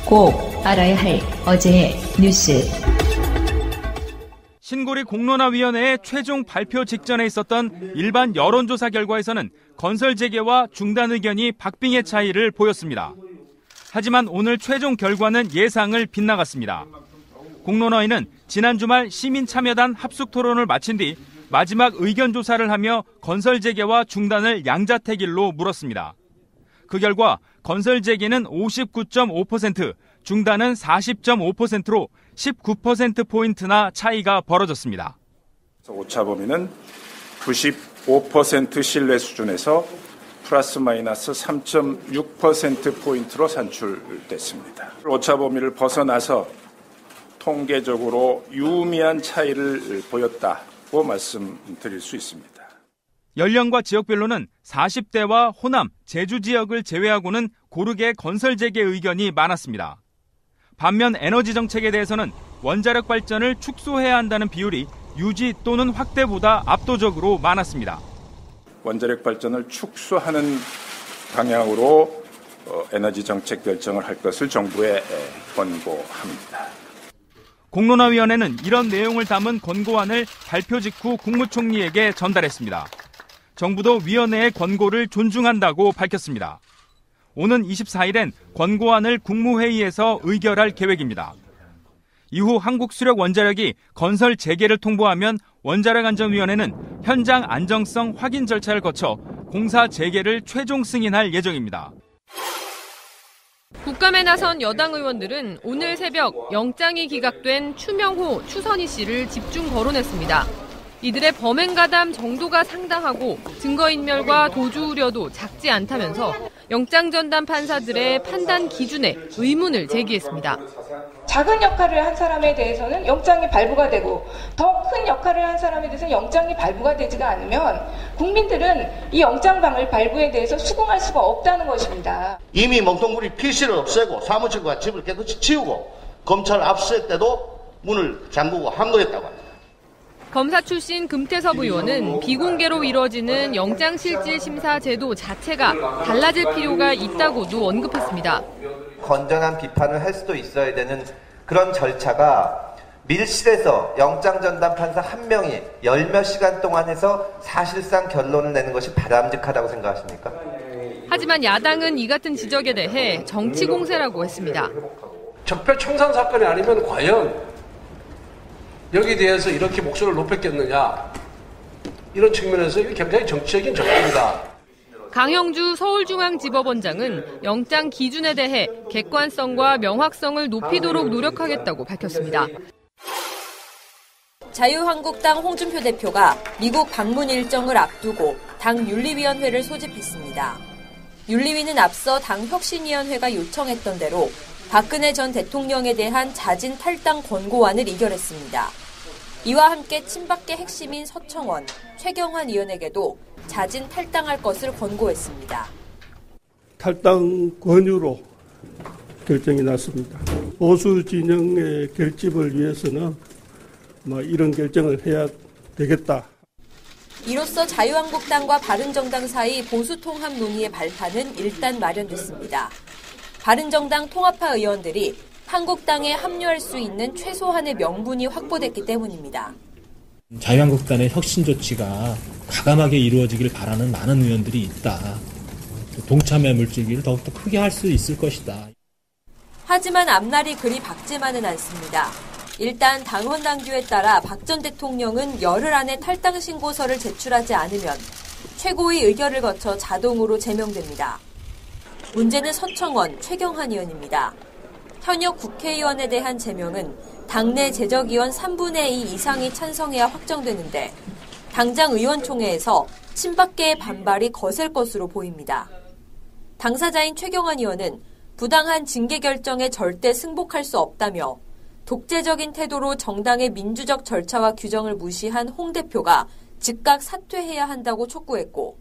꼭 알아야 할 어제의 뉴스. 신고리 공론화위원회의 최종 발표 직전에 있었던 일반 여론조사 결과에서는 건설 재개와 중단 의견이 박빙의 차이를 보였습니다. 하지만 오늘 최종 결과는 예상을 빗나갔습니다. 공론화위는 지난 주말 시민참여단 합숙 토론을 마친 뒤 마지막 의견 조사를 하며 건설 재개와 중단을 양자택일로 물었습니다. 그 결과 건설 재개는 59.5%, 중단은 40.5%로 19%포인트나 차이가 벌어졌습니다. 오차 범위는 95% 신뢰 수준에서 플러스 마이너스 3.6%포인트로 산출됐습니다. 오차 범위를 벗어나서 통계적으로 유의미한 차이를 보였다고 말씀드릴 수 있습니다. 연령과 지역별로는 40대와 호남, 제주 지역을 제외하고는 고르게 건설 재개 의견이 많았습니다. 반면 에너지 정책에 대해서는 원자력 발전을 축소해야 한다는 비율이 유지 또는 확대보다 압도적으로 많았습니다. 원자력 발전을 축소하는 방향으로 에너지 정책 결정을 할 것을 정부에 권고합니다. 공론화위원회는 이런 내용을 담은 권고안을 발표 직후 국무총리에게 전달했습니다. 정부도 위원회의 권고를 존중한다고 밝혔습니다. 오는 24일엔 권고안을 국무회의에서 의결할 계획입니다. 이후 한국수력원자력이 건설 재개를 통보하면 원자력안전위원회는 현장 안정성 확인 절차를 거쳐 공사 재개를 최종 승인할 예정입니다. 국감에 나선 여당 의원들은 오늘 새벽 영장이 기각된 추명호, 추선희 씨를 집중 거론했습니다. 이들의 범행 가담 정도가 상당하고 증거인멸과 도주 우려도 작지 않다면서 영장 전담 판사들의 판단 기준에 의문을 제기했습니다. 작은 역할을 한 사람에 대해서는 영장이 발부가 되고 더 큰 역할을 한 사람에 대해서는 영장이 발부가 되지가 않으면 국민들은 이 영장방을 발부에 대해서 수긍할 수가 없다는 것입니다. 이미 먹통부리 PC를 없애고 사무실과 집을 깨끗이 치우고 검찰 압수수색 때도 문을 잠그고 항거했다고 합니다. 검사 출신 금태섭 의원은 비공개로 이뤄지는 영장실질심사 제도 자체가 달라질 필요가 있다고도 언급했습니다. 건전한 비판을 할 수도 있어야 되는 그런 절차가 밀실에서 영장전담 판사 한 명이 열몇 시간 동안 해서 사실상 결론을 내는 것이 바람직하다고 생각하십니까? 하지만 야당은 이 같은 지적에 대해 정치 공세라고 했습니다. 적폐청산 사건이 아니면 과연 여기에 대해서 이렇게 목소리를 높였겠느냐, 이런 측면에서 이게 굉장히 정치적인 접근이다. 강형주 서울중앙지법원장은 영장 기준에 대해 객관성과 명확성을 높이도록 노력하겠다고 밝혔습니다. 자유한국당 홍준표 대표가 미국 방문 일정을 앞두고 당 윤리위원회를 소집했습니다. 윤리위는 앞서 당 혁신위원회가 요청했던 대로 박근혜 전 대통령에 대한 자진 탈당 권고안을 의결했습니다. 이와 함께 친박계 핵심인 서청원, 최경환 의원에게도 자진 탈당할 것을 권고했습니다. 탈당 권유로 결정이 났습니다. 보수 진영의 결집을 위해서는 이런 결정을 해야 되겠다. 이로써 자유한국당과 바른정당 사이 보수통합 논의의 발판은 일단 마련됐습니다. 바른정당 통합파 의원들이 한국당에 합류할 수 있는 최소한의 명분이 확보됐기 때문입니다. 자유한국당의 혁신 조치가 과감하게 이루어지길 바라는 많은 의원들이 있다. 동참의 물줄기를 더욱더 크게 할 수 있을 것이다. 하지만 앞날이 그리 밝지만은 않습니다. 일단 당원 당규에 따라 박 전 대통령은 열흘 안에 탈당 신고서를 제출하지 않으면 최고위 의결을 거쳐 자동으로 제명됩니다. 문제는 서청원, 최경환 의원입니다. 현역 국회의원에 대한 제명은 당내 재적의원 3분의 2 이상이 찬성해야 확정되는데 당장 의원총회에서 친박계의 반발이 거셀 것으로 보입니다. 당사자인 최경환 의원은 부당한 징계 결정에 절대 승복할 수 없다며 독재적인 태도로 정당의 민주적 절차와 규정을 무시한 홍 대표가 즉각 사퇴해야 한다고 촉구했고,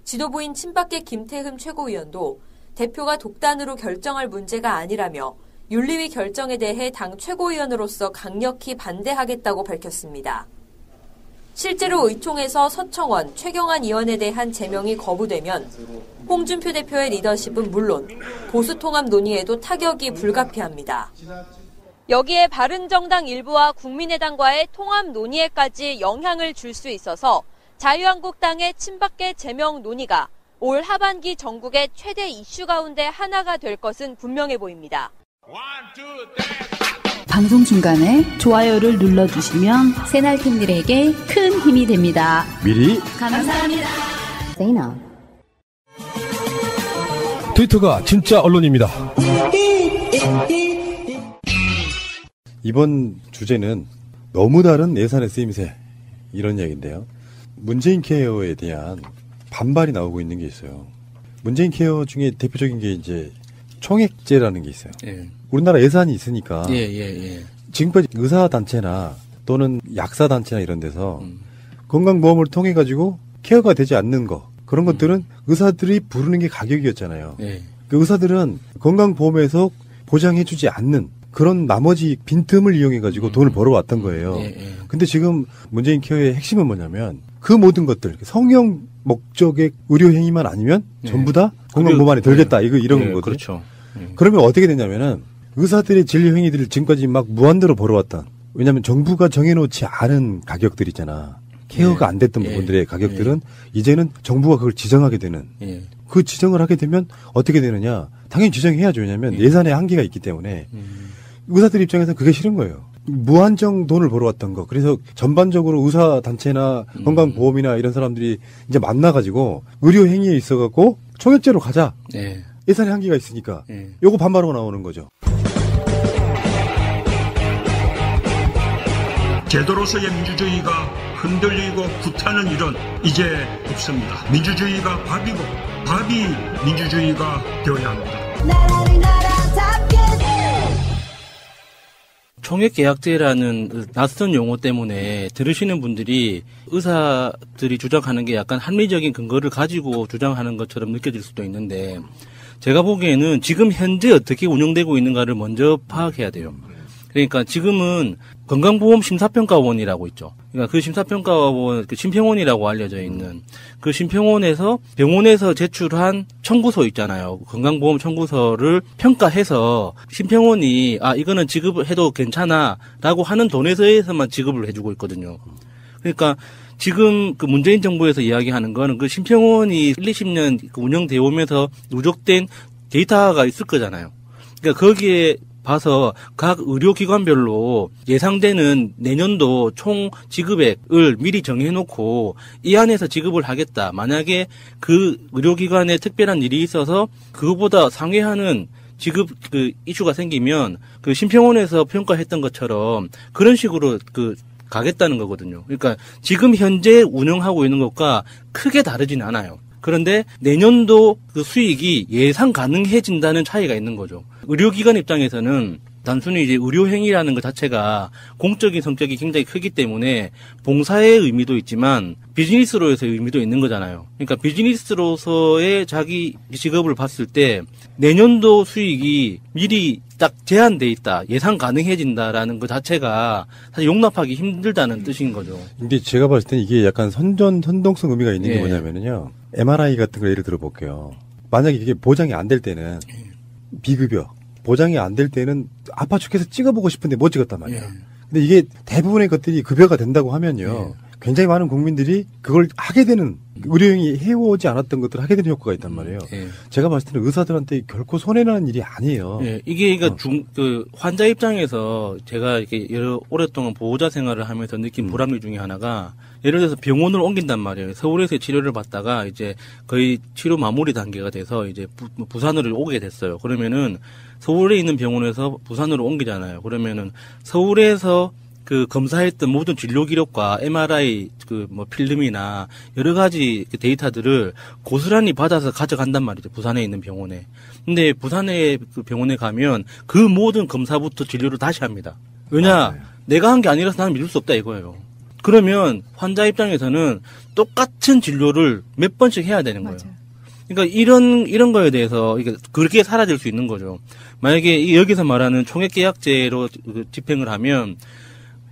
지도부인 친박계 김태흠 최고위원도 대표가 독단으로 결정할 문제가 아니라며 윤리위 결정에 대해 당 최고위원으로서 강력히 반대하겠다고 밝혔습니다. 실제로 의총에서 서청원, 최경환 의원에 대한 제명이 거부되면 홍준표 대표의 리더십은 물론 보수 통합 논의에도 타격이 불가피합니다. 여기에 바른정당 일부와 국민의당과의 통합 논의에까지 영향을 줄 수 있어서 자유한국당의 친박계 제명 논의가 올 하반기 전국의 최대 이슈 가운데 하나가 될 것은 분명해 보입니다. 방송 중간에 좋아요를 눌러주시면 새날팀들에게 큰 힘이 됩니다. 미리 감사합니다. 트위터가 진짜 언론입니다. 이번 주제는 너무 다른 예산의 쓰임새 이런 이야기인데요. 문재인 케어에 대한 반발이 나오고 있는 게 있어요. 문재인 케어 중에 대표적인 게 이제 총액제라는 게 있어요. 예. 우리나라 예산이 있으니까 예. 지금까지 의사단체나 또는 약사단체나 이런 데서 건강보험을 통해 가지고 케어가 되지 않는 거 그런 것들은 의사들이 부르는 게 가격이었잖아요. 예. 그 의사들은 건강보험에서 보장해주지 않는 그런 나머지 빈틈을 이용해가지고 돈을 벌어왔던 거예요. 근데 지금 문재인 케어의 핵심은 뭐냐면 그 모든 것들 성형 목적의 의료 행위만 아니면 전부 다 건강보험 안에 들겠다 이런 거거든요. 그렇죠. 그러면 어떻게 되냐면은 의사들의 진료 행위들을 지금까지 막 무한대로 벌어왔던 왜냐하면 정부가 정해놓지 않은 가격들 있잖아. 케어가 안 됐던 부분들의 가격들은 이제는 정부가 그걸 지정하게 되는 그 지정을 하게 되면 어떻게 되느냐 당연히 지정해야죠. 왜냐하면 예산에 한계가 있기 때문에 의사들 입장에서는 그게 싫은 거예요. 무한정 돈을 벌어왔던 거. 그래서 전반적으로 의사단체나 건강보험이나 이런 사람들이 이제 만나가지고 의료 행위에 있어갖고 총액제로 가자. 예산에 한계가 있으니까 요거 반발하고 나오는 거죠. 제도로서의 민주주의가 흔들리고 구타는 일은 이제 없습니다. 민주주의가 밥이고 밥이 민주주의가 되어야 합니다. 총액계약제라는 낯선 용어 때문에 들으시는 분들이 의사들이 주장하는 게 약간 합리적인 근거를 가지고 주장하는 것처럼 느껴질 수도 있는데 제가 보기에는 지금 현재 어떻게 운영되고 있는가를 먼저 파악해야 돼요. 그러니까 지금은 건강보험 심사평가원이라고 있죠. 그러니까 그 심사평가원, 그 심평원이라고 알려져 있는 그 심평원에서 병원에서 제출한 청구서 있잖아요. 건강보험 청구서를 평가해서 심평원이 이거는 지급을 해도 괜찮아라고 하는 돈에서만 지급을 해주고 있거든요. 그러니까 지금 그 문재인 정부에서 이야기하는 거는 그 심평원이 1, 20년 운영되어 오면서 누적된 데이터가 있을 거잖아요. 그러니까 거기에 봐서 각 의료기관별로 예상되는 내년도 총 지급액을 미리 정해놓고 이 안에서 지급을 하겠다. 만약에 그 의료기관에 특별한 일이 있어서 그거보다 상회하는 지급 그 이슈가 생기면 그 심평원에서 평가했던 것처럼 그런 식으로 가겠다는 거거든요. 그러니까 지금 현재 운영하고 있는 것과 크게 다르진 않아요. 그런데 내년도 그 수익이 예상 가능해진다는 차이가 있는 거죠. 의료기관 입장에서는 단순히 이제 의료행위라는 것 자체가 공적인 성격이 굉장히 크기 때문에 봉사의 의미도 있지만 비즈니스로서의 의미도 있는 거잖아요. 그러니까 비즈니스로서의 자기 직업을 봤을 때 내년도 수익이 미리 딱 제한돼 있다, 예상 가능해진다라는 것 자체가 사실 용납하기 힘들다는 뜻인 거죠. 근데 제가 봤을 때 이게 약간 선동성 의미가 있는 게 뭐냐면요. MRI 같은 거 예를 들어 볼게요. 만약에 이게 보장이 안 될 때는 비급여, 보장이 안 될 때는 아파 죽겠어 찍어보고 싶은데 못 찍었단 말이에요. 근데 이게 대부분의 것들이 급여가 된다고 하면요. 굉장히 많은 국민들이 그걸 하게 되는 의료행위 해오지 않았던 것들을 하게 되는 효과가 있단 말이에요. 제가 봤을 때는 의사들한테 결코 손해나는 일이 아니에요. 이게 그 환자 입장에서 제가 이렇게 오랫동안 보호자 생활을 하면서 느낀 불합리 중에 하나가 예를 들어서 병원을 옮긴단 말이에요. 서울에서 치료를 받다가 이제 거의 치료 마무리 단계가 돼서 이제 부산으로 오게 됐어요. 그러면은 서울에 있는 병원에서 부산으로 옮기잖아요. 그러면은 서울에서 그 검사했던 모든 진료 기록과 MRI 필름이나 여러 가지 데이터들을 고스란히 받아서 가져간단 말이죠. 부산에 있는 병원에. 근데 부산에 그 병원에 가면 그 모든 검사부터 진료를 다시 합니다. 왜냐? 내가 한 게 아니라서 나는 믿을 수 없다 이거예요. 그러면 환자 입장에서는 똑같은 진료를 몇 번씩 해야 되는 거예요. 그러니까 이런 거에 대해서 그렇게 사라질 수 있는 거죠. 만약에 여기서 말하는 총액계약제로 집행을 하면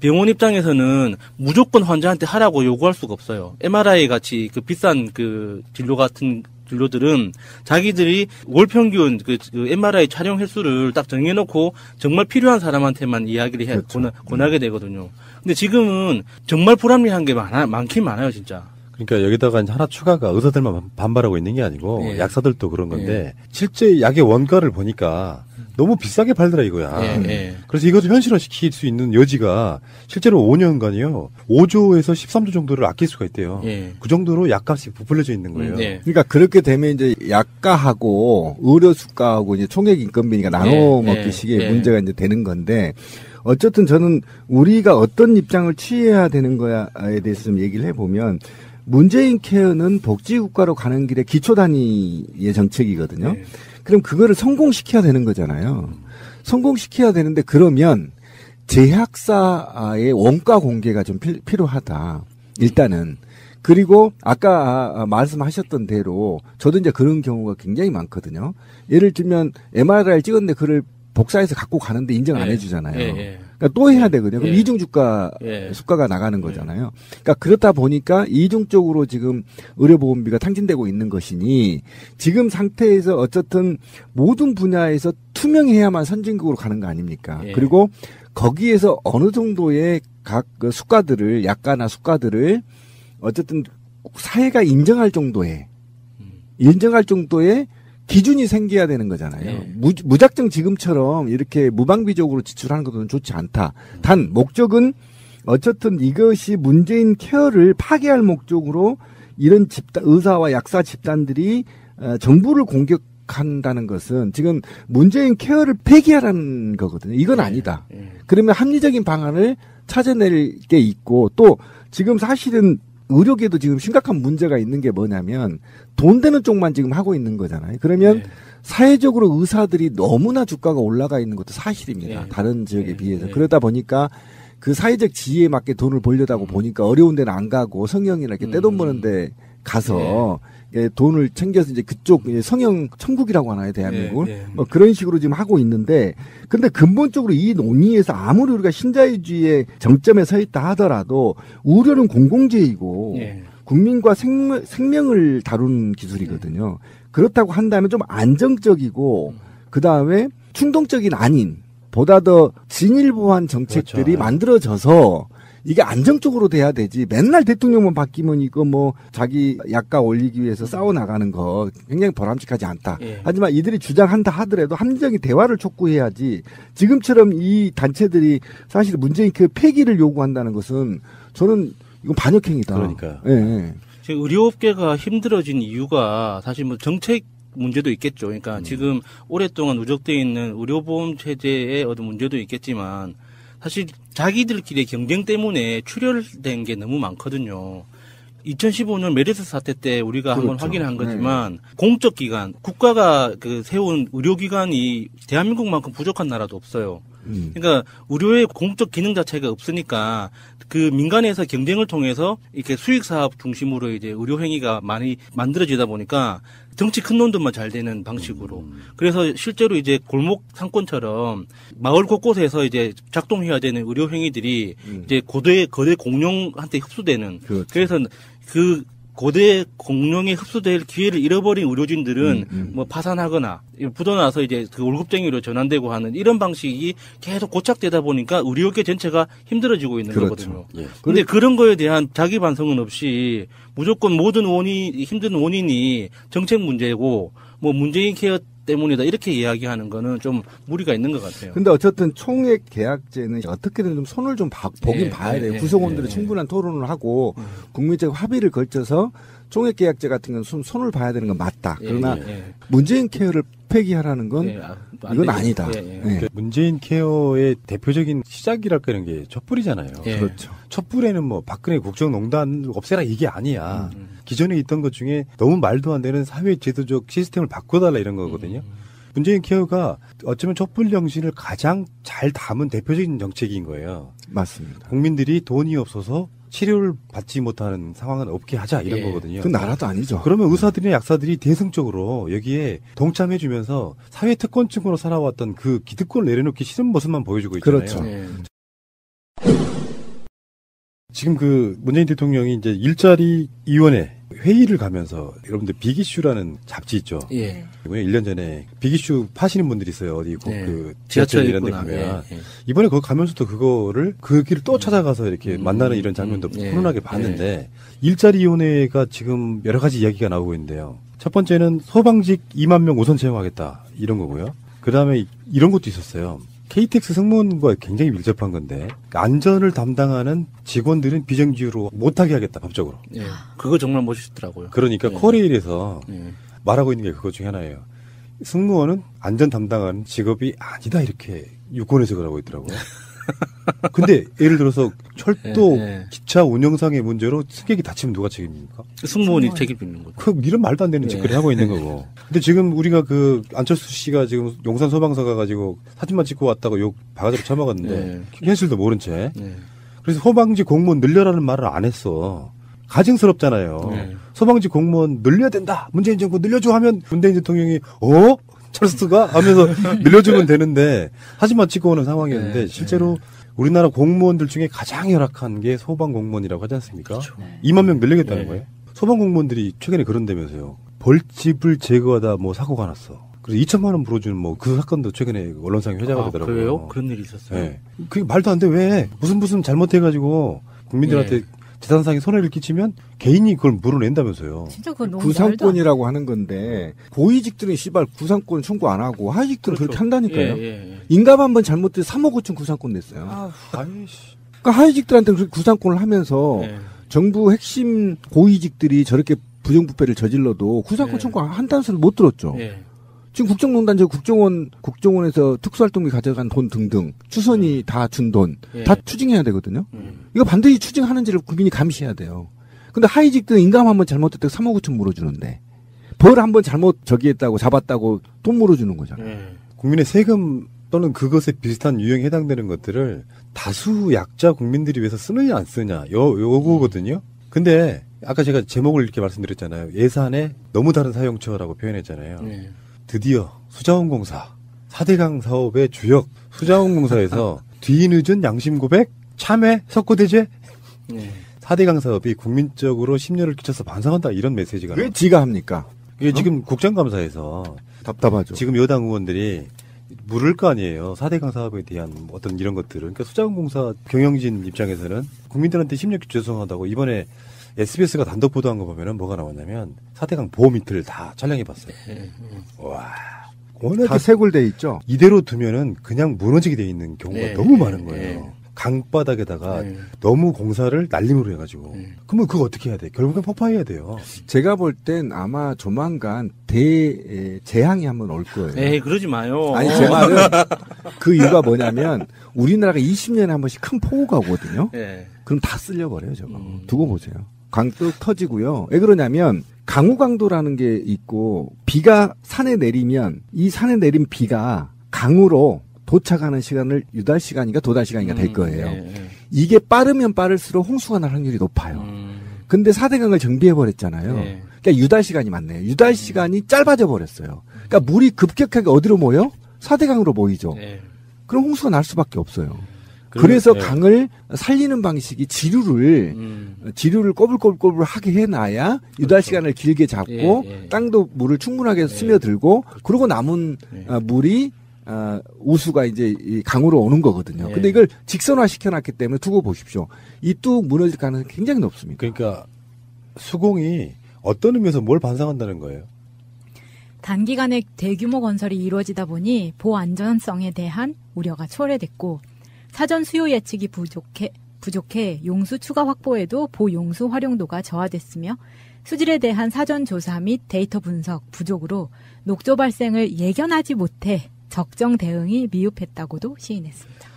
병원 입장에서는 무조건 환자한테 하라고 요구할 수가 없어요. MRI 같이 그 비싼 그 진료 같은 진료들은 자기들이 월 평균 그 MRI 촬영 횟수를 딱 정해놓고 정말 필요한 사람한테만 이야기를 그렇죠. 권하게 되거든요. 근데 지금은 정말 불합리한 게 많긴 많아요, 진짜. 그러니까 여기다가 하나 추가가 의사들만 반발하고 있는 게 아니고 예. 약사들도 그런 건데 실제 약의 원가를 보니까 너무 비싸게 팔더라 이거야. 예. 그래서 이것을 현실화시킬 수 있는 여지가 실제로 5년간이요. 5조에서 13조 정도를 아낄 수가 있대요. 예. 그 정도로 약값이 부풀려져 있는 거예요. 그러니까 그렇게 되면 이제 약가하고 의료 수가하고 이제 총액 인건비니까 나눠 먹기식의 문제가 이제 되는 건데 어쨌든 저는 우리가 어떤 입장을 취해야 되는 거야에 대해서 좀 얘기를 해보면 문재인 케어는 복지국가로 가는 길에 기초 단위의 정책이거든요. 그럼 그거를 성공시켜야 되는 거잖아요. 성공시켜야 되는데 그러면 제약사의 원가 공개가 좀 필요하다. 일단은. 그리고 아까 말씀하셨던 대로 저도 이제 그런 경우가 굉장히 많거든요. 예를 들면 MRI를 찍었는데 그걸 복사해서 갖고 가는데 인정 안 해주잖아요. 그러니까 또 해야 되거든요. 그럼 이중 수가가 나가는 거잖아요. 그러니까 그렇다 보니까 이중적으로 지금 의료보험비가 탕진되고 있는 것이니 지금 상태에서 어쨌든 모든 분야에서 투명해야만 선진국으로 가는 거 아닙니까? 그리고 거기에서 어느 정도의 각 그 수가들을 약가나 수가들을 어쨌든 사회가 인정할 정도의 기준이 생겨야 되는 거잖아요. 무작정 지금처럼 이렇게 무방비적으로 지출하는 것은 좋지 않다. 단 목적은 어쨌든 이것이 문재인 케어를 파괴할 목적으로 이런 의사와 약사 집단들이 정부를 공격한다는 것은 지금 문재인 케어를 폐기하라는 거거든요. 이건 아니다. 그러면 합리적인 방안을 찾아낼 게 있고 또 지금 사실은 의료계도 지금 심각한 문제가 있는 게 뭐냐면 돈 되는 쪽만 지금 하고 있는 거잖아요. 그러면 사회적으로 의사들이 너무나 주가가 올라가 있는 것도 사실입니다. 다른 지역에 비해서. 그러다 보니까 그 사회적 지위에 맞게 돈을 벌려다고 보니까 어려운 데는 안 가고 성형이나 이렇게 떼돈 버는 데 가서 돈을 챙겨서 이제 그쪽 성형 천국이라고 하나요, 대한민국을? 뭐 그런 식으로 지금 하고 있는데, 근데 근본적으로 이 논의에서 아무리 우리가 신자유주의의 정점에 서 있다 하더라도 우려는 공공재이고 국민과 생명을 다루는 기술이거든요. 그렇다고 한다면 좀 안정적이고 그 다음에 충동적인 아닌 보다 더 진일보한 정책들이 만들어져서 이게 안정적으로 돼야 되지. 맨날 대통령만 바뀌면 이거 뭐 자기 약가 올리기 위해서 싸워 나가는 거 굉장히 보람직하지 않다. 하지만 이들이 주장한다 하더라도 합리적인 대화를 촉구해야지. 지금처럼 이 단체들이 사실 문재인 그 폐기를 요구한다는 것은 저는 이건 반역행위다. 그러니까요. 지금 의료업계가 힘들어진 이유가 사실 뭐 정책 문제도 있겠죠. 그러니까 지금 오랫동안 누적되어 있는 의료보험 체제의 어떤 문제도 있겠지만 사실 자기들끼리의 경쟁 때문에 출혈된 게 너무 많거든요. 2015년 메르스 사태 때 우리가 한번 확인한 거지만 공적 기관, 국가가 그 세운 의료기관이 대한민국만큼 부족한 나라도 없어요. 그러니까 의료의 공적 기능 자체가 없으니까 그 민간에서 경쟁을 통해서 이렇게 수익 사업 중심으로 이제 의료 행위가 많이 만들어지다 보니까 정치 큰 놈들만 잘 되는 방식으로. 그래서 실제로 이제 골목 상권처럼 마을 곳곳에서 이제 작동해야 되는 의료 행위들이 이제 거대 공룡한테 흡수되는. 그래서 그 고대 공룡에 흡수될 기회를 잃어버린 의료진들은 뭐 파산하거나 부도나서 이제 그 월급쟁이로 전환되고 하는 이런 방식이 계속 고착되다 보니까 의료계 전체가 힘들어지고 있는 거거든요. 근데 그런 거에 대한 자기 반성은 없이 무조건 모든 힘든 원인이 정책 문제고 뭐 문재인 케어 때문이다 이렇게 이야기하는 거는 좀 무리가 있는 것 같아요. 근데 어쨌든 총액 계약제는 어떻게든 좀 손을 좀 보긴 봐야 돼요. 구성원들이 충분한 토론을 하고 국민적 합의를 걸쳐서 총액 계약제 같은 건 손을 봐야 되는 건 맞다. 그러나 문재인 케어를 폐기하라는 건 이건 아니다. 문재인 케어의 대표적인 시작이랄까 이런 게 촛불이잖아요. 그렇죠. 촛불에는 뭐 박근혜 국정농단 없애라 이게 아니야. 기존에 있던 것 중에 너무 말도 안 되는 사회 제도적 시스템을 바꿔달라 이런 거거든요. 문재인 케어가 어쩌면 촛불 정신을 가장 잘 담은 대표적인 정책인 거예요. 맞습니다. 국민들이 돈이 없어서 치료를 받지 못하는 상황은 없게 하자 이런 거거든요. 그 나라도 아니죠. 그러면 의사들이나 약사들이 대승적으로 여기에 동참해주면서 사회 특권층으로 살아왔던 그 기득권을 내려놓기 싫은 모습만 보여주고 있잖아요. 그렇죠. 지금 그 문재인 대통령이 이제 일자리 위원회 회의를 가면서 여러분들 빅이슈라는 잡지 있죠. 예. 1년 전에 빅이슈 파시는 분들이 있어요. 어디 예. 그 지하철 이런 데 있구나. 가면 예. 이번에 거기 가면서도 그거를 그 길을 또 찾아가서 이렇게 만나는 이런 장면도 훈훈하게 봤는데 일자리 위원회가 지금 여러 가지 이야기가 나오고 있는데요. 첫 번째는 소방직 2만 명 우선 채용하겠다 이런 거고요. 그다음에 이런 것도 있었어요. KTX 승무원과 굉장히 밀접한 건데 안전을 담당하는 직원들은 비정규로 못하게 하겠다 법적으로. 예. 그거 정말 멋있더라고요. 그러니까 코레일에서 말하고 있는 게 그것 중에 하나예요. 승무원은 안전 담당하는 직업이 아니다 이렇게 유권에서 그러고 있더라고요. 근데 예를 들어서 철도 기차 운영상의 문제로 승객이 다치면 누가 책임입니까? 승무원이 책임지는 거죠. 그 이런 말도 안 되는 짓거리 하고 있는 거고. 근데 지금 우리가 그 안철수 씨가 지금 용산 소방서 가가지고 사진만 찍고 왔다고 욕 바가지로 쳐먹었는데 현실도 모른 채. 그래서 소방직 공무원 늘려라는 말을 안 했어. 가증스럽잖아요. 소방직 공무원 늘려야 된다. 문재인 정부 늘려줘 하면 문재인 대통령이 철수가 하면서 늘려주면 되는데 사진만 찍고 오는 상황이었는데 실제로 우리나라 공무원들 중에 가장 열악한 게 소방 공무원이라고 하지 않습니까? 그렇죠. 2만 명 늘리겠다는 거예요. 소방 공무원들이 최근에 그런다면서요. 벌집을 제거하다 뭐 사고가 났어. 그래서 2천만 원 물어주는 뭐 그 사건도 최근에 언론상에 회자가 되더라고요. 그래요? 그런 일이 있었어요? 네. 그게 말도 안 돼. 왜? 무슨 잘못해가지고 국민들한테 재산상에 손해를 끼치면 개인이 그걸 물어낸다면서요. 진짜 그건 너무 구상권이라고 하는 건데 고위직들은 씨발 구상권 청구 안 하고 하위직들은 그렇게 한다니까요. 인감 한번 잘못해서 3억 5천 구상권 냈어요. 그러니까 하위직들한테는 그렇게 구상권을 하면서 정부 핵심 고위직들이 저렇게 부정부패를 저질러도 구상권 청구 한다는 소리를 못 들었죠. 지금 국정농단 국정원에서 특수활동비 가져간 돈 등등 추선이 다 준 돈 다 추징해야 되거든요. 이거 반드시 추징하는지를 국민이 감시해야 돼요. 근데 하위직들은 인감 한번 잘못했다고 3억 5천 물어주는데 벌 한번 잘못 저기했다고 잡았다고 돈 물어주는 거잖아요. 국민의 세금 또는 그것에 비슷한 유형에 해당되는 것들을 다수 약자 국민들이 위해서 쓰느냐 안 쓰느냐 요거거든요. 근데 아까 제가 제목을 이렇게 말씀드렸잖아요. 예산에 너무 다른 사용처라고 표현했잖아요. 드디어 수자원공사 4대강 사업의 주역 수자원공사에서 뒤늦은 양심 고백 참회 석고대죄 4대강 사업이 국민적으로 심려를 끼쳐서 반성한다 이런 메시지가 왜 지가 합니까? 이게 지금 국정감사에서 답답하죠. 지금 여당 의원들이 물을 거 아니에요. 4대강 사업에 대한 어떤 이런 것들을. 그러니까 수자원공사 경영진 입장에서는 국민들한테 심렵게 죄송하다고 이번에 SBS가 단독 보도한 거 보면은 뭐가 나왔냐면 4대강 보호 밑을 다 촬영해봤어요. 와, 다 쇄골돼 있죠. 이대로 두면은 그냥 무너지게 돼 있는 경우가 너무 많은 거예요. 강바닥에다가 너무 공사를 날림으로 해가지고. 그러면 그거 어떻게 해야 돼? 결국엔 폭파해야 돼요. 제가 볼 땐 아마 조만간 재앙이 한번 올 거예요. 에이, 그러지 마요. 아니, 제 말은 그 이유가 뭐냐면 우리나라가 20년에 한 번씩 큰 폭우가 오거든요. 그럼 다 쓸려버려요, 저거. 두고 보세요. 강둑 터지고요. 왜 그러냐면 강우강도라는 게 있고 비가 산에 내리면 이 산에 내린 비가 강으로 도착하는 시간을 유달 시간인가 도달 시간인가 될 거예요. 이게 빠르면 빠를수록 홍수가 날 확률이 높아요. 근데 4대강을 정비해버렸잖아요. 그러니까 유달 시간이 많네요. 유달 시간이 짧아져 버렸어요. 그러니까 물이 급격하게 어디로 모여? 4대강으로 모이죠. 그럼 홍수가 날 수밖에 없어요. 그래서 강을 살리는 방식이 지류를 꼬불꼬불 하게 해놔야 유달 시간을 길게 잡고 땅도 물을 충분하게 스며들고 그리고 남은 물이 우수가 이제 이 강으로 오는 거거든요. 근데 이걸 직선화 시켜놨기 때문에 두고 보십시오. 이 뚝 무너질 가능성이 굉장히 높습니다. 그러니까 수공이 어떤 의미에서 뭘 반성한다는 거예요? 단기간에 대규모 건설이 이루어지다 보니 보안전성에 대한 우려가 초래됐고 사전 수요 예측이 부족해 용수 추가 확보에도 보용수 활용도가 저하됐으며 수질에 대한 사전 조사 및 데이터 분석 부족으로 녹조 발생을 예견하지 못해 적정 대응이 미흡했다고도 시인했습니다.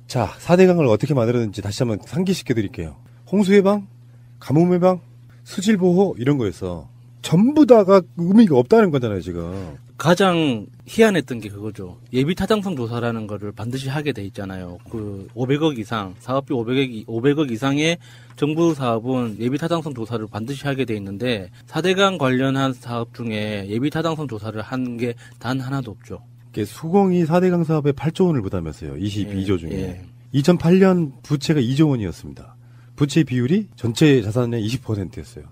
자, 4대강을 어떻게 만들었는지 다시 한번 상기시켜 드릴게요. 홍수 예방, 가뭄 예방, 수질 보호 이런 거에서 전부 다가 의미가 없다는 거잖아요, 지금. 가장 희한했던 게 그거죠. 예비 타당성 조사라는 거를 반드시 하게 돼 있잖아요. 그 500억 이상, 사업비 500억 이상의 정부 사업은 예비 타당성 조사를 반드시 하게 돼 있는데 4대강 관련한 사업 중에 예비 타당성 조사를 한 게 단 하나도 없죠. 수공이 4대강 사업에 8조 원을 부담했어요. 22조 중에. 2008년 부채가 2조 원이었습니다. 부채 비율이 전체 자산의 20%였어요.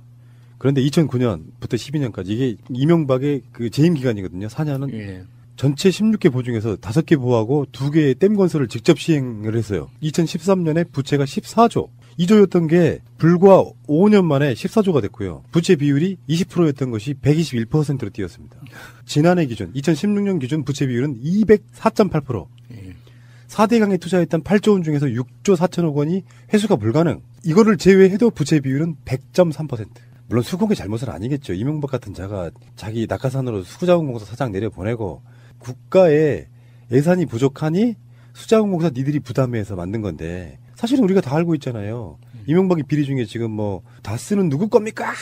그런데 2009년부터 12년까지 이게 이명박의 그 재임 기간이거든요. 4년은 예. 전체 16개 보 중에서 5개 보하고 2개의 댐 건설을 직접 시행을 했어요. 2013년에 부채가 14조. 2조였던 게 불과 5년 만에 14조가 됐고요. 부채 비율이 20%였던 것이 121%로 뛰었습니다. 지난해 기준, 2016년 기준 부채 비율은 204.8%. 4대강에 투자했던 8조 원 중에서 6조 4천억 원이 회수가 불가능. 이거를 제외해도 부채 비율은 100.3%. 물론 수공의 잘못은 아니겠죠. 이명박 같은 자가 자기 낙하산으로 수자원공사 사장 내려보내고 국가의 예산이 부족하니 수자원공사 니들이 부담해서 만든 건데 사실은 우리가 다 알고 있잖아요. 이명박이 비리 중에 지금 뭐 다스는 누구 겁니까?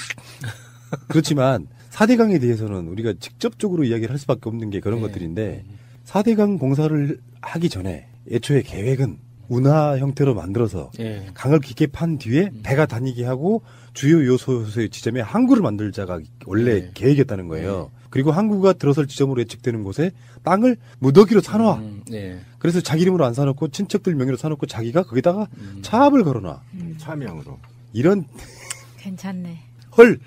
그렇지만 4대강에 대해서는 우리가 직접적으로 이야기를 할 수밖에 없는 게 그런 것들인데 4대강 공사를 하기 전에 애초에 계획은 운하 형태로 만들어서 강을 깊게 판 뒤에 배가 다니게 하고 주요 요소의 지점에 항구를 만들자가 원래 계획이었다는 거예요. 그리고 항구가 들어설 지점으로 예측되는 곳에 땅을 무더기로 사놔. 그래서 자기 이름으로 안 사놓고 친척들 명의로 사놓고 자기가 거기다가 차압을 걸어놔. 차명으로. 이런 괜찮네. 헐.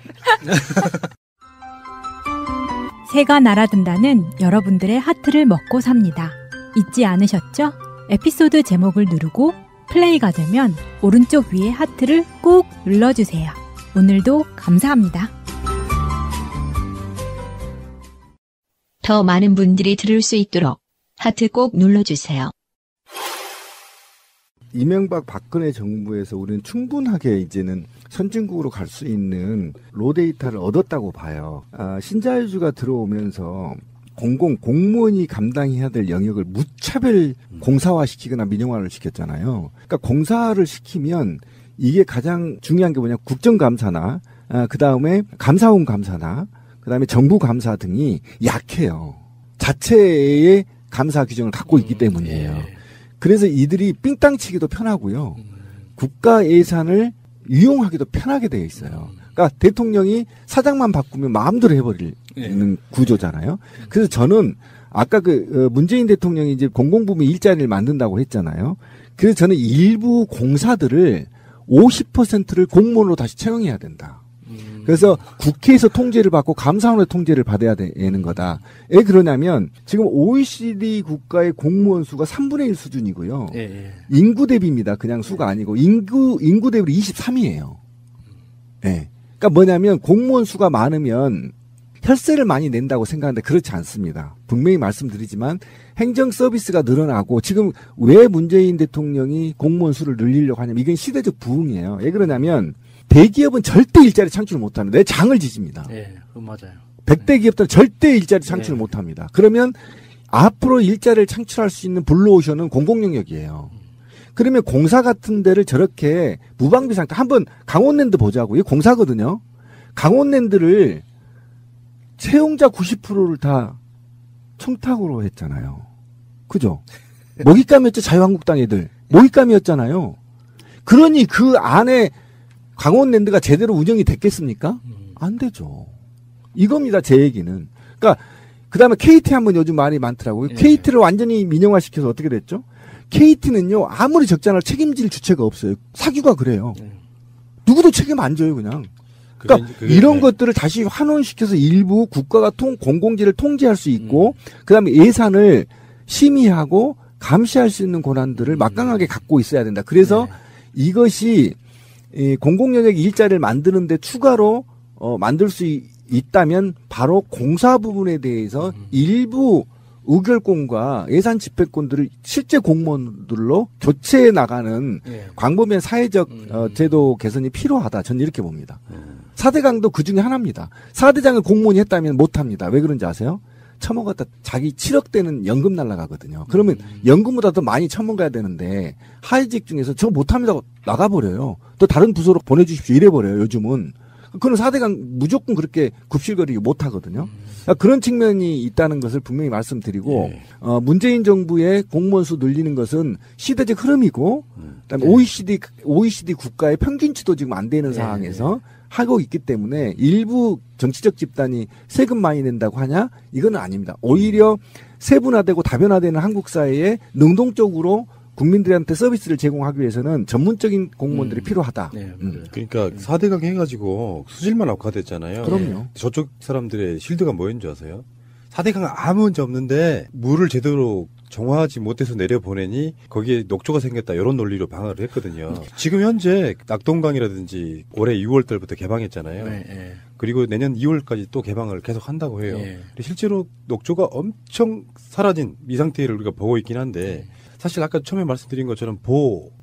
새가 날아든다는 여러분들의 하트를 먹고 삽니다. 잊지 않으셨죠? 에피소드 제목을 누르고 플레이가 되면 오른쪽 위에 하트를 꾹 눌러주세요. 오늘도 감사합니다. 더 많은 분들이 들을 수 있도록 하트 꼭 눌러주세요. 이명박 박근혜 정부에서 우리는 충분하게 이제는 선진국으로 갈 수 있는 로데이터를 얻었다고 봐요. 신자유주가 들어오면서 공무원이 감당해야 될 영역을 무차별 공사화시키거나 민영화를 시켰잖아요. 그러니까 공사를 시키면 이게 가장 중요한 게 뭐냐, 국정감사나 그 다음에 감사원 감사나 그 다음에 정부 감사 등이 약해요. 자체의 감사 규정을 갖고 있기 때문이에요. 그래서 이들이 삥땅치기도 편하고요. 국가 예산을 이용하기도 편하게 되어 있어요. 그러니까 대통령이 사장만 바꾸면 마음대로 해버리는 구조잖아요. 그래서 저는 아까 문재인 대통령이 이제 공공부문 일자리를 만든다고 했잖아요. 그래서 저는 일부 공사들을 50%를 공무원으로 다시 채용해야 된다. 그래서 국회에서 통제를 받고 감사원의 통제를 받아야 되는 거다. 왜 그러냐면 지금 OECD 국가의 공무원 수가 3분의 1 수준이고요. 인구 대비입니다. 그냥 수가 아니고 인구 대비로 23위예요. 예. 그러니까 뭐냐면 공무원 수가 많으면 혈세를 많이 낸다고 생각하는데 그렇지 않습니다. 분명히 말씀드리지만 행정 서비스가 늘어나고 지금 왜 문재인 대통령이 공무원 수를 늘리려고 하냐면 이건 시대적 부흥이에요. 왜 그러냐면 대기업은 절대 일자리 창출을 못합니다. 내 장을 지집니다. 예, 그건 맞아요. 100대 기업들은 절대 일자리 창출을 못합니다. 그러면 앞으로 일자리를 창출할 수 있는 블루오션은 공공영역이에요. 그러면 공사 같은 데를 저렇게 무방비 상태, 한번 강원랜드 보자고. 이게 공사거든요. 강원랜드를 채용자 90%를 다 청탁으로 했잖아요. 그죠? 먹잇감이었죠. 자유한국당 애들. 먹잇감이었잖아요. 그러니 그 안에 강원랜드가 제대로 운영이 됐겠습니까? 안 되죠. 이겁니다. 제 얘기는. 그러니까 그다음에 KT 한번 요즘 말이 많더라고요. KT를 완전히 민영화시켜서 어떻게 됐죠? KT는요. 아무리 적잖아도 책임질 주체가 없어요. 사규가 그래요. 누구도 책임 안 져요. 그냥. 그러니까 이런 것들을 다시 환원시켜서 일부 국가가 공공재를 통제할 수 있고 그다음에 예산을 심의하고 감시할 수 있는 권한들을 막강하게 갖고 있어야 된다. 그래서 이것이 공공영역 일자리를 만드는데 추가로 만들 수 있다면 바로 공사 부분에 대해서 일부 의결권과 예산 집행권들을 실제 공무원들로 교체해 나가는 광범위한 사회적 제도 개선이 필요하다. 저는 이렇게 봅니다. 4대강도 그 중에 하나입니다. 4대장을 공무원이 했다면 못합니다. 왜 그런지 아세요? 처먹었다 자기 7억대는 연금 날라가거든요. 그러면 연금보다 더 많이 처먹어야 되는데 하위직 중에서 저 못합니다 나가버려요. 또 다른 부서로 보내주십시오 이래버려요. 요즘은. 그건 4대강 무조건 그렇게 굽실거리기 못하거든요. 그러니까 그런 측면이 있다는 것을 분명히 말씀드리고 문재인 정부의 공무원 수 늘리는 것은 시대적 흐름이고 그다음에 OECD 국가의 평균치도 지금 안 되는 상황에서 하고 있기 때문에 일부 정치적 집단이 세금 많이 낸다고 하냐? 이건 아닙니다. 오히려 세분화되고 다변화되는 한국 사회에 능동적으로 국민들한테 서비스를 제공하기 위해서는 전문적인 공무원들이 필요하다. 그러니까 4대강 해가지고 수질만 악화됐잖아요. 그럼요. 저쪽 사람들의 실드가 뭐였는 줄 아세요? 4대강 아무 문제 없는데 물을 제대로 정화하지 못해서 내려보내니 거기에 녹조가 생겼다 이런 논리로 방어를 했거든요. 지금 현재 낙동강이라든지 올해 6월 달부터 개방했잖아요. 네. 그리고 내년 2월까지 또 개방을 계속 한다고 해요. 네. 실제로 녹조가 엄청 사라진 이 상태를 우리가 보고 있긴 한데 사실 아까 처음에 말씀드린 것처럼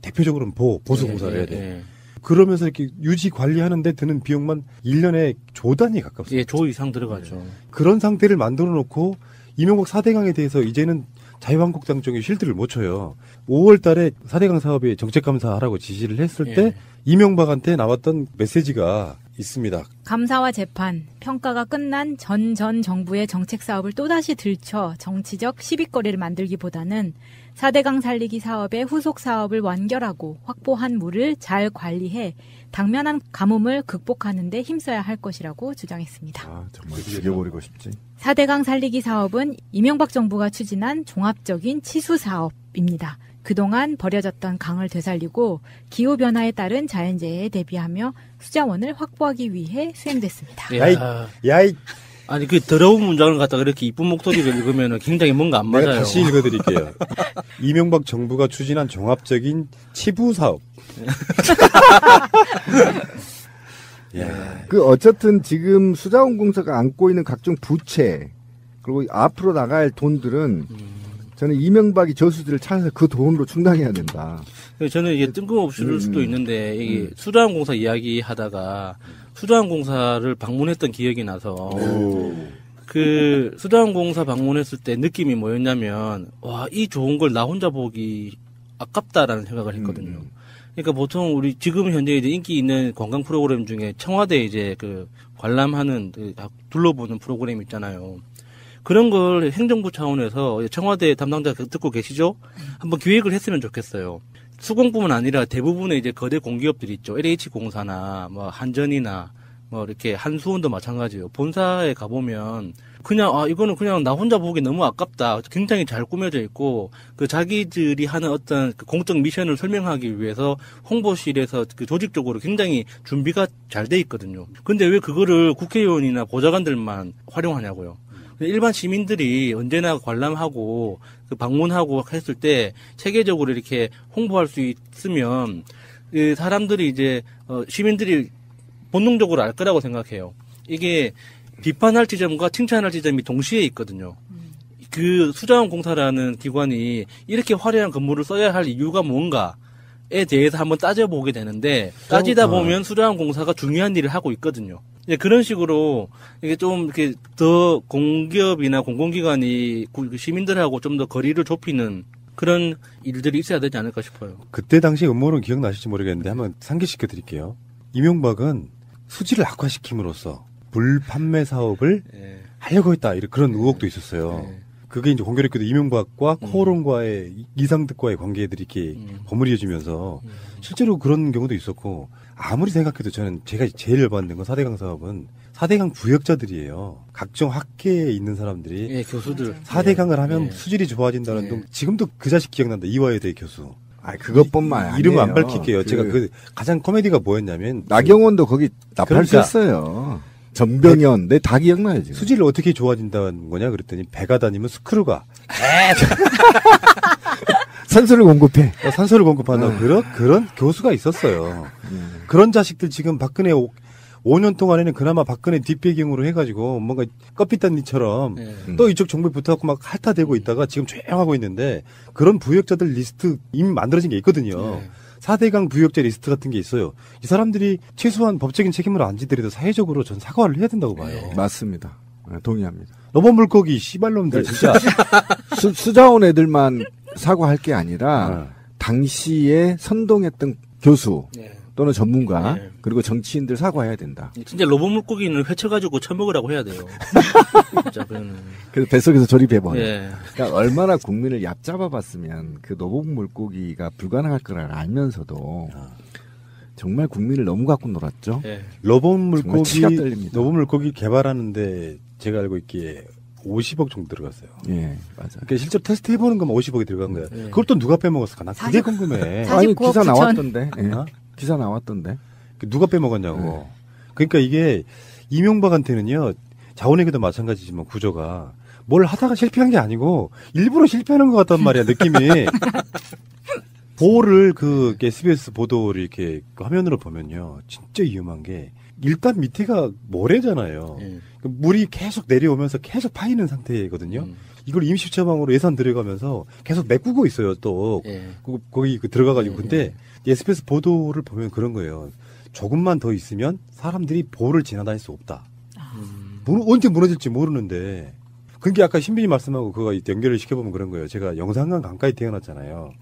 대표적으로는 보수공사를 해야 돼. 그러면서 이렇게 유지 관리하는데 드는 비용만 1년에 조 단위에 가깝습니다. 예, 조 이상 들어가죠. 그런 상태를 만들어 놓고 이명박 4대강에 대해서 이제는 자유한국당 쪽에 실드를 못 쳐요. 5월 달에 4대강 사업에 정책감사하라고 지시를 했을 때 이명박한테 나왔던 메시지가 있습니다. 감사와 재판, 평가가 끝난 전 정부의 정책 사업을 또다시 들춰 정치적 시비거리를 만들기보다는 4대강 살리기 사업의 후속 사업을 완결하고 확보한 물을 잘 관리해 당면한 가뭄을 극복하는 데 힘써야 할 것이라고 주장했습니다. 정말 죽여버리고 싶지. 4대강 살리기 사업은 이명박 정부가 추진한 종합적인 치수 사업입니다. 그동안 버려졌던 강을 되살리고 기후변화에 따른 자연재해에 대비하며 수자원을 확보하기 위해 수행됐습니다. 아니 그 더러운 문장을 갖다가 이렇게 이쁜 목소리를 읽으면 굉장히 뭔가 안 맞아요. 다시 읽어드릴게요. 이명박 정부가 추진한 종합적인 치부 사업. 어쨌든 지금 수자원공사가 안고 있는 각종 부채 그리고 앞으로 나갈 돈들은 저는 이명박이 저수지를 찾아서 그 돈으로 충당해야 된다. 저는 이게 뜬금없을 수도 있는데 이게 수자원공사 이야기 하다가 수자원공사를 방문했던 기억이 나서 그 수자원공사 방문했을 때 느낌이 뭐였냐면 와, 이 좋은 걸 나 혼자 보기 아깝다라는 생각을 했거든요. 그러니까 보통 우리 지금 현재 이제 인기 있는 관광 프로그램 중에 청와대 이제 그 관람하는 둘러보는 프로그램 있잖아요. 그런 걸 행정부 차원에서 청와대 담당자 듣고 계시죠? 한번 기획을 했으면 좋겠어요. 수공뿐만 아니라 대부분의 이제 거대 공기업들이 있죠. LH공사나 뭐 한전이나 뭐 이렇게 한수원도 마찬가지예요. 본사에 가보면 그냥 이거는 그냥 나 혼자 보기 너무 아깝다. 굉장히 잘 꾸며져 있고 그 자기들이 하는 어떤 그 공적 미션을 설명하기 위해서 홍보실에서 그 조직적으로 굉장히 준비가 잘 돼 있거든요. 근데 왜 그거를 국회의원이나 보좌관들만 활용하냐고요. 일반 시민들이 언제나 관람하고 그 방문하고 했을 때 체계적으로 이렇게 홍보할 수 있으면 그 사람들이 이제 시민들이 본능적으로 알 거라고 생각해요. 이게 비판할 지점과 칭찬할 지점이 동시에 있거든요. 그 수자원공사라는 기관이 이렇게 화려한 건물을 써야 할 이유가 뭔가에 대해서 한번 따져보게 되는데 따지다 보면 수자원공사가 중요한 일을 하고 있거든요. 그런 식으로 이게 좀 이렇게 더 공기업이나 공공기관이 시민들하고 좀 더 거리를 좁히는 그런 일들이 있어야 되지 않을까 싶어요. 그때 당시 음모론 기억나실지 모르겠는데 한번 상기시켜 드릴게요. 이명박은 수지를 악화시킴으로써 불 판매 사업을 하려고 했다. 이런 그런 의혹도 있었어요. 그게 이제 공교롭게도 이명박과 코오롱과의 이상득과의 관계들이 이렇게 버무려지면서 실제로 그런 경우도 있었고 아무리 생각해도 저는 제가 제일 열받는 건 4대강 사업은 4대강 부역자들이에요. 각종 학계에 있는 사람들이 교수들 4대강을 하면 수질이 좋아진다는 동 지금도 그 자식 기억난다. 이화여대 교수. 그것뿐만 아니에요. 이름은 안 밝힐게요. 제가 그 가장 코미디가 뭐였냐면 나경원도 거기 납품했어요. 전병현, 내 다 기억나요 지금. 수질을 어떻게 좋아진다는 거냐 그랬더니 배가 다니면 스크루가 산소를 공급해. 산소를 공급한다. 그런 교수가 있었어요. 그런 자식들 지금 박근혜 5년 동안에는 그나마 박근혜 뒷배경으로 해가지고 뭔가 껍빗단니처럼 또 이쪽 정부에 붙어갖고 막 핥아대고 있다가 지금 조용하고 있는데 그런 부역자들 리스트 이미 만들어진 게 있거든요. 4대강 부역자 리스트 같은 게 있어요. 이 사람들이 최소한 법적인 책임을 안 지더라도 사회적으로 전 사과를 해야 된다고 봐요. 맞습니다. 동의합니다. 너번 물고기 씨발놈들 진짜. 수자원 애들만 사과할 게 아니라 당시에 선동했던 교수 또는 전문가 그리고 정치인들 사과해야 된다. 진짜 로봇 물고기는 회쳐가지고 처먹으라고 해야 돼요. 진짜 그래서 뱃속에서 조립해버려. 그러니까 얼마나 국민을 얕잡아봤으면 그 로봇 물고기가 불가능할 거를 알면서도 정말 국민을 너무 갖고 놀았죠. 로봇 물고기 개발하는데 제가 알고 있기에 50억 정도 들어갔어요. 예, 맞아요. 그러니까 실제로 테스트 해보는 것만 50억이 들어간 거예요. 그걸 또 누가 빼먹었을까? 난 그게 궁금해. 아니, 기사 나왔던데. 예. 기사 나왔던데. 누가 빼먹었냐고. 그러니까 이게 이명박한테는요, 자원외교도 마찬가지지만 구조가 뭘 하다가 실패한 게 아니고 일부러 실패하는 것 같단 말이야, 느낌이. 보호를 SBS 보도를 이렇게 화면으로 보면요, 진짜 위험한 게 일단 밑에가 모래잖아요. 물이 계속 내려오면서 계속 파이는 상태거든요. 이걸 임시 처방으로 예산 들어가면서 계속 메꾸고 있어요, 또. 거기 들어가가지고. 근데 SBS 보도를 보면 그런 거예요. 조금만 더 있으면 사람들이 보호를 지나다닐 수 없다. 언제 무너질지 모르는데. 그게 아까 신빈이 말씀하고 그거 연결을 시켜보면 그런 거예요. 제가 영산강 강가에 태어났잖아요.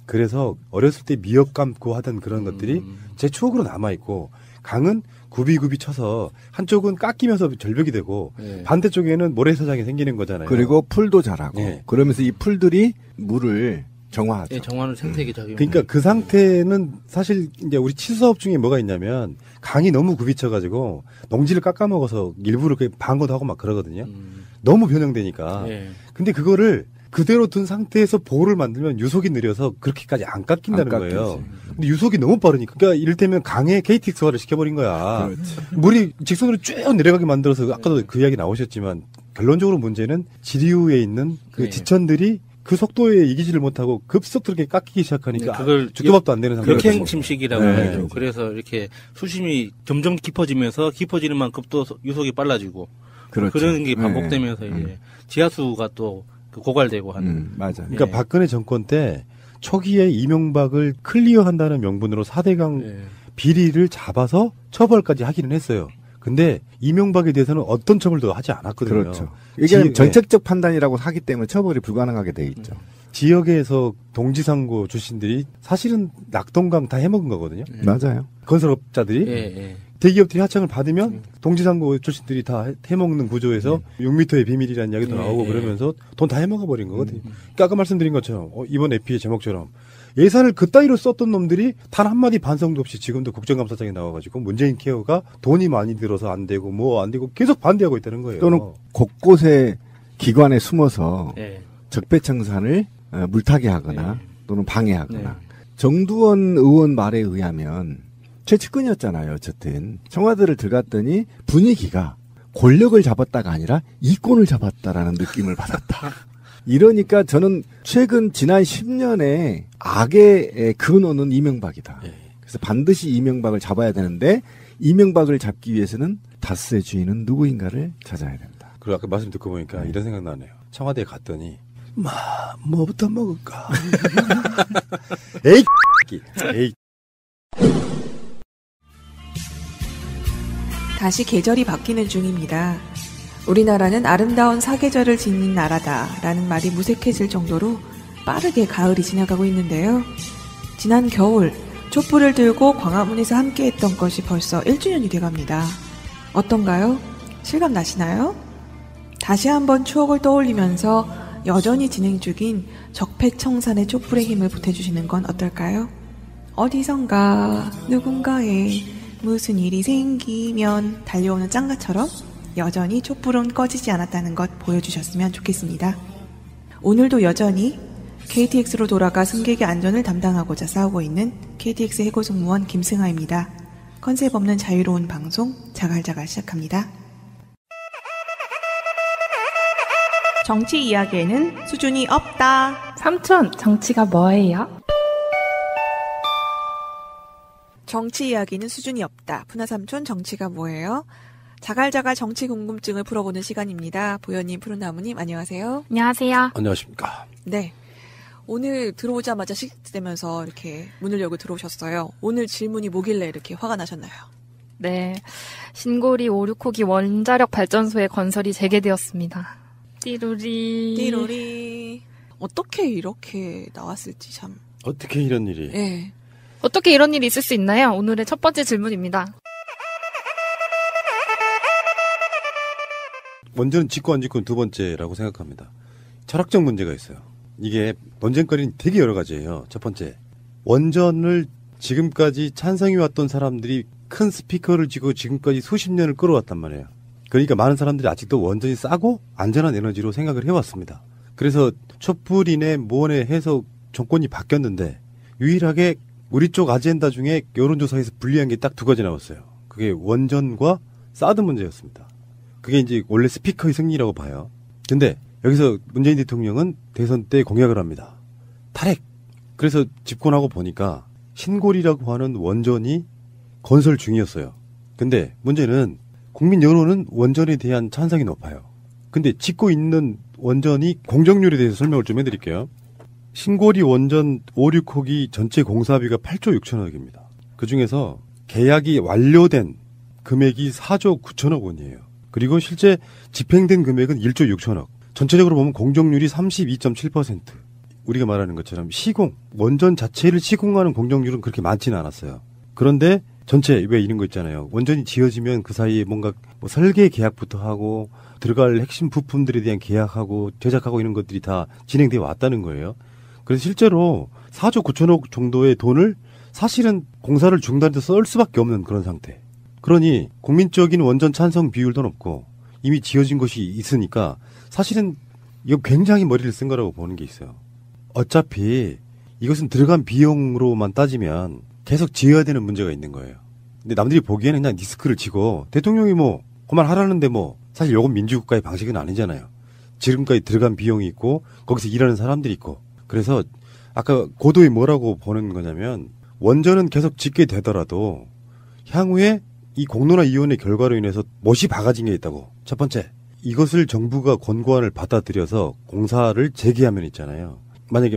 그래서 어렸을 때 미역 감고 하던 그런 것들이 제 추억으로 남아있고, 강은 굽이굽이 쳐서 한쪽은 깎이면서 절벽이 되고 반대쪽에는 모래사장이 생기는 거잖아요. 그리고 풀도 자라고. 그러면서 이 풀들이 물을 정화하죠. 예, 정화는 생태계 작용. 그러니까 그 상태는 사실 이제 우리 치수사업 중에 뭐가 있냐면 강이 너무 굽이쳐가지고 농지를 깎아먹어서 일부러 방어도 하고 막 그러거든요. 너무 변형되니까. 근데 그거를 그대로 둔 상태에서 보호를 만들면 유속이 느려서 그렇게까지 안 깎인다는 거예요. 근데 유속이 너무 빠르니까. 그러니까 이를테면 강에 KTX화를 시켜버린 거야. 그렇지. 물이 직선으로 쭉 내려가게 만들어서 아까도 그 이야기 나오셨지만 결론적으로 문제는 지류에 있는 그 지천들이 그 속도에 이기지를 못하고 급속도로 이렇게 깎이기 시작하니까 그걸 죽도밥도 안 되는 상태가 극행 침식이라고 하죠. 그래서 이렇게 수심이 점점 깊어지면서 깊어지는 만큼 또 유속이 빨라지고 그런 게 반복되면서 이제 지하수가 또 고갈되고 하는. 맞아요. 그러니까 박근혜 정권 때 초기에 이명박을 클리어한다는 명분으로 4대강 비리를 잡아서 처벌까지 하기는 했어요. 근데 이명박에 대해서는 어떤 처벌도 하지 않았거든요. 그렇죠. 이게 정책적 판단이라고 하기 때문에 처벌이 불가능하게 돼 있죠. 지역에서 동지상고 출신들이 사실은 낙동강 다 해먹은 거거든요. 맞아요. 건설업자들이 대기업들이 하청을 받으면 동지상고 출신들이 다 해먹는 구조에서 6m의 비밀이라는 이야기도 나오고 그러면서 돈 다 해먹어버린 거거든요. 그러니까 아까 말씀드린 것처럼 이번 에피의 제목처럼 예산을 그따위로 썼던 놈들이 단 한마디 반성도 없이 지금도 국정감사장에 나와가지고 문재인 케어가 돈이 많이 들어서 안 되고 뭐 안 되고 계속 반대하고 있다는 거예요. 또는 곳곳에 기관에 숨어서 적폐청산을 물타기 하거나 또는 방해하거나. 정두원 의원 말에 의하면 최측근이었잖아요. 어쨌든 청와대를 들어갔더니 분위기가 권력을 잡았다가 아니라 이권을 잡았다라는 느낌을 받았다. 이러니까 저는 최근 지난 10년의 악의 근원은 이명박이다. 그래서 반드시 이명박을 잡아야 되는데 이명박을 잡기 위해서는 다스의 주인은 누구인가를 찾아야 된다. 그리고 아까 말씀 듣고 보니까 이런 생각 나네요. 청와대에 갔더니 뭐부터 먹을까? 에이. 다시 계절이 바뀌는 중입니다. 우리나라는 아름다운 사계절을 지닌 나라다라는 말이 무색해질 정도로 빠르게 가을이 지나가고 있는데요. 지난 겨울 촛불을 들고 광화문에서 함께했던 것이 벌써 1주년이 돼갑니다. 어떤가요? 실감 나시나요? 다시 한번 추억을 떠올리면서 여전히 진행 중인 적폐청산의 촛불에 힘을 보태주시는 건 어떨까요? 어디선가 누군가에 무슨 일이 생기면 달려오는 짱가처럼 여전히 촛불은 꺼지지 않았다는 것 보여주셨으면 좋겠습니다. 오늘도 여전히 KTX로 돌아가 승객의 안전을 담당하고자 싸우고 있는 KTX 해고승무원 김승아입니다. 컨셉 없는 자유로운 방송 자갈자갈 시작합니다. 정치 이야기에는 수준이 없다. 삼촌, 정치가 뭐예요? 정치 이야기는 수준이 없다. 푸나삼촌 정치가 뭐예요? 자갈자갈 정치 궁금증을 풀어보는 시간입니다. 보현님, 푸른나무님 안녕하세요. 안녕하세요. 안녕하십니까. 네. 오늘 들어오자마자 식대면서 이렇게 문을 열고 들어오셨어요. 오늘 질문이 뭐길래 이렇게 화가 나셨나요? 네. 신고리 5,6호기 원자력 발전소의 건설이 재개되었습니다. 띠로리. 어떻게 이렇게 나왔을지 참. 어떻게 이런 일이. 네. 어떻게 이런 일이 있을 수 있나요? 오늘의 첫 번째 질문입니다. 먼저는 짓고 안 짓고는 두 번째라고 생각합니다. 철학적 문제가 있어요. 이게 논쟁거리는 되게 여러 가지예요. 첫 번째, 원전을 지금까지 찬성해왔던 사람들이 큰 스피커를 쥐고 지금까지 수십 년을 끌어왔단 말이에요. 그러니까 많은 사람들이 아직도 원전이 싸고 안전한 에너지로 생각을 해왔습니다. 그래서 촛불이네 뭐네 해서 정권이 바뀌었는데 유일하게 우리 쪽 아젠다 중에 여론조사에서 불리한 게 딱 두 가지 나왔어요. 그게 원전과 사드 문제였습니다. 그게 이제 원래 스피커의 승리라고 봐요. 근데 여기서 문재인 대통령은 대선 때 공약을 합니다. 탈핵. 그래서 집권하고 보니까 신골이라고 하는 원전이 건설 중이었어요. 근데 문제는 국민 여론은 원전에 대한 찬성이 높아요. 근데 짓고 있는 원전이 공정률에 대해서 설명을 좀 해드릴게요. 신고리 원전 5, 6호기 전체 공사비가 8조 6천억입니다. 그중에서 계약이 완료된 금액이 4조 9천억 원이에요. 그리고 실제 집행된 금액은 1조 6천억. 전체적으로 보면 공정률이 32.7%. 우리가 말하는 것처럼 시공, 원전 자체를 시공하는 공정률은 그렇게 많지는 않았어요. 그런데 전체 왜 이런 거 있잖아요. 원전이 지어지면 그 사이에 뭔가 뭐 설계 계약부터 하고 들어갈 핵심 부품들에 대한 계약하고 제작하고 이런 것들이 다 진행되어 왔다는 거예요. 그래서 실제로 4조 9천억 정도의 돈을 사실은 공사를 중단해서 쓸 수밖에 없는 그런 상태. 그러니 국민적인 원전 찬성 비율도 높고 이미 지어진 것이 있으니까 사실은 이거 굉장히 머리를 쓴 거라고 보는 게 있어요. 어차피 이것은 들어간 비용으로만 따지면 계속 지어야 되는 문제가 있는 거예요. 근데 남들이 보기에는 그냥 리스크를 지고 대통령이 뭐 그만하라는데 뭐 사실 요건 민주국가의 방식은 아니잖아요. 지금까지 들어간 비용이 있고 거기서 일하는 사람들이 있고 그래서 아까 고도의 뭐라고 보는 거냐면 원전은 계속 짓게 되더라도 향후에 이 공론화위원회 결과로 인해서 못이 박아진 게 있다고. 첫 번째, 이것을 정부가 권고안을 받아들여서 공사를 재개하면 있잖아요. 만약에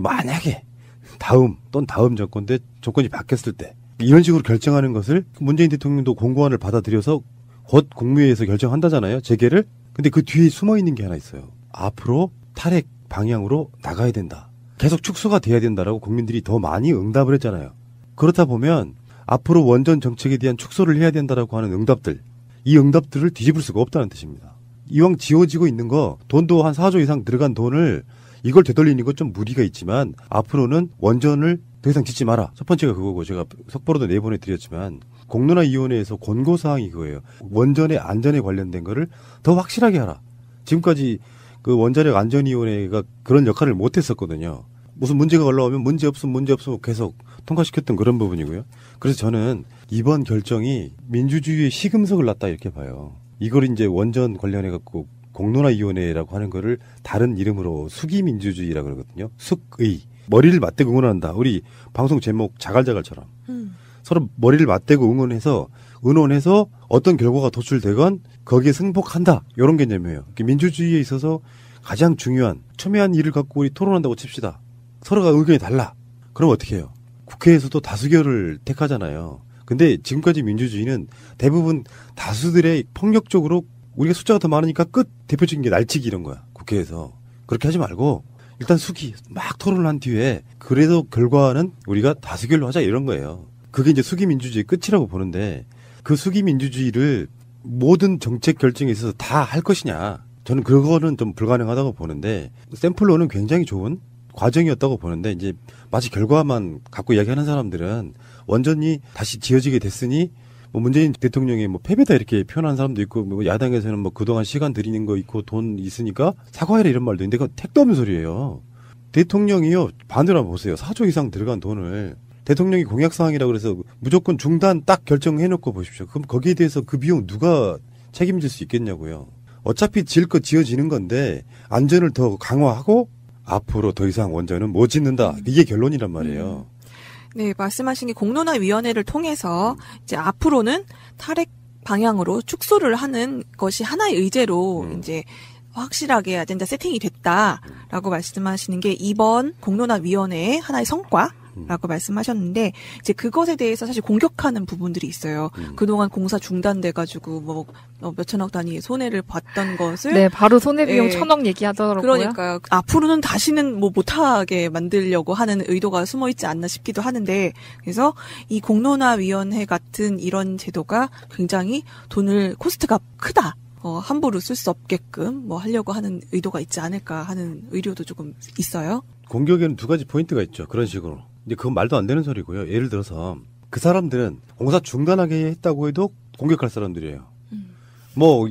다음 정권 때 정권이 바뀌었을 때 이런 식으로 결정하는 것을 문재인 대통령도 권고안을 받아들여서 곧 국무회의에서 결정한다잖아요. 재개를. 근데 그 뒤에 숨어 있는 게 하나 있어요. 앞으로 탈핵 방향으로 나가야 된다. 계속 축소가 돼야 된다라고 국민들이 더 많이 응답을 했잖아요. 그렇다 보면 앞으로 원전 정책에 대한 축소를 해야 된다라고 하는 응답들, 이 응답들을 뒤집을 수가 없다는 뜻입니다. 이왕 지어지고 있는 거 돈도 한 4조 이상 들어간 돈을 이걸 되돌리는 건 좀 무리가 있지만 앞으로는 원전을 더 이상 짓지 마라. 첫 번째가 그거고 제가 속보로도 내보내드렸지만 공론화위원회에서 권고사항이 그거예요. 원전의 안전에 관련된 거를 더 확실하게 하라. 지금까지 그 원자력 안전위원회가 그런 역할을 못했었거든요. 무슨 문제가 올라오면 문제 없으면 계속 통과시켰던 그런 부분이고요. 그래서 저는 이번 결정이 민주주의의 시금석을 놨다 이렇게 봐요. 이걸 이제 원전 관련해갖고 공론화위원회라고 하는 거를 다른 이름으로 수기민주주의라고 그러거든요. 숙의. 머리를 맞대고 응원한다. 우리 방송 제목 자갈자갈처럼. 서로 머리를 맞대고 응원해서 어떤 결과가 도출되건 거기에 승복한다. 이런 개념이에요. 민주주의에 있어서 가장 중요한 첨예한 일을 갖고 우리 토론한다고 칩시다. 서로가 의견이 달라. 그럼 어떻게 해요? 국회에서도 다수결을 택하잖아요. 근데 지금까지 민주주의는 대부분 다수들의 폭력적으로 우리가 숫자가 더 많으니까 대표적인 게 날치기 이런 거야. 국회에서. 그렇게 하지 말고 일단 막 토론을 한 뒤에 그래도 결과는 우리가 다수결로 하자 이런 거예요. 그게 이제 수기민주주의 끝이라고 보는데 그 수기민주주의를 모든 정책 결정에 있어서 다 할 것이냐. 저는 그거는 좀 불가능하다고 보는데 샘플로는 굉장히 좋은 과정이었다고 보는데 이제 마치 결과만 갖고 이야기하는 사람들은 원전이 다시 지어지게 됐으니 뭐 문재인 대통령이 뭐 패배다 이렇게 표현하는 사람도 있고 뭐 야당에서는 뭐 그동안 시간 들이는 거 있고 돈 있으니까 사과해라 이런 말도 있는데 그건 택도 없는 소리예요. 대통령이요 반대로 한번 보세요. 4조 이상 들어간 돈을 대통령이 공약사항이라고 그래서 무조건 중단 딱 결정해놓고 보십시오. 그럼 거기에 대해서 그 비용 누가 책임질 수 있겠냐고요. 어차피 지을 거 지어지는 건데 안전을 더 강화하고 앞으로 더 이상 원전은 못 짓는다. 이게 결론이란 말이에요. 네, 말씀하신 게 공론화위원회를 통해서 이제 앞으로는 탈핵 방향으로 축소를 하는 것이 하나의 의제로 이제 확실하게 아젠다 세팅이 됐다라고 말씀하시는 게 이번 공론화위원회의 하나의 성과라고 말씀하셨는데 이제 그것에 대해서 사실 공격하는 부분들이 있어요. 그동안 공사 중단돼가지고 뭐 몇천억 단위의 손해를 봤던 것을 네, 바로 손해비용 1,000억 얘기하더라고요. 그러니까요. 앞으로는 다시는 뭐 못하게 만들려고 하는 의도가 숨어 있지 않나 싶기도 하는데 그래서 이 공론화위원회 같은 이런 제도가 굉장히 코스트가 크다. 함부로 쓸 수 없게끔 뭐 하려고 하는 의도가 있지 않을까 하는 의료도 조금 있어요. 공격에는 두 가지 포인트가 있죠. 그런 식으로. 근데 그건 말도 안 되는 소리고요. 예를 들어서 그 사람들은 공사 중단하게 했다고 해도 공격할 사람들이에요. 뭐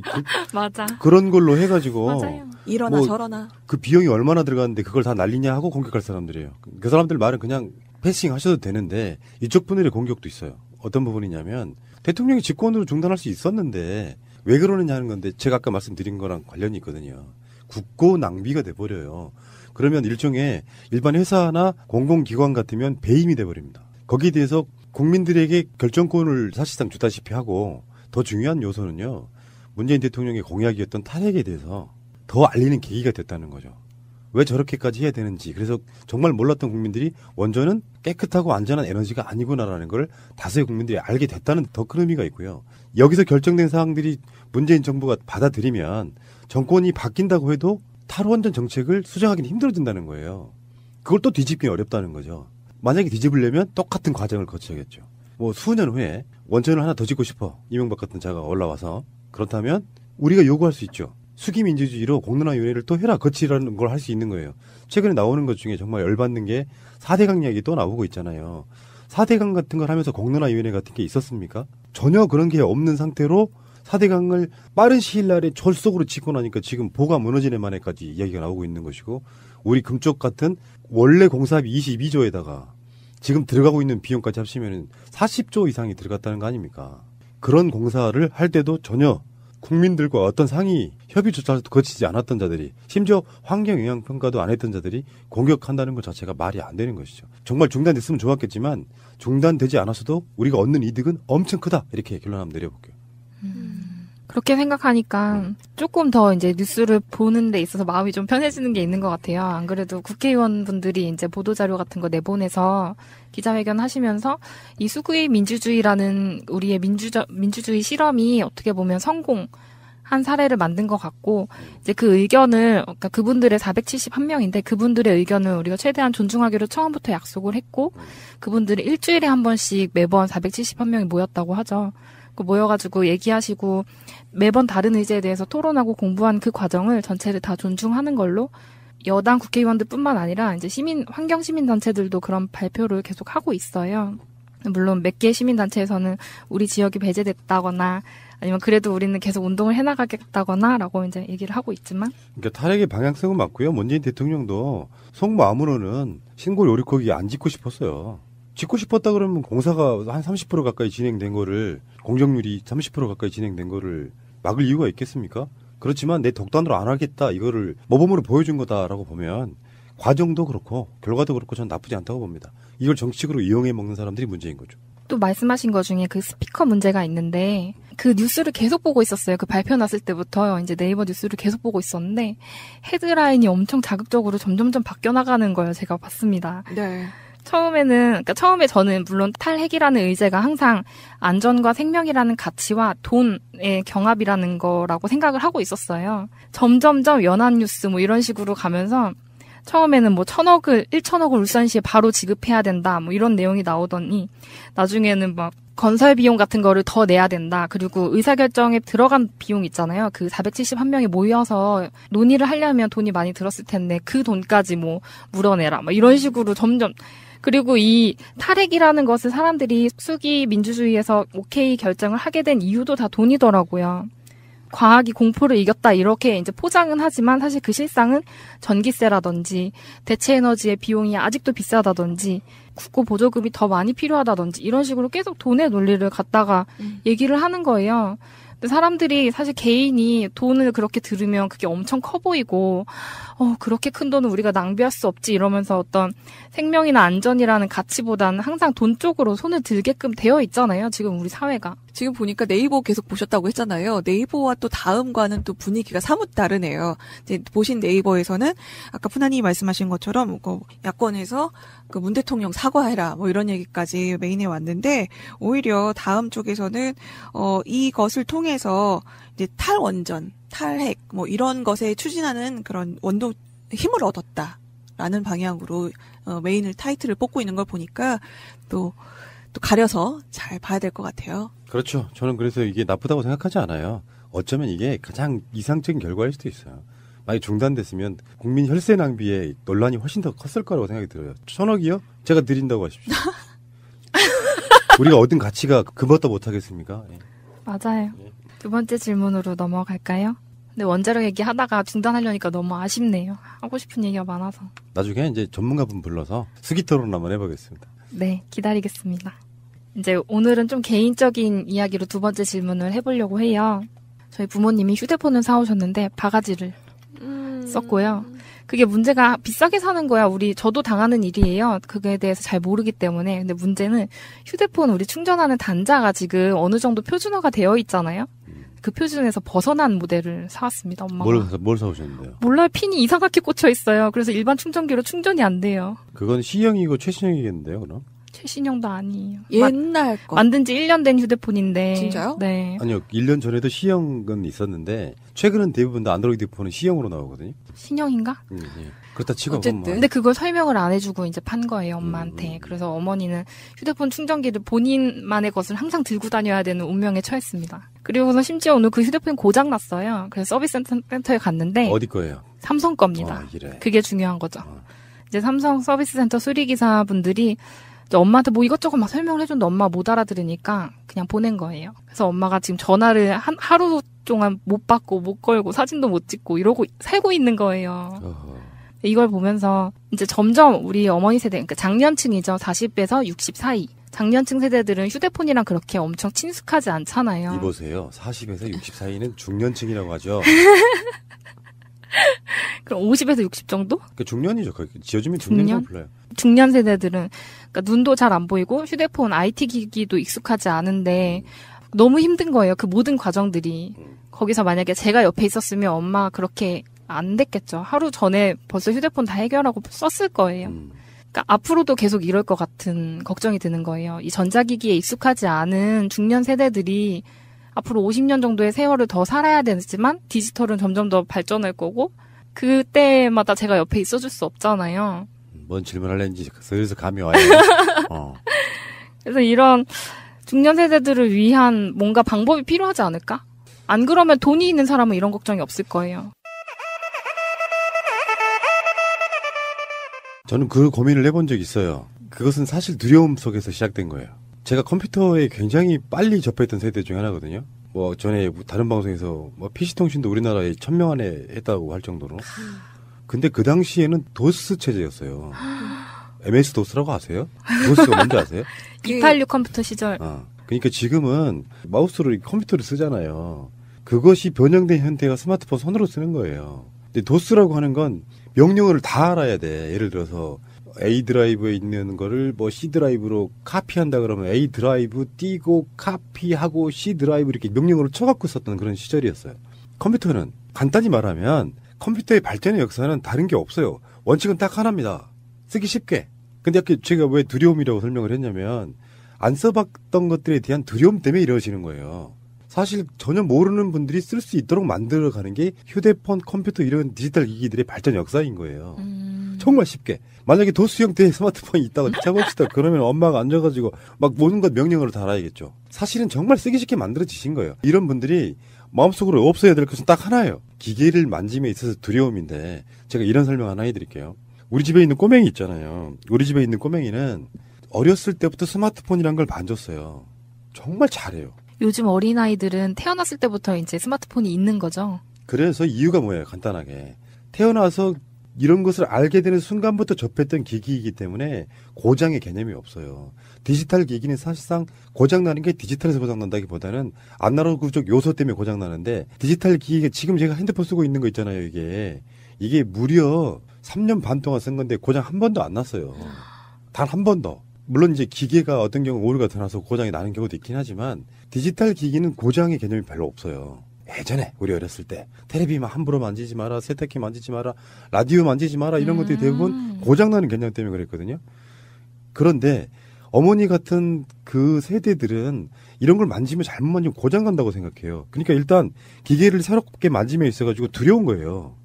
맞아. 그런 걸로 해가지고 맞아요. 이러나 저러나 그 비용이 얼마나 들어갔는데 그걸 다 날리냐 하고 공격할 사람들이에요. 그 사람들 말은 그냥 패싱 하셔도 되는데 이쪽 분들의 공격도 있어요. 어떤 부분이냐면 대통령이 직권으로 중단할 수 있었는데 왜 그러느냐 하는 건데 제가 아까 말씀드린 거랑 관련이 있거든요. 국고 낭비가 돼버려요. 그러면 일종의 일반 회사나 공공기관 같으면 배임이 돼버립니다. 거기에 대해서 국민들에게 결정권을 사실상 주다시피 하고 더 중요한 요소는요. 문재인 대통령의 공약이었던 탈핵에 대해서 더 알리는 계기가 됐다는 거죠. 왜 저렇게까지 해야 되는지. 그래서 정말 몰랐던 국민들이 원전은 깨끗하고 안전한 에너지가 아니구나라는 걸 다수의 국민들이 알게 됐다는 더 큰 의미가 있고요. 여기서 결정된 사항들이 문재인 정부가 받아들이면 정권이 바뀐다고 해도 탈원전 정책을 수정하기는 힘들어진다는 거예요. 그걸 또 뒤집기 어렵다는 거죠. 만약에 뒤집으려면 똑같은 과정을 거쳐야겠죠. 뭐 수년 후에 원전을 하나 더 짓고 싶어. 이명박 같은 자가 올라와서. 그렇다면 우리가 요구할 수 있죠. 수기민주주의로 공론화위원회를 또 해라. 거치라는 걸 할 수 있는 거예요. 최근에 나오는 것 중에 정말 열받는 게 4대강 이야기 또 나오고 있잖아요. 4대강 같은 걸 하면서 공론화위원회 같은 게 있었습니까? 전혀 그런 게 없는 상태로 4대강을 빠른 시일 날에 졸속으로 짓고 나니까 지금 보가 무너지는 만에까지 이야기가 나오고 있는 것이고 우리 금쪽 같은 원래 공사비 22조에다가 지금 들어가고 있는 비용까지 합치면 40조 이상이 들어갔다는 거 아닙니까? 그런 공사를 할 때도 전혀 국민들과 어떤 상의 협의조차도 거치지 않았던 자들이 심지어 환경영향평가도 안 했던 자들이 공격한다는 것 자체가 말이 안 되는 것이죠. 정말 중단됐으면 좋았겠지만 중단되지 않았어도 우리가 얻는 이득은 엄청 크다. 이렇게 결론 한번 내려볼게요. 그렇게 생각하니까 조금 더 이제 뉴스를 보는 데 있어서 마음이 좀 편해지는 게 있는 것 같아요. 안 그래도 국회의원분들이 이제 보도자료 같은 거 내보내서 기자회견 하시면서 이 수구의 민주주의라는 우리의 민주주의 실험이 어떻게 보면 성공한 사례를 만든 것 같고 이제 그 의견을 그러니까 그분들의 471명인데 그분들의 의견을 우리가 최대한 존중하기로 처음부터 약속을 했고 그분들이 일주일에 한 번씩 매번 471명이 모였다고 하죠. 모여가지고 얘기하시고 매번 다른 의제에 대해서 토론하고 공부한 그 과정을 전체를 다 존중하는 걸로 여당 국회의원들뿐만 아니라 이제 환경 시민단체들도 그런 발표를 계속 하고 있어요. 물론 몇 개의 시민단체에서는 우리 지역이 배제됐다거나 아니면 그래도 우리는 계속 운동을 해나가겠다거나라고 이제 얘기를 하고 있지만. 그러니까 탈핵의 방향성은 맞고요. 문재인 대통령도 속마음으로는 신골 요리코기 안 짓고 싶었어요. 짓고 싶었다 그러면 공사가 한 30% 가까이 진행된 거를 공정률이 30% 가까이 진행된 거를 막을 이유가 있겠습니까? 그렇지만 내 독단으로 안 하겠다 이거를 모범으로 보여준 거다라고 보면 과정도 그렇고 결과도 그렇고 전 나쁘지 않다고 봅니다. 이걸 정치적으로 이용해 먹는 사람들이 문제인 거죠. 또 말씀하신 것 중에 그 스피커 문제가 있는데 그 뉴스를 계속 보고 있었어요. 그 발표 났을 때부터 이제 네이버 뉴스를 계속 보고 있었는데 헤드라인이 엄청 자극적으로 점점점 바뀌어 나가는 거예요. 제가 봤습니다. 네. 처음에 저는 물론 탈핵이라는 의제가 항상 안전과 생명이라는 가치와 돈의 경합이라는 거라고 생각을 하고 있었어요. 점점점 연합뉴스 뭐 이런 식으로 가면서 처음에는 뭐 1,000억을 울산시에 바로 지급해야 된다 뭐 이런 내용이 나오더니 나중에는 막 건설 비용 같은 거를 더 내야 된다. 그리고 의사결정에 들어간 비용 있잖아요. 그 471명이 모여서 논의를 하려면 돈이 많이 들었을 텐데 그 돈까지 뭐 물어내라. 뭐 이런 식으로 점점 그리고 이 탈핵이라는 것을 사람들이 수기 민주주의에서 오케이 결정을 하게 된 이유도 다 돈이더라고요. 과학이 공포를 이겼다 이렇게 이제 포장은 하지만 사실 그 실상은 전기세라든지 대체 에너지의 비용이 아직도 비싸다든지 국고 보조금이 더 많이 필요하다든지 이런 식으로 계속 돈의 논리를 갖다가 얘기를 하는 거예요. 근데 사람들이 사실 개인이 돈을 그렇게 들으면 그게 엄청 커 보이고 그렇게 큰 돈은 우리가 낭비할 수 없지 이러면서 어떤 생명이나 안전이라는 가치보다는 항상 돈 쪽으로 손을 들게끔 되어 있잖아요. 지금 우리 사회가. 지금 보니까 네이버 계속 보셨다고 했잖아요. 네이버와 또 다음과는 또 분위기가 사뭇 다르네요. 이제 보신 네이버에서는 아까 푸나님이 말씀하신 것처럼 야권에서 그 문 대통령 사과해라 뭐 이런 얘기까지 메인에 왔는데 오히려 다음 쪽에서는 이것을 통해서 이제 탈원전, 탈핵 뭐 이런 것에 추진하는 그런 원동 힘을 얻었다라는 방향으로 메인을 타이틀을 뽑고 있는 걸 보니까 또 가려서 잘 봐야 될 것 같아요. 그렇죠. 저는 그래서 이게 나쁘다고 생각하지 않아요. 어쩌면 이게 가장 이상적인 결과일 수도 있어요. 만약 중단됐으면 국민 혈세 낭비에 논란이 훨씬 더 컸을 거라고 생각이 들어요. 1,000억이요? 제가 드린다고 하십시오. 우리가 얻은 가치가 그것도 못하겠습니까? 예. 맞아요. 두 번째 질문으로 넘어갈까요? 근데 원자력 얘기하다가 중단하려니까 너무 아쉽네요. 하고 싶은 얘기가 많아서. 나중에 이제 전문가분 불러서 수기토론 한번 해보겠습니다. 네, 기다리겠습니다. 이제 오늘은 좀 개인적인 이야기로 두 번째 질문을 해보려고 해요. 저희 부모님이 휴대폰을 사오셨는데 바가지를 썼고요. 그게 문제가 비싸게 사는 거야. 저도 당하는 일이에요. 그거에 대해서 잘 모르기 때문에. 근데 문제는 휴대폰 우리 충전하는 단자가 지금 어느 정도 표준화가 되어 있잖아요. 그 표준에서 벗어난 모델을 사왔습니다, 엄마가. 뭘 사오셨는데요? 몰라요. 핀이 이상하게 꽂혀 있어요. 그래서 일반 충전기로 충전이 안 돼요. 그건 C형이고 최신형이겠는데요, 그럼? 최신형도 아니에요. 옛날 거. 만든 지 1년 된 휴대폰인데. 진짜요? 네. 아니요, 1년 전에도 C형은 있었는데, 최근은 대부분 다 안드로이드 폰은 C형으로 나오거든요. 신형인가? 예. 그렇다 치고. 어쨌든. 근데 그걸 설명을 안 해주고 이제 판 거예요, 엄마한테. 그래서 어머니는 휴대폰 충전기를 본인만의 것을 항상 들고 다녀야 되는 운명에 처했습니다. 그리고서 심지어 오늘 그 휴대폰이 고장 났어요. 그래서 서비스 센터에 갔는데. 어디 거예요? 삼성 겁니다. 이래. 그게 중요한 거죠. 이제 삼성 서비스 센터 수리기사분들이 엄마한테 뭐 이것저것 막 설명을 해줬는데 엄마가 못 알아들으니까 그냥 보낸 거예요. 그래서 엄마가 지금 전화를 하루 동안 못 받고 못 걸고 사진도 못 찍고 이러고 살고 있는 거예요. 이걸 보면서 이제 점점 우리 어머니 세대, 그러니까 장년층이죠. 40에서 60 사이. 장년층 세대들은 휴대폰이랑 그렇게 엄청 친숙하지 않잖아요. 이보세요. 40에서 60 사이는 중년층이라고 하죠. 그럼 50에서 60 정도? 그 중년이죠. 지어주면 중년이라고 불러요. 중년 세대들은 그러니까 눈도 잘 안 보이고 휴대폰, IT 기기도 익숙하지 않은데 너무 힘든 거예요. 그 모든 과정들이. 거기서 만약에 제가 옆에 있었으면 엄마 그렇게 안 됐겠죠. 하루 전에 벌써 휴대폰 다 해결하고 썼을 거예요. 그러니까 앞으로도 계속 이럴 것 같은 걱정이 드는 거예요. 이 전자기기에 익숙하지 않은 중년 세대들이 앞으로 50년 정도의 세월을 더 살아야 되지만 디지털은 점점 더 발전할 거고 그때마다 제가 옆에 있어줄 수 없잖아요. 뭔 질문하려는지 슬슬 감이 와요. 그래서 이런 중년 세대들을 위한 뭔가 방법이 필요하지 않을까? 안 그러면 돈이 있는 사람은 이런 걱정이 없을 거예요. 저는 그 고민을 해본 적이 있어요. 그것은 사실 두려움 속에서 시작된 거예요. 제가 컴퓨터에 굉장히 빨리 접했던 세대 중에 하나거든요. 뭐 전에 다른 방송에서 뭐 PC통신도 우리나라에 1000명 안에 했다고 할 정도로. 근데 그 당시에는 도스 체제였어요. MS-DOS라고 아세요? 도스가 뭔지 아세요? 286 컴퓨터 시절. 그러니까 지금은 마우스로 컴퓨터를 쓰잖아요. 그것이 변형된 현대가 스마트폰 손으로 쓰는 거예요. 근데 도스라고 하는 건 명령어를 다 알아야 돼. 예를 들어서 A 드라이브에 있는 거를 뭐 C 드라이브로 카피한다 그러면 A 드라이브 띄고 카피하고 C 드라이브 이렇게 명령어를 쳐갖고 썼던 그런 시절이었어요. 컴퓨터는 간단히 말하면 컴퓨터의 발전의 역사는 다른 게 없어요. 원칙은 딱 하나입니다. 쓰기 쉽게. 근데 아까 제가 왜 두려움이라고 설명을 했냐면 안 써봤던 것들에 대한 두려움 때문에 이루어지는 거예요. 사실 전혀 모르는 분들이 쓸 수 있도록 만들어가는 게 휴대폰, 컴퓨터 이런 디지털 기기들의 발전 역사인 거예요. 정말 쉽게. 만약에 도스 형태의 스마트폰이 있다고 쳐봅시다. 그러면 엄마가 앉아가지고 막 모든 것 명령어를 다 알아야겠죠. 사실은 정말 쓰기 쉽게 만들어지신 거예요. 이런 분들이 마음속으로 없어야 될 것은 딱 하나예요. 기계를 만짐에 있어서 두려움인데 제가 이런 설명 하나 해드릴게요. 우리 집에 있는 꼬맹이 있잖아요. 우리 집에 있는 꼬맹이는 어렸을 때부터 스마트폰이란 걸 만졌어요. 정말 잘해요. 요즘 어린아이들은 태어났을 때부터 이제 스마트폰이 있는 거죠. 그래서 이유가 뭐예요? 간단하게. 태어나서 이런 것을 알게 되는 순간부터 접했던 기기이기 때문에 고장의 개념이 없어요. 디지털 기기는 사실상 고장나는 게 디지털에서 고장난다기보다는 아날로그적 요소 때문에 고장나는데 디지털 기기가 지금 제가 핸드폰 쓰고 있는 거 있잖아요. 이게 무려 3년 반 동안 쓴 건데 고장 한 번도 안 났어요. 단 한 번도. 물론 이제 기계가 어떤 경우 오류가 더 나서 고장이 나는 경우도 있긴 하지만 디지털 기기는 고장의 개념이 별로 없어요. 예전에 우리 어렸을 때 텔레비만 함부로 만지지 마라, 세탁기 만지지 마라, 라디오 만지지 마라 이런 것들이 대부분 고장나는 개념 때문에 그랬거든요. 그런데 어머니 같은 그 세대들은 이런 걸 만지면 잘못 만지면 고장난다고 생각해요. 그러니까 일단 기계를 새롭게 만짐에 있어가지고 두려운 거예요.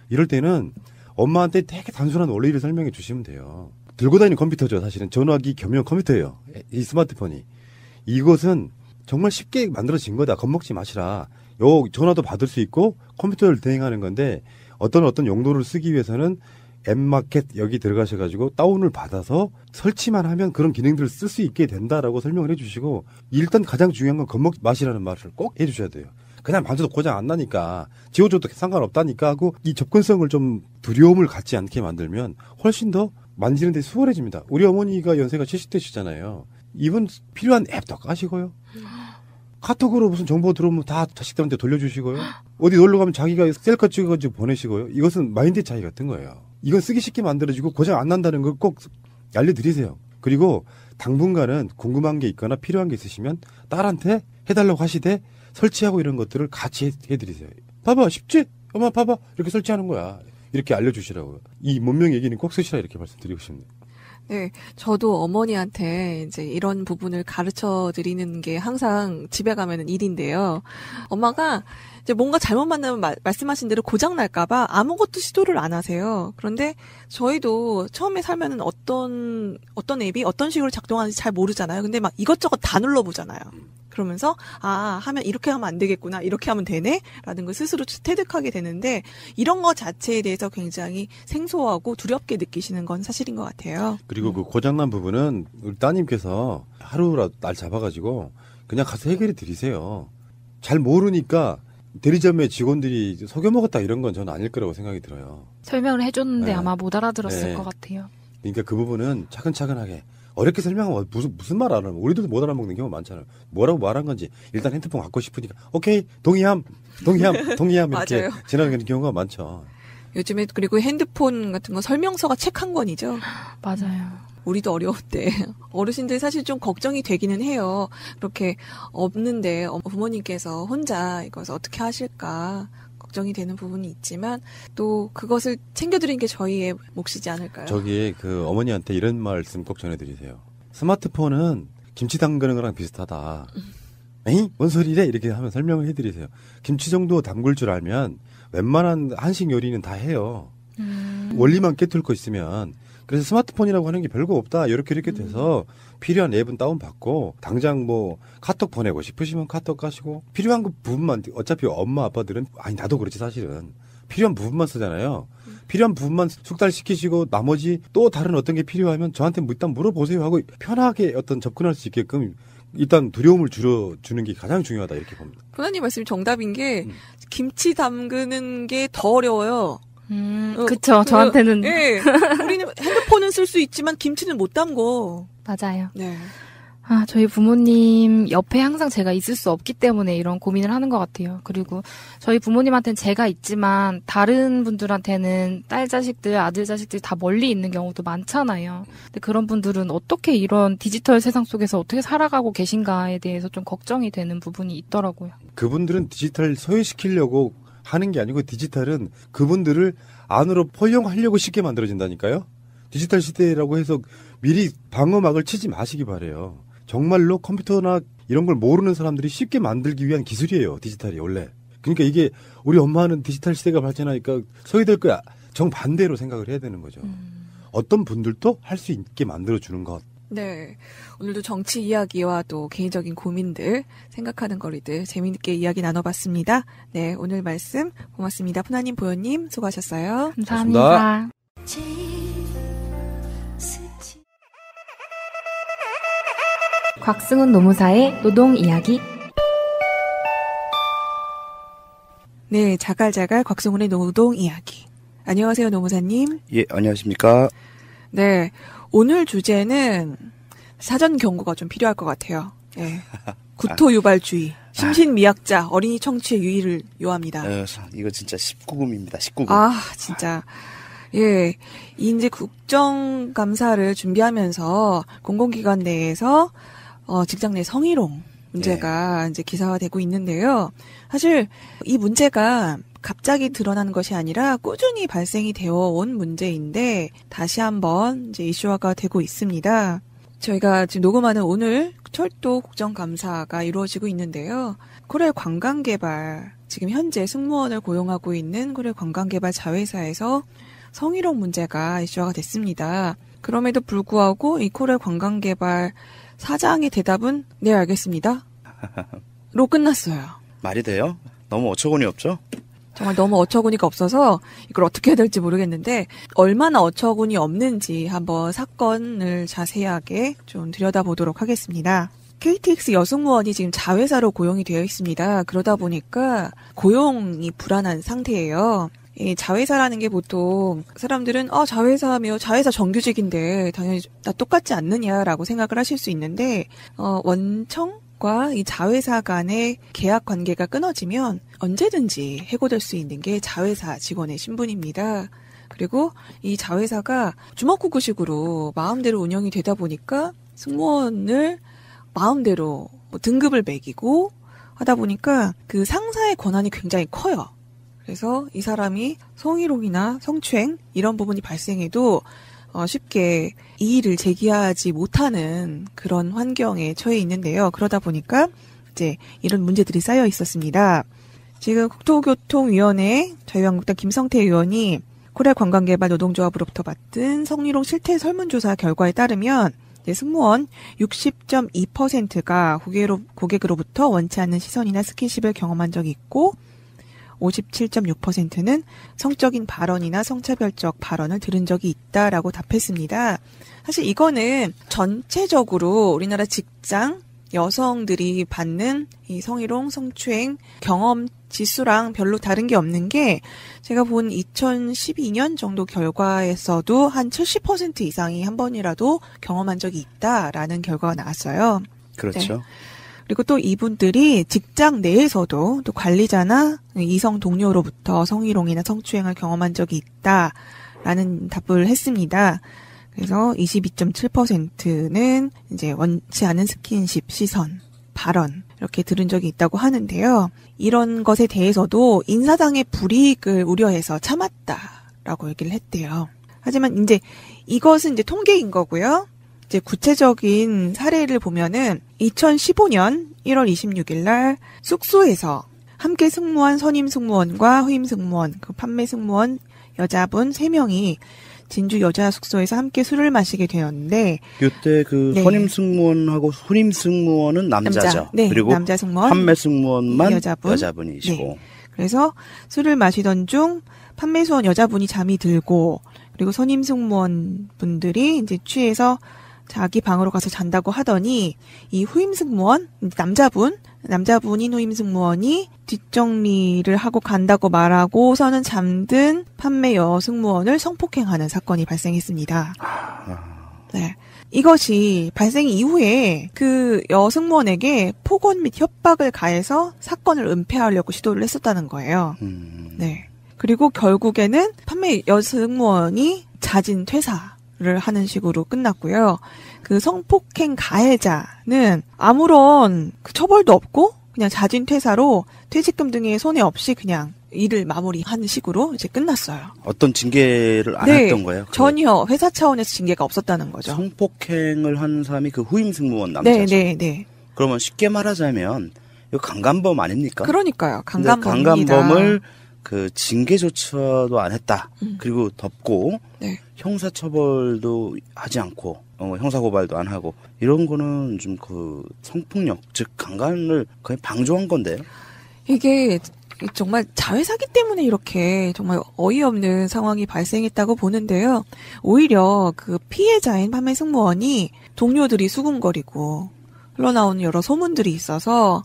이럴 때는 엄마한테 되게 단순한 원리를 설명해 주시면 돼요. 들고 다니는 컴퓨터죠. 사실은 전화기 겸용 컴퓨터예요. 이 스마트폰이. 이것은 정말 쉽게 만들어진 거다. 겁먹지 마시라. 요 전화도 받을 수 있고 컴퓨터를 대행하는 건데 어떤 용도를 쓰기 위해서는 앱마켓 여기 들어가셔가지고 다운을 받아서 설치만 하면 그런 기능들을 쓸 수 있게 된다라고 설명을 해주시고 일단 가장 중요한 건 겉먹 맛이라는 말을 꼭 해주셔야 돼요. 그냥 만져도 고장 안 나니까 지워줘도 상관없다니까 하고 이 접근성을 좀 두려움을 갖지 않게 만들면 훨씬 더 만지는 데 수월해집니다. 우리 어머니가 연세가 70대시잖아요. 이분 필요한 앱도 까시고요. 카톡으로 무슨 정보 들어오면 다 자식들한테 돌려주시고요. 어디 놀러 가면 자기가 셀카 찍어가지고 보내시고요. 이것은 마인드 차이 같은 거예요. 이건 쓰기 쉽게 만들어지고 고장 안 난다는 걸 꼭 알려드리세요. 그리고 당분간은 궁금한 게 있거나 필요한 게 있으시면 딸한테 해달라고 하시되 설치하고 이런 것들을 같이 해드리세요. 봐봐 쉽지? 엄마 봐봐 이렇게 설치하는 거야. 이렇게 알려주시라고요. 이 문명 얘기는 꼭 쓰시라 이렇게 말씀드리고 싶네요. 네, 저도 어머니한테 이제 이런 부분을 가르쳐 드리는 게 항상 집에 가면은 일인데요. 엄마가 이제 뭔가 잘못 만나면 말씀하신 대로 고장 날까봐 아무것도 시도를 안 하세요. 그런데 저희도 처음에 살면은 어떤 앱이 어떤 식으로 작동하는지 잘 모르잖아요. 근데 막 이것저것 다 눌러보잖아요. 그러면서 하면 이렇게 하면 안 되겠구나, 이렇게 하면 되네 라는 걸 스스로 체득하게 되는데 이런 거 자체에 대해서 굉장히 생소하고 두렵게 느끼시는 건 사실인 것 같아요. 그리고 그 고장난 부분은 우리 따님께서 하루라도 날 잡아가지고 그냥 가서 해결해 드리세요. 잘 모르니까 대리점의 직원들이 속여먹었다 이런 건 저는 아닐 거라고 생각이 들어요. 설명을 해줬는데 네. 아마 못 알아들었을 네. 것 같아요. 그러니까 그 부분은 차근차근하게 어렵게 설명하면 무슨 말 안 하면 우리도 못 알아먹는 경우가 많잖아요. 뭐라고 말한 건지 일단 핸드폰 갖고 싶으니까 오케이 동의함 이렇게 지나가는 경우가 많죠. 요즘에 그리고 핸드폰 같은 거 설명서가 책 한 권이죠. 맞아요. 우리도 어려울 때 어르신들 사실 좀 걱정이 되기는 해요. 그렇게 없는데 부모님께서 혼자 이것을 어떻게 하실까 걱정이 되는 부분이 있지만 또 그것을 챙겨드리는 게 저희의 몫이지 않을까요? 저기 그 어머니한테 이런 말씀 꼭 전해드리세요. 스마트폰은 김치 담그는 거랑 비슷하다. 에이? 뭔 소리래? 이렇게 하면 설명을 해드리세요. 김치 정도 담글 줄 알면 웬만한 한식 요리는 다 해요. 원리만 깨뚫을 거 있으면. 그래서 스마트폰이라고 하는 게 별거 없다. 이렇게 돼서 필요한 앱은 다운받고 당장 뭐 카톡 보내고 싶으시면 카톡 가시고 필요한 그 부분만 어차피 엄마 아빠들은 아니 나도 그렇지 사실은 필요한 부분만 쓰잖아요. 필요한 부분만 숙달시키시고 나머지 또 다른 어떤 게 필요하면 저한테 일단 물어보세요 하고 편하게 어떤 접근할 수 있게끔 일단 두려움을 줄여주는 게 가장 중요하다 이렇게 봅니다. 부모님 말씀이 정답인 게 김치 담그는 게 더 어려워요. 그쵸. 저한테는. 네. 우리는 핸드폰은 쓸 수 있지만 김치는 못 담궈. 맞아요. 네. 저희 부모님 옆에 항상 제가 있을 수 없기 때문에 이런 고민을 하는 것 같아요. 그리고 저희 부모님한테는 제가 있지만 다른 분들한테는 딸 자식들, 아들 자식들 다 멀리 있는 경우도 많잖아요. 근데 그런 분들은 어떻게 이런 디지털 세상 속에서 어떻게 살아가고 계신가에 대해서 좀 걱정이 되는 부분이 있더라고요. 그분들은 디지털 소외시키려고 하는 게 아니고 디지털은 그분들을 안으로 포용하려고 쉽게 만들어진다니까요. 디지털 시대라고 해서 미리 방어막을 치지 마시기 바래요. 정말로 컴퓨터나 이런 걸 모르는 사람들이 쉽게 만들기 위한 기술이에요. 디지털이 원래. 그러니까 이게 우리 엄마는 디지털 시대가 발전하니까 소외될 거야. 정반대로 생각을 해야 되는 거죠. 어떤 분들도 할 수 있게 만들어주는 것. 네. 오늘도 정치 이야기와 또 개인적인 고민들, 생각하는 거리들 재미있게 이야기 나눠봤습니다. 네. 오늘 말씀 고맙습니다. 푸나님, 보현님 수고하셨어요. 감사합니다. 곽승훈 노무사의 노동 이야기. 네. 자갈자갈 곽승훈의 노동 이야기. 안녕하세요, 노무사님. 예, 안녕하십니까. 네. 오늘 주제는 사전 경고가 좀 필요할 것 같아요. 예. 구토 유발주의, 심신미약자, 어린이 청취의 유의를 요합니다. 이거 진짜 19금입니다. 19금. 진짜. 예. 이제 국정감사를 준비하면서 공공기관 내에서 직장 내 성희롱 문제가 이제 기사화되고 있는데요. 사실 이 문제가 갑자기 드러나는 것이 아니라 꾸준히 발생이 되어 온 문제인데 다시 한번 이제 이슈화가 되고 있습니다. 저희가 지금 녹음하는 오늘 철도 국정감사가 이루어지고 있는데요. 코레일 관광개발, 지금 현재 승무원을 고용하고 있는 코레일 관광개발 자회사에서 성희롱 문제가 이슈화가 됐습니다. 그럼에도 불구하고 이 코레일 관광개발 사장의 대답은 네, 알겠습니다. 로 끝났어요. 말이 돼요? 너무 어처구니 없죠? 정말 너무 어처구니가 없어서 이걸 어떻게 해야 될지 모르겠는데 얼마나 어처구니 없는지 한번 사건을 자세하게 좀 들여다보도록 하겠습니다. KTX 여승무원이 지금 자회사로 고용이 되어 있습니다. 그러다 보니까 고용이 불안한 상태예요. 이 자회사라는 게 보통 사람들은 자회사며 자회사 정규직인데 당연히 다 똑같지 않느냐라고 생각을 하실 수 있는데 원청과 이 자회사 간의 계약 관계가 끊어지면 언제든지 해고될 수 있는 게 자회사 직원의 신분입니다. 그리고 이 자회사가 주먹구구식으로 마음대로 운영이 되다 보니까 승무원을 마음대로 등급을 매기고 하다 보니까 그 상사의 권한이 굉장히 커요. 그래서 이 사람이 성희롱이나 성추행 이런 부분이 발생해도 쉽게 이의를 제기하지 못하는 그런 환경에 처해 있는데요. 그러다 보니까 이제 이런 문제들이 쌓여 있었습니다. 지금 국토교통위원회 자유한국당 김성태 의원이 코레아관광개발노동조합으로부터 받은 성희롱 실태 설문조사 결과에 따르면 승무원 60.2%가 고객으로부터 원치 않는 시선이나 스킨십을 경험한 적이 있고 57.6%는 성적인 발언이나 성차별적 발언을 들은 적이 있다라고 답했습니다. 사실 이거는 전체적으로 우리나라 직장 여성들이 받는 이 성희롱, 성추행 경험 지수랑 별로 다른 게 없는 게 제가 본 2012년 정도 결과에서도 한 70% 이상이 한 번이라도 경험한 적이 있다라는 결과가 나왔어요. 그렇죠. 네. 그리고 또 이분들이 직장 내에서도 또 관리자나 이성 동료로부터 성희롱이나 성추행을 경험한 적이 있다라는 답을 했습니다. 그래서 22.7%는 이제 원치 않은 스킨십, 시선, 발언 이렇게 들은 적이 있다고 하는데요. 이런 것에 대해서도 인사상의 불이익을 우려해서 참았다라고 얘기를 했대요. 하지만 이제 이것은 이제 통계인 거고요. 이제 구체적인 사례를 보면은 2015년 1월 26일 날 숙소에서 함께 승무한 선임 승무원과 후임 승무원, 그 판매 승무원 여자분 3명이 진주 여자 숙소에서 함께 술을 마시게 되었는데 이때 그 네. 선임 승무원하고 후임 승무원은 남자죠. 네, 그리고 남자 승무원, 판매 승무원만 여자분. 여자분이시고. 네. 그래서 술을 마시던 중 판매 수원 여자분이 잠이 들고 그리고 선임 승무원 분들이 이제 취해서 자기 방으로 가서 잔다고 하더니 이 후임 승무원 남자분인 후임 승무원이 뒷정리를 하고 간다고 말하고서는 잠든 판매 여승무원을 성폭행하는 사건이 발생했습니다. 네. 이것이 발생 이후에 그 여승무원에게 폭언 및 협박을 가해서 사건을 은폐하려고 시도를 했었다는 거예요. 네. 그리고 결국에는 판매 여승무원이 자진 퇴사를 하는 식으로 끝났고요. 그 성폭행 가해자는 아무런 그 처벌도 없고 그냥 자진 퇴사로 퇴직금 등의 손해 없이 그냥 일을 마무리하는 식으로 이제 끝났어요. 어떤 징계를 안 네, 했던 거예요? 전혀 회사 차원에서 징계가 없었다는 거죠. 성폭행을 한 사람이 그 후임 승무원 남자죠. 네. 그러면 쉽게 말하자면 이거 강간범 아닙니까? 그러니까 근데 강간범입니다. 강간범을 그 징계조차도 안 했다. 그리고 덮고 네. 형사처벌도 하지 않고 형사고발도 안 하고 이런 거는 좀 그 성폭력 즉 강간을 거의 방조한 건데요. 이게 정말 자회사기 때문에 이렇게 정말 어이없는 상황이 발생했다고 보는데요. 오히려 그 피해자인 판매 승무원이 동료들이 수군거리고 흘러나오는 여러 소문들이 있어서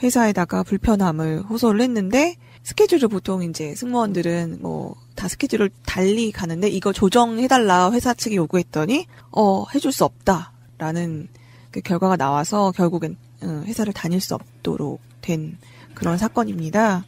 회사에다가 불편함을 호소를 했는데 스케줄을 보통 이제 승무원들은 뭐 다 스케줄을 달리 가는데 이거 조정해달라 회사 측이 요구했더니 해줄 수 없다라는 그 결과가 나와서 결국엔 회사를 다닐 수 없도록 된 그런 사건입니다.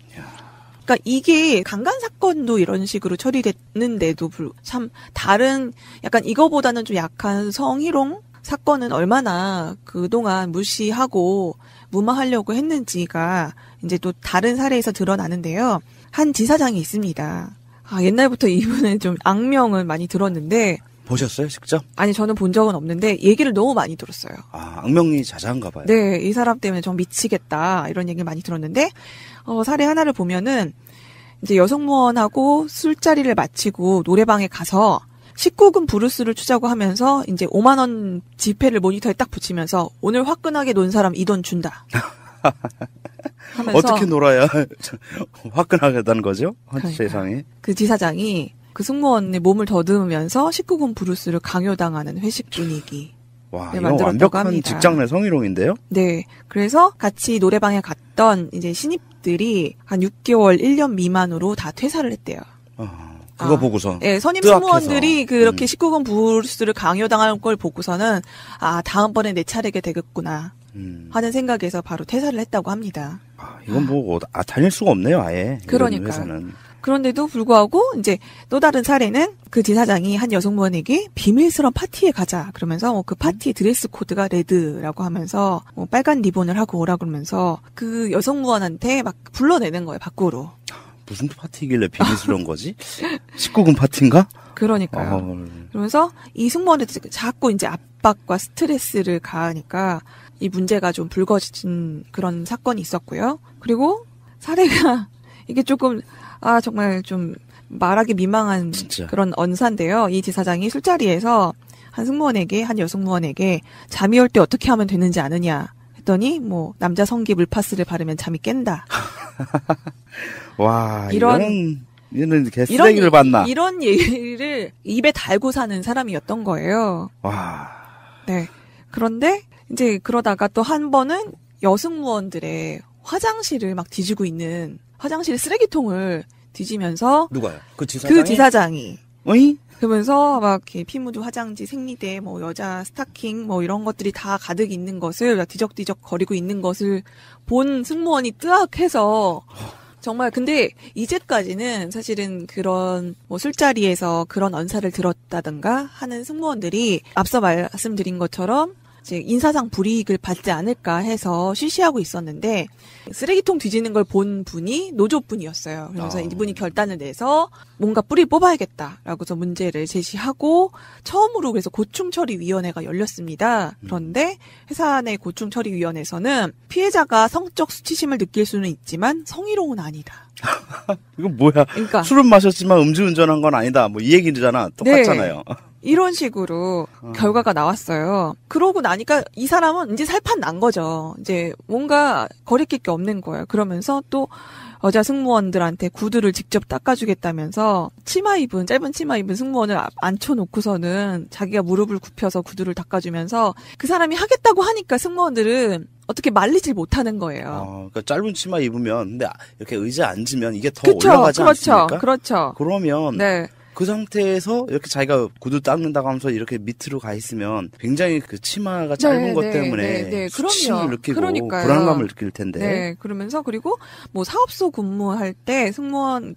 그러니까 이게 강간 사건도 이런 식으로 처리됐는데도 참 다른 약간 이거보다는 좀 약한 성희롱 사건은 얼마나 그동안 무시하고 무마하려고 했는지가 이제 또 다른 사례에서 드러나는데요. 한 지사장이 있습니다. 옛날부터 이분은 좀 악명을 많이 들었는데 보셨어요, 직접? 아니 저는 본 적은 없는데 얘기를 너무 많이 들었어요. 악명이 자자한가 봐요. 네, 이 사람 때문에 좀 미치겠다 이런 얘기를 많이 들었는데 사례 하나를 보면은 이제 여성무원하고 술자리를 마치고 노래방에 가서 19금 브루스를 추자고 하면서 이제 5만 원 지폐를 모니터에 딱 붙이면서 오늘 화끈하게 논 사람 이 돈 준다. 하면서 어떻게 놀아야 화끈하다는 거죠? 그러니까요. 세상에. 그 지사장이 그 승무원의 몸을 더듬으면서 19금 브루스를 강요당하는 회식 분위기. 와, 네, 이건 만들었다고 완벽한 합니다. 직장 내 성희롱인데요? 네. 그래서 같이 노래방에 갔던 이제 신입들이 한 6개월, 1년 미만으로 다 퇴사를 했대요. 그거 보고서. 예, 선임 뜨악해서. 승무원들이 그렇게 19금 브루스를 강요당하는 걸 보고서는 아, 다음번에 내 차례게 되겠구나 하는 생각에서 바로 퇴사를 했다고 합니다. 이건 뭐 다닐 수가 없네요, 아예. 이런 그러니까요. 회사는. 그런데도 불구하고 이제 또 다른 사례는 그 지사장이 한 여성무원에게 비밀스러운 파티에 가자 그러면서 뭐 그 파티 드레스 코드가 레드라고 하면서 뭐 빨간 리본을 하고 오라 그러면서 그 여성무원한테 막 불러내는 거예요, 밖으로. 무슨 파티길래 비밀스러운 거지? 19금 파티인가? 그러니까요. 그러면서 이 승무원한테 자꾸 이제 압박과 스트레스를 가하니까 이 문제가 좀 불거진 그런 사건이 있었고요. 그리고 사례가 이게 조금 정말 좀 말하기 민망한 그런 언사인데요. 이 지사장이 술자리에서 한 승무원에게, 한 여승무원에게 잠이 올 때 어떻게 하면 되는지 아느냐 했더니 뭐 남자 성기 물파스를 바르면 잠이 깬다. 와, 이런 개쓰레기를 봤나? 이런 얘기를 입에 달고 사는 사람이었던 거예요. 와. 네. 그런데 이제 그러다가 또 한 번은 여승무원들의 화장실을 막 뒤지고 있는 화장실 쓰레기통을 뒤지면서 누가요? 그 지사장이? 그 지사장이. 어이? 그러면서 막 이렇게 피무드 화장지, 생리대, 뭐 여자 스타킹 뭐 이런 것들이 다 가득 있는 것을 뒤적뒤적 거리고 있는 것을 본 승무원이 뜨악해서 정말 근데 이제까지는 사실은 그런 뭐 술자리에서 그런 언사를 들었다든가 하는 승무원들이 앞서 말씀드린 것처럼 이제 인사상 불이익을 받지 않을까 해서 쉬쉬하고 있었는데 쓰레기통 뒤지는 걸 본 분이 노조분이었어요. 그러면서 이분이 결단을 내서 뭔가 뿌리 뽑아야겠다라고서 문제를 제시하고 처음으로 그래서 고충처리위원회가 열렸습니다. 그런데 회사 내 고충처리위원회에서는 피해자가 성적 수치심을 느낄 수는 있지만 성희롱은 아니다. 이건 뭐야? 그러니까 술은 마셨지만 음주운전한 건 아니다. 뭐 이 얘기잖아. 똑같잖아요. 네. 이런 식으로 결과가 나왔어요. 그러고 나니까 이 사람은 이제 살판 난 거죠. 이제 뭔가 거리낄 게 없는 거예요. 그러면서 또 여자 승무원들한테 구두를 직접 닦아주겠다면서 짧은 치마 입은 승무원을 앉혀놓고서는 자기가 무릎을 굽혀서 구두를 닦아주면서 그 사람이 하겠다고 하니까 승무원들은 어떻게 말리질 못하는 거예요. 그러니까 짧은 치마 입으면 근데 이렇게 의자에 앉으면 이게 더 올라가지 않습니까? 그렇죠. 그러면 네. 그 상태에서 이렇게 자기가 구두 닦는다고 하면서 이렇게 밑으로 가 있으면 굉장히 그 치마가 짧은 것 때문에 수치심을 느끼고 그러니까요. 불안감을 느낄 텐데. 네, 그러면서 그리고 뭐 사업소 근무할 때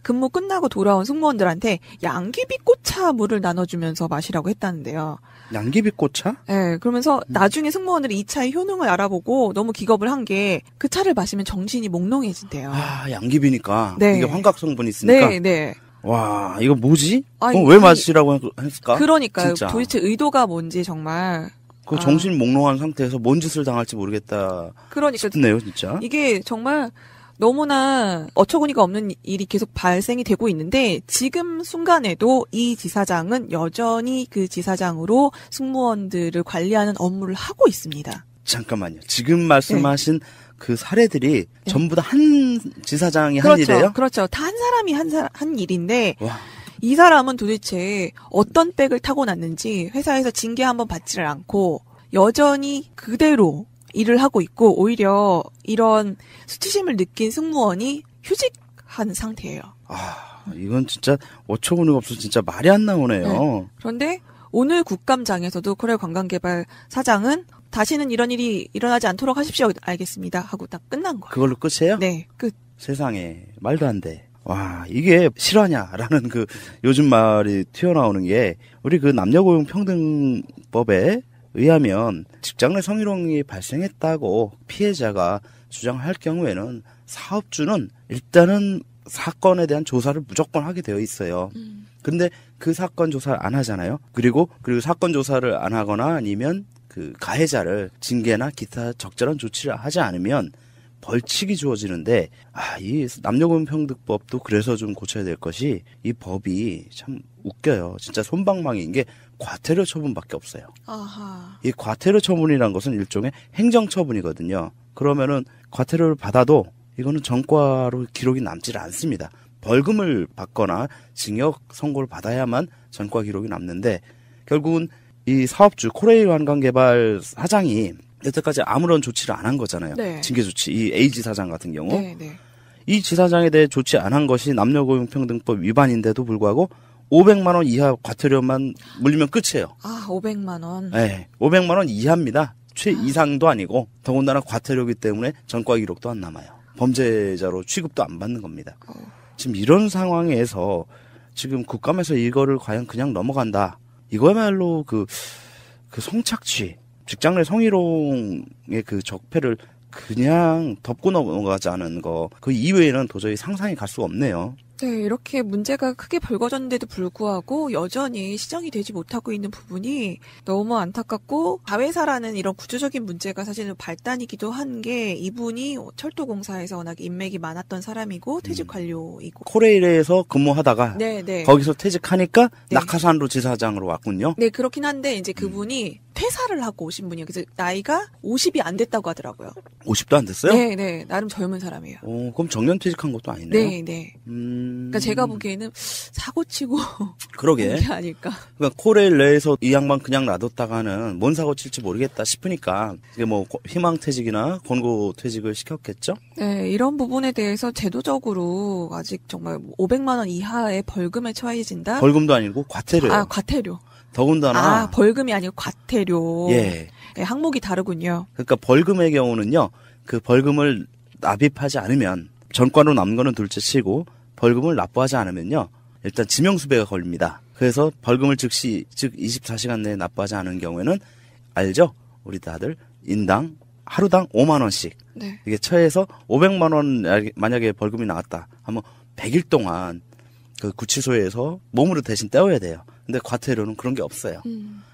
근무 끝나고 돌아온 승무원들한테 양귀비꽃차 물을 나눠주면서 마시라고 했다는데요. 양귀비꽃차? 네, 그러면서 나중에 승무원들이 이 차의 효능을 알아보고 너무 기겁을 한 게 그 차를 마시면 정신이 몽롱해진대요. 양귀비니까. 네. 이게 환각 성분이 있으니까. 네, 네. 와, 이거 뭐지? 아니, 왜 마시라고 했을까? 그러니까요. 진짜. 도대체 의도가 뭔지 정말. 그 정신 몽롱한 상태에서 뭔 짓을 당할지 모르겠다. 그러니까 싶네요, 진짜. 이게 정말 너무나 어처구니가 없는 일이 계속 발생이 되고 있는데 지금 순간에도 이 지사장은 여전히 그 지사장으로 승무원들을 관리하는 업무를 하고 있습니다. 잠깐만요. 지금 말씀하신 그 사례들이 전부 다 한 지사장이 한 일이에요? 그렇죠. 다 한 사람이 한 일인데 이 사람은 도대체 어떤 백을 타고났는지 회사에서 징계 한번 받지를 않고 여전히 그대로 일을 하고 있고 오히려 이런 수치심을 느낀 승무원이 휴직한 상태예요. 이건 진짜 어처구니가 없어 진짜 말이 안 나오네요. 네. 그런데 오늘 국감장에서도 코레관광개발 사장은 다시는 이런 일이 일어나지 않도록 하십시오. 알겠습니다. 하고 딱 끝난 거예요. 그걸로 끝이에요? 네, 끝. 세상에 말도 안 돼. 와, 이게 실화냐라는 그 요즘 말이 튀어나오는 게 우리 그 남녀고용평등법에 의하면 직장 내 성희롱이 발생했다고 피해자가 주장할 경우에는 사업주는 일단은 사건에 대한 조사를 무조건 하게 되어 있어요. 근데 그 사건 조사를 안 하잖아요. 그리고 사건 조사를 안 하거나 아니면 그 가해자를 징계나 기타 적절한 조치를 하지 않으면 벌칙이 주어지는데 이 남녀고용평등법도 그래서 좀 고쳐야 될 것이 이 법이 참 웃겨요. 진짜 솜방망이인 게 과태료 처분밖에 없어요. 이 과태료 처분이란 것은 일종의 행정처분이거든요. 그러면은 과태료를 받아도 이거는 전과로 기록이 남질 않습니다. 벌금을 받거나 징역 선고를 받아야만 전과 기록이 남는데 결국은 이 사업주 코레일 관광개발 사장이 여태까지 아무런 조치를 안 한 거잖아요. 네. 징계 조치. 이 A 지사장 같은 경우. 네, 네. 이 지사장에 대해 조치 안 한 것이 남녀고용평등법 위반인데도 불구하고 500만 원 이하 과태료만 물리면 끝이에요. 아, 500만 원. 네, 500만 원 이하입니다. 최이상도 아니고 더군다나 과태료이기 때문에 전과 기록도 안 남아요. 범죄자로 취급도 안 받는 겁니다. 지금 이런 상황에서 지금 국감에서 이거를 과연 그냥 넘어간다. 이거야말로 그 성착취, 직장 내 성희롱의 그 적폐를 그냥 덮고 넘어가자는 거, 그 이외에는 도저히 상상이 갈 수가 없네요. 네, 이렇게 문제가 크게 불거졌는데도 불구하고 여전히 시정이 되지 못하고 있는 부분이 너무 안타깝고, 자회사라는 이런 구조적인 문제가 사실은 발단이기도 한 게 이분이 철도공사에서 워낙 인맥이 많았던 사람이고 퇴직 완료이고 코레일에서 근무하다가 네. 거기서 퇴직하니까 네. 낙하산으로 지사장으로 왔군요. 네, 그렇긴 한데 이제 그분이 퇴사를 하고 오신 분이에요. 그래서 나이가 50이 안 됐다고 하더라고요. 50도 안 됐어요? 네, 나름 젊은 사람이에요. 그럼 정년 퇴직한 것도 아니네요. 네. 그러니까 제가 보기에는 사고치고 그러게. 게 아닐까. 그러니까 코레일 내에서 이 양반 그냥 놔뒀다가는 뭔 사고 칠지 모르겠다 싶으니까 이게 뭐 희망퇴직이나 권고퇴직을 시켰겠죠? 네, 이런 부분에 대해서 제도적으로 아직 정말 500만 원 이하의 벌금에 처해진다? 벌금도 아니고 과태료요. 아, 과태료. 더군다나 벌금이 아니고 과태료. 예. 네, 항목이 다르군요. 그러니까 벌금의 경우는요. 그 벌금을 납입하지 않으면 전과로 남은 거는 둘째치고 벌금을 납부하지 않으면요. 일단 지명수배가 걸립니다. 그래서 벌금을 즉시 즉 24시간 내에 납부하지 않은 경우에는 알죠? 우리 다들 인당 하루당 5만 원씩. 네. 이게 처해서 500만 원 만약에 벌금이 나왔다 하면 100일 동안 그 구치소에서 몸으로 대신 떼어야 돼요. 근데 과태료는 그런 게 없어요.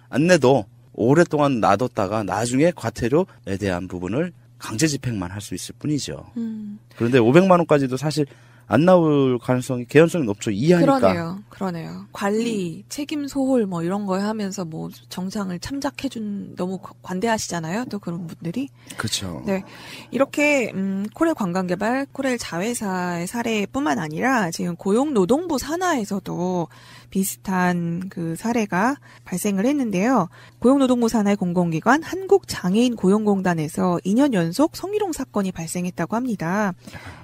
안 내도 오랫동안 놔뒀다가 나중에 과태료에 대한 부분을 강제 집행만 할 수 있을 뿐이죠. 그런데 500만 원까지도 사실 안 나올 가능성이 개연성이 높죠. 이해하니까. 그러네요. 관리, 책임 소홀 뭐 이런 거 하면서 뭐 정상을 참작해준 너무 관대하시잖아요. 또 그런 분들이. 그렇죠. 네, 이렇게 코레일 관광개발, 코레일 자회사의 사례뿐만 아니라 지금 고용노동부 산하에서도 비슷한 그 사례가 발생을 했는데요. 고용노동부 산하의 공공기관 한국장애인 고용공단에서 2년 연속 성희롱 사건이 발생했다고 합니다.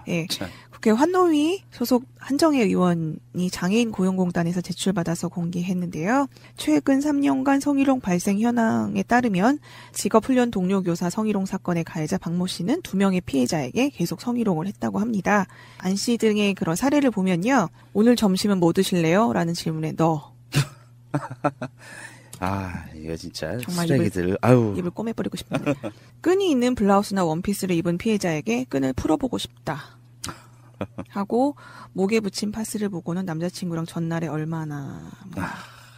예. 국회 환노위 소속 한정혜 의원이 장애인 고용공단에서 제출받아서 공개했는데요. 최근 3년간 성희롱 발생 현황에 따르면 직업훈련 동료 교사 성희롱 사건의 가해자 박모 씨는 2명의 피해자에게 계속 성희롱을 했다고 합니다. 안 씨 등의 그런 사례를 보면요. 오늘 점심은 뭐 드실래요? 라는 질문에 너. 이거 진짜 정말 쓰레기들. 입을 꼬매버리고 싶네. 끈이 있는 블라우스나 원피스를 입은 피해자에게 끈을 풀어보고 싶다. 하고 목에 붙인 파스를 보고는 남자친구랑 전날에 얼마나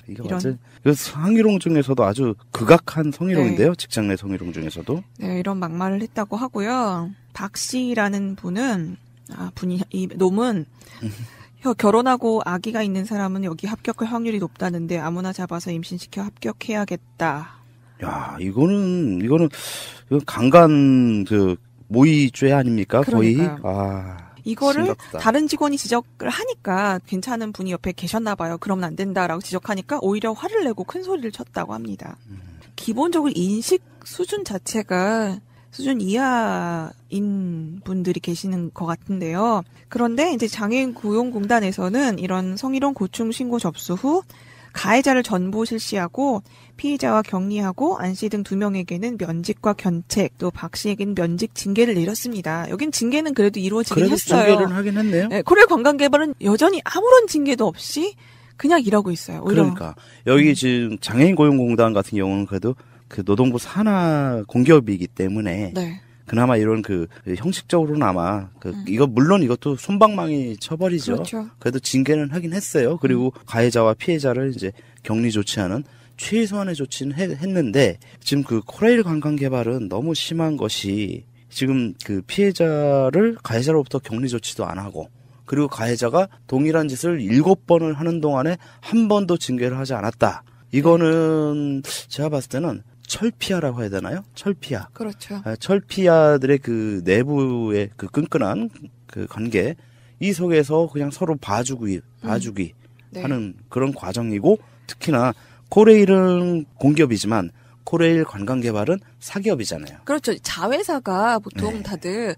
이게 이런. 완전 성희롱 중에서도 아주 극악한 성희롱인데요. 네. 직장 내 성희롱 중에서도. 네, 이런 막말을 했다고 하고요. 박 씨라는 분은 이 놈은 결혼하고 아기가 있는 사람은 여기 합격할 확률이 높다는데 아무나 잡아서 임신시켜 합격해야겠다. 야, 이거는 강간 모의죄 아닙니까? 그러니까요. 거의. 이거를 심각하다. 다른 직원이 지적을 하니까 괜찮은 분이 옆에 계셨나 봐요. 그러면 안 된다라고 지적하니까 오히려 화를 내고 큰 소리를 쳤다고 합니다. 기본적으로 인식 수준 자체가 수준 이하인 분들이 계시는 것 같은데요. 그런데 이제 장애인 고용공단에서는 이런 성희롱 고충 신고 접수 후 가해자를 전보 실시하고 피의자와 격리하고 안 씨 등 2명에게는 면직과 견책, 또 박 씨에게는 면직 징계를 내렸습니다. 여긴 징계는 그래도 이루어지긴 했어요. 징계를 하긴 했네요. 네, 코레일 관광개발은 여전히 아무런 징계도 없이 그냥 일하고 있어요. 오히려. 그러니까 여기 지금 장애인 고용공단 같은 경우는 그래도 그 노동부 산하 공기업이기 때문에 네. 그나마 이런 형식적으로나마 이거 물론 이것도 솜방망이 쳐버리죠. 그렇죠. 그래도 징계는 하긴 했어요. 그리고 가해자와 피해자를 이제 격리 조치하는 최소한의 조치는 했는데 지금 그 코레일 관광개발은 너무 심한 것이 지금 그 피해자를 가해자로부터 격리 조치도 안 하고 그리고 가해자가 동일한 짓을 7번을 하는 동안에 한 번도 징계를 하지 않았다. 이거는 제가 봤을 때는 철피아라고 해야 되나요? 철피아. 그렇죠. 철피아들의 그 내부의 그 끈끈한 그 관계, 이 속에서 그냥 서로 봐주기 네. 하는 그런 과정이고, 특히나 코레일은 공기업이지만 코레일 관광개발은 사기업이잖아요. 그렇죠. 자회사가 보통 네. 다들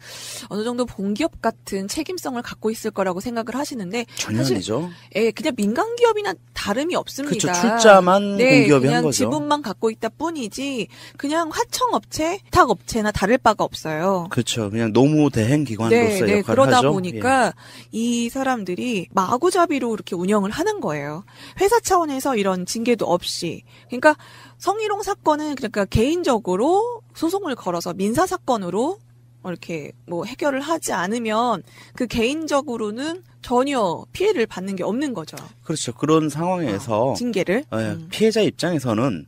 어느 정도 공기업 같은 책임성을 갖고 있을 거라고 생각을 하시는데 전혀 아니죠. 예, 그냥 민간 기업이나 다름이 없습니다. 그렇죠. 출자만 공기업이 그냥 한 거죠. 지분만 갖고 있다 뿐이지 그냥 하청업체, 위탁업체나 다를 바가 없어요. 그렇죠. 그냥 노무 대행 기관으로서 역할을 그러다 하죠. 보니까 이 사람들이 마구잡이로 이렇게 운영을 하는 거예요. 회사 차원에서 이런 징계도 없이. 그러니까 성희롱 사건은 그러니까 개인적으로 소송을 걸어서 민사 사건으로 이렇게 뭐 해결을 하지 않으면 그 개인적으로는 전혀 피해를 받는 게 없는 거죠. 그렇죠. 그런 상황에서 징계를 피해자 입장에서는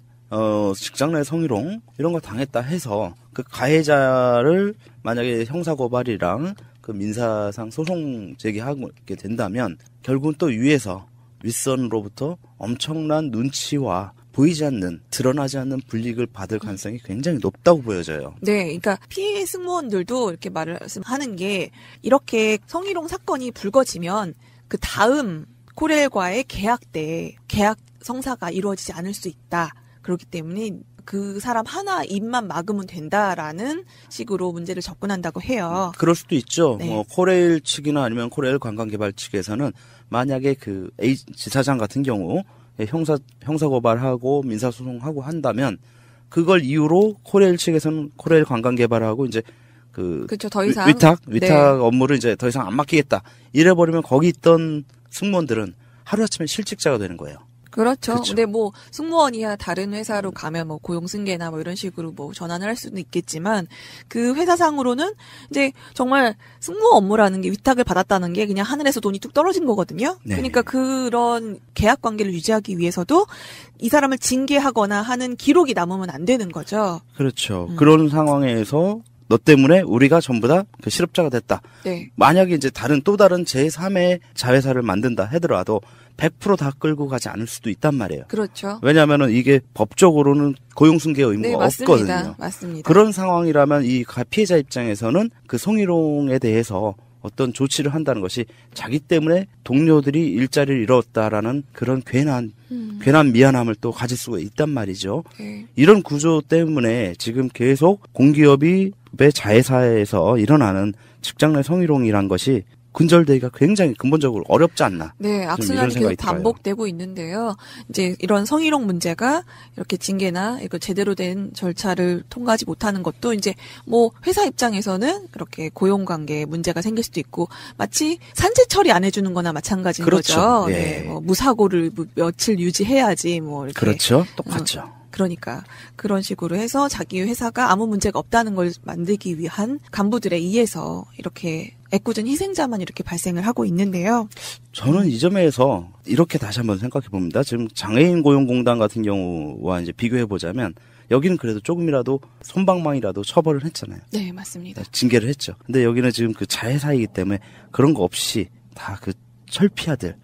직장 내 성희롱 이런 거 당했다 해서 그 가해자를 만약에 형사고발이랑 그 민사상 소송 제기하게 된다면 결국은 또 위에서 윗선으로부터 엄청난 눈치와 보이지 않는, 드러나지 않는 불이익을 받을 가능성이 굉장히 높다고 보여져요. 네, 그러니까 피해 승무원들도 이렇게 말하는 게 이렇게 성희롱 사건이 불거지면 그 다음 코레일과의 계약 때 계약 성사가 이루어지지 않을 수 있다. 그렇기 때문에 그 사람 하나 입만 막으면 된다라는 식으로 문제를 접근한다고 해요. 그럴 수도 있죠. 네. 뭐 코레일 측이나 아니면 코레일 관광개발 측에서는 만약에 그 A 지사장 같은 경우 형사고발하고 민사소송하고 한다면 그걸 이유로 코레일 측에서는 코레일 관광개발하고 이제 그렇죠. 더 이상 위탁 업무를 이제 더 이상 안 맡기겠다. 이래버리면 거기 있던 승무원들은 하루아침에 실직자가 되는 거예요. 그렇죠. 그쵸. 근데 뭐 승무원이야 다른 회사로 가면 뭐 고용 승계나 뭐 이런 식으로 뭐 전환을 할 수는 있겠지만 그 회사상으로는 이제 정말 승무원 업무라는 게 위탁을 받았다는 게 그냥 하늘에서 돈이 뚝 떨어진 거거든요. 네. 그러니까 그런 계약 관계를 유지하기 위해서도 이 사람을 징계하거나 하는 기록이 남으면 안 되는 거죠. 그렇죠. 그런 상황에서 너 때문에 우리가 전부 다 그 실업자가 됐다. 네. 만약에 이제 또 다른 제3의 자회사를 만든다 하더라도 100% 다 끌고 가지 않을 수도 있단 말이에요. 그렇죠. 왜냐하면은 이게 법적으로는 고용승계 의무가 네, 맞습니다. 없거든요. 맞습니다. 그런 상황이라면 이 피해자 입장에서는 그 성희롱에 대해서 어떤 조치를 한다는 것이 자기 때문에 동료들이 일자리를 잃었다라는 그런 괜한 미안함을 또 가질 수가 있단 말이죠. 네. 이런 구조 때문에 지금 계속 공기업의 자회사에서 일어나는 직장 내 성희롱이란 것이 근절되기가 굉장히 근본적으로 어렵지 않나. 네, 악순환이 계속 반복되고 있는데요. 이제 이런 성희롱 문제가 이렇게 징계나 이거 제대로 된 절차를 통과하지 못하는 것도 이제 뭐 회사 입장에서는 그렇게 고용 관계에 문제가 생길 수도 있고 마치 산재 처리 안 해주는 거나 마찬가지인 그렇죠. 거죠. 예. 네, 뭐 무사고를 며칠 유지해야지 뭐 이렇게. 그렇죠. 똑같죠. 그러니까 그런 식으로 해서 자기 회사가 아무 문제가 없다는 걸 만들기 위한 간부들에 의해서 이렇게 애꿎은 희생자만 이렇게 발생을 하고 있는데요. 저는 이 점에서 이렇게 다시 한번 생각해 봅니다. 지금 장애인 고용공단 같은 경우와 이제 비교해 보자면 여기는 그래도 조금이라도 솜방망이라도 처벌을 했잖아요. 네, 맞습니다. 징계를 했죠. 근데 여기는 지금 그 자회사이기 때문에 그런 거 없이 다 그 철피아들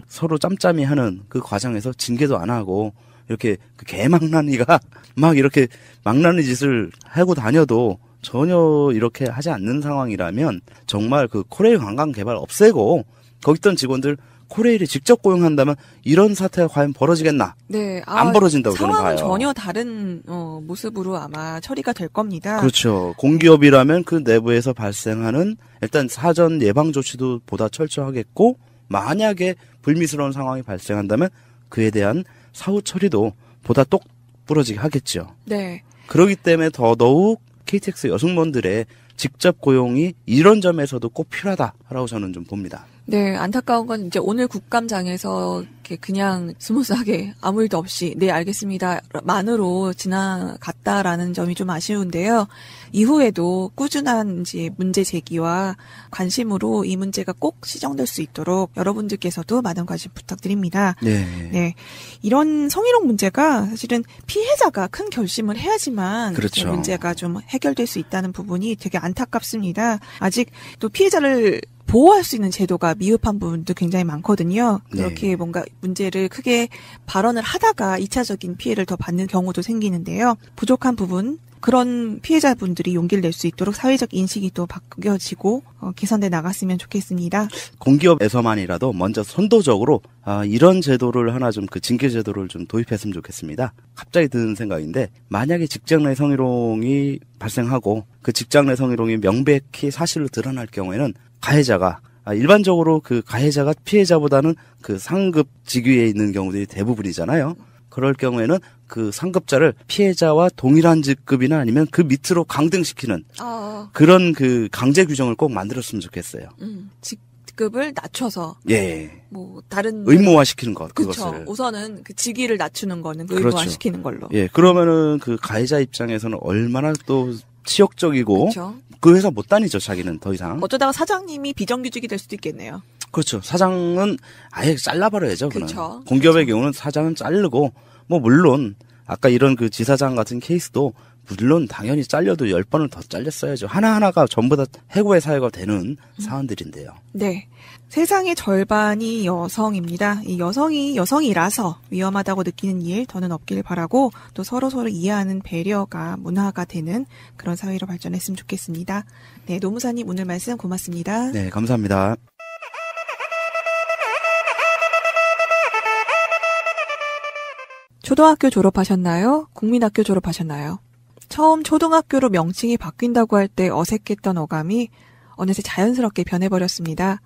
서로 짬짬이 하는 그 과정에서 징계도 안 하고 이렇게 그 개망나니가 막 이렇게 망나니 짓을 하고 다녀도 전혀 이렇게 하지 않는 상황이라면 정말 그 코레일 관광 개발 없애고 거기 있던 직원들 코레일이 직접 고용한다면 이런 사태가 과연 벌어지겠나? 네, 안 벌어진다고 저는 상황은 봐요. 전혀 다른 모습으로 아마 처리가 될 겁니다. 그렇죠. 공기업이라면 그 내부에서 발생하는 일단 사전 예방 조치도 보다 철저하겠고 만약에 불미스러운 상황이 발생한다면 그에 대한 사후 처리도 보다 똑부러지게 하겠죠. 네. 그렇기 때문에 더더욱 KTX 여승무원들의 직접 고용이 이런 점에서도 꼭 필요하다라고 저는 좀 봅니다. 네, 안타까운 건 이제 오늘 국감장에서 이렇게 그냥 스무스하게 아무 일도 없이 네 알겠습니다 만으로 지나갔다라는 점이 좀 아쉬운데요. 이후에도 꾸준한 이제 문제 제기와 관심으로 이 문제가 꼭 시정될 수 있도록 여러분들께서도 많은 관심 부탁드립니다. 네. 이런 성희롱 문제가 사실은 피해자가 큰 결심을 해야지만 그렇죠. 문제가 좀 해결될 수 있다는 부분이 되게 안타깝습니다. 아직 또 피해자를 보호할 수 있는 제도가 미흡한 부분도 굉장히 많거든요. 그렇게 뭔가 문제를 크게 발언을 하다가 2차적인 피해를 더 받는 경우도 생기는데요. 부족한 부분, 그런 피해자분들이 용기를 낼 수 있도록 사회적 인식이 또 바뀌어지고 개선돼 나갔으면 좋겠습니다. 공기업에서만이라도 먼저 선도적으로 이런 제도를 하나 좀 그 징계 제도를 좀 도입했으면 좋겠습니다. 갑자기 드는 생각인데 만약에 직장 내 성희롱이 발생하고 그 직장 내 성희롱이 명백히 사실로 드러날 경우에는 가해자가 일반적으로 그 가해자가 피해자보다는 그 상급 직위에 있는 경우들이 대부분이잖아요. 그럴 경우에는 그 상급자를 피해자와 동일한 직급이나 아니면 그 밑으로 강등시키는 그런 그 강제 규정을 꼭 만들었으면 좋겠어요. 직급을 낮춰서 예. 뭐 다른 의무화시키는 것 그렇죠. 그것을 우선은 그 직위를 낮추는 거는 그렇죠. 의무화시키는 걸로. 예. 그러면은 그 가해자 입장에서는 얼마나 또 치욕적이고 그렇죠. 그 회사 못 다니죠, 자기는 더 이상. 어쩌다가 사장님이 비정규직이 될 수도 있겠네요. 그렇죠. 사장은 아예 잘라버려야죠. 그렇죠. 공기업의 경우는 사장은 자르고 뭐 물론 아까 이런 그 지사장 같은 케이스도 물론 당연히 잘려도 10번을 더 잘렸어야죠. 하나하나가 전부 다 해고의 사유가 되는 사안들인데요. 네. 세상의 절반이 여성입니다. 이 여성이라서 위험하다고 느끼는 일 더는 없길 바라고 또 서로서로 이해하는 배려가 문화가 되는 그런 사회로 발전했으면 좋겠습니다. 네, 노무사님 오늘 말씀 고맙습니다. 네, 감사합니다. 초등학교 졸업하셨나요? 국민학교 졸업하셨나요? 처음 초등학교로 명칭이 바뀐다고 할 때 어색했던 어감이 어느새 자연스럽게 변해버렸습니다.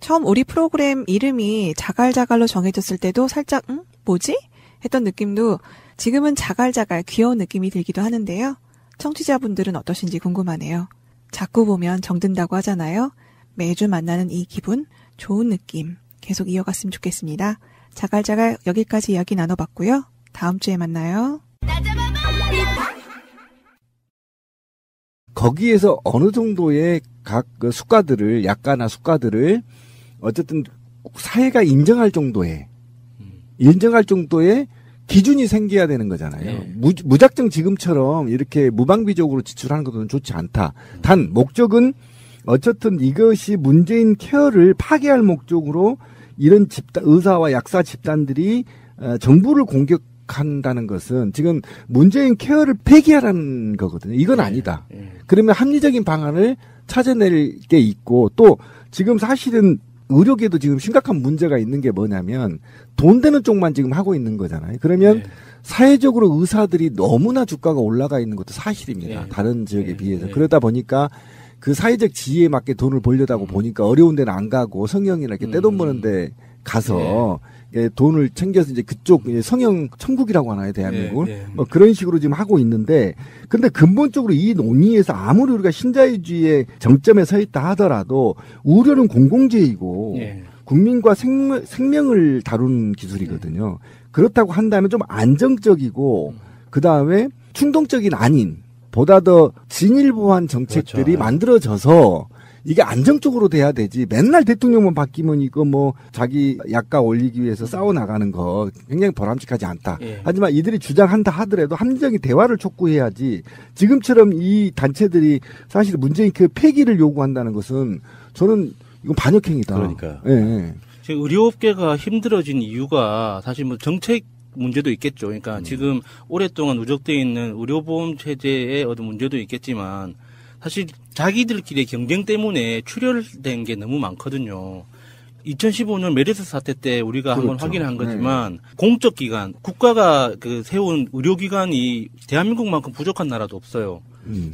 처음 우리 프로그램 이름이 자갈자갈로 정해졌을 때도 살짝 뭐지? 했던 느낌도 지금은 자갈자갈 귀여운 느낌이 들기도 하는데요. 청취자분들은 어떠신지 궁금하네요. 자꾸 보면 정든다고 하잖아요. 매주 만나는 이 기분, 좋은 느낌 계속 이어갔으면 좋겠습니다. 자갈자갈 여기까지 이야기 나눠봤고요. 다음 주에 만나요. 거기에서 어느 정도의 각 그 수가들을 약가나 수가들을 어쨌든 사회가 인정할 정도의 기준이 생겨야 되는 거잖아요. 무작정 지금처럼 이렇게 무방비적으로 지출하는 것은 좋지 않다. 단 목적은 어쨌든 이것이 문재인 케어를 파괴할 목적으로 이런 의사와 약사 집단들이 정부를 공격한다는 것은 지금 문재인 케어를 폐기하라는 거거든요. 이건 아니다. 그러면 합리적인 방안을 찾아낼 게 있고 또 지금 사실은 의료계도 지금 심각한 문제가 있는 게 뭐냐면 돈 되는 쪽만 지금 하고 있는 거잖아요. 그러면 사회적으로 의사들이 너무나 주가가 올라가 있는 것도 사실입니다. 다른 지역에 비해서. 그러다 보니까 그 사회적 지위에 맞게 돈을 벌려다고 보니까 어려운 데는 안 가고 성형이나 이렇게 떼돈 버는 데 가서 돈을 챙겨서 이제 그쪽 성형 천국이라고 하나요, 대한민국을? 뭐 그런 식으로 지금 하고 있는데, 근데 근본적으로 이 논의에서 아무리 우리가 신자유주의의 정점에 서 있다 하더라도 우려는 공공재이고 국민과 생명을 다루는 기술이거든요. 그렇다고 한다면 좀 안정적이고 그 다음에 충동적인 아닌 보다 더 진일보한 정책들이 만들어져서 이게 안정적으로 돼야 되지. 맨날 대통령만 바뀌면 이거 뭐 자기 약가 올리기 위해서 싸워나가는 거 굉장히 바람직하지 않다. 하지만 이들이 주장한다 하더라도 합리적인 대화를 촉구해야지. 지금처럼 이 단체들이 사실 문재인 그 폐기를 요구한다는 것은 저는 이건 반역행위다. 그러니까요. 지금 의료업계가 힘들어진 이유가 사실 뭐 정책 문제도 있겠죠. 그러니까 지금 오랫동안 누적되어 있는 의료보험 체제의 어떤 문제도 있겠지만 사실 자기들끼리의 경쟁 때문에 출혈된 게 너무 많거든요. 2015년 메르스 사태 때 우리가 한번 확인한 거지만 공적 기관, 국가가 그 세운 의료기관이 대한민국만큼 부족한 나라도 없어요.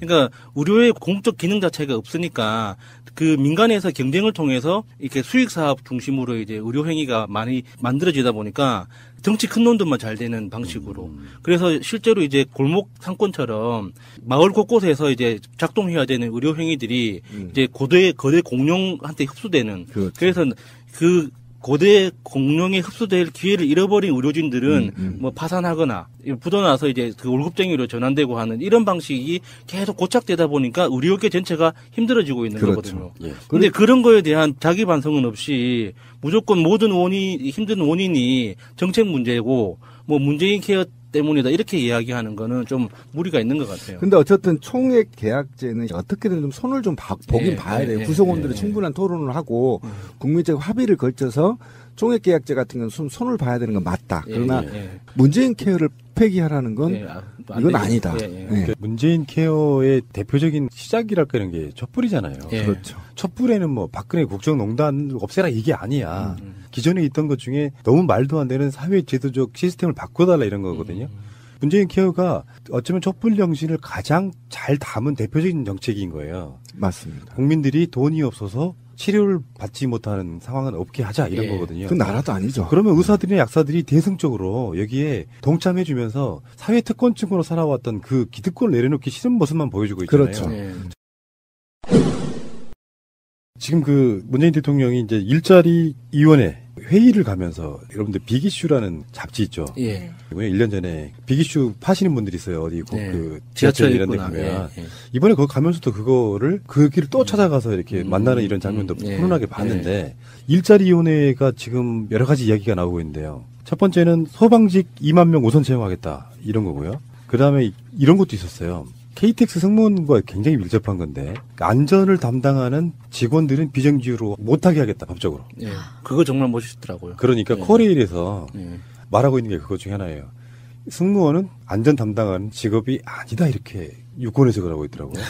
그러니까 의료의 공적 기능 자체가 없으니까 그 민간에서 경쟁을 통해서 이렇게 수익 사업 중심으로 이제 의료 행위가 많이 만들어지다 보니까 정치 큰 놈들만 잘 되는 방식으로. 그래서 실제로 이제 골목 상권처럼 마을 곳곳에서 이제 작동해야 되는 의료 행위들이 이제 거대 공룡한테 흡수되는. 그래서 그 고대 공룡에 흡수될 기회를 잃어버린 의료진들은 뭐 파산하거나 부도나서 이제 그 월급쟁이로 전환되고 하는 이런 방식이 계속 고착되다 보니까 의료계 전체가 힘들어지고 있는 거거든요. 근데 그런 거에 대한 자기 반성은 없이 무조건 모든 힘든 원인이 정책 문제고 뭐 문재인 케어 때문이다 이렇게 이야기하는 거는 좀 무리가 있는 것 같아요. 근데 어쨌든 총액 계약제는 어떻게든 좀 손을 좀 보긴 봐야 돼요. 구성원들이 충분한 토론을 하고 국민적 합의를 걸쳐서 총액 계약제 같은 경우는 손을 봐야 되는 건 맞다. 그러나 문재인 케어를 폐기하라는 건 이건 아니다. 문재인 케어의 대표적인 시작이랄까 이런 게 촛불이잖아요. 그렇죠. 촛불에는 뭐 박근혜 국정농단 없애라 이게 아니야. 기존에 있던 것 중에 너무 말도 안 되는 사회 제도적 시스템을 바꿔달라 이런 거거든요. 문재인 케어가 어쩌면 촛불 정신을 가장 잘 담은 대표적인 정책인 거예요. 맞습니다. 국민들이 돈이 없어서 치료를 받지 못하는 상황은 없게 하자 이런 거거든요. 그 나라도 아니죠. 그러면 의사들이나 약사들이 대승적으로 여기에 동참해주면서 사회 특권층으로 살아왔던 그 기득권을 내려놓기 싫은 모습만 보여주고 있잖아요. 그렇죠. 지금 그 문재인 대통령이 이제 일자리 위원회 회의를 가면서 여러분들 빅이슈라는 잡지 있죠. 1년 전에 빅이슈 파시는 분들이 있어요. 어디 그 지하철 이런 데 가면 이번에 거기 가면서도 그거를 그 길을 또 찾아가서 이렇게 만나는 이런 장면도 훈훈하게 봤는데 일자리 위원회가 지금 여러 가지 이야기가 나오고 있는데요. 첫 번째는 소방직 2만 명 우선 채용하겠다 이런 거고요. 그다음에 이런 것도 있었어요. KTX 승무원과 굉장히 밀접한 건데 안전을 담당하는 직원들은 비정규로 못하게 하겠다 법적으로. 그거 정말 멋있더라고요. 그러니까 코레일에서 말하고 있는 게 그것 중에 하나예요. 승무원은 안전 담당하는 직업이 아니다 이렇게 유권 해석을 하고 있더라고요.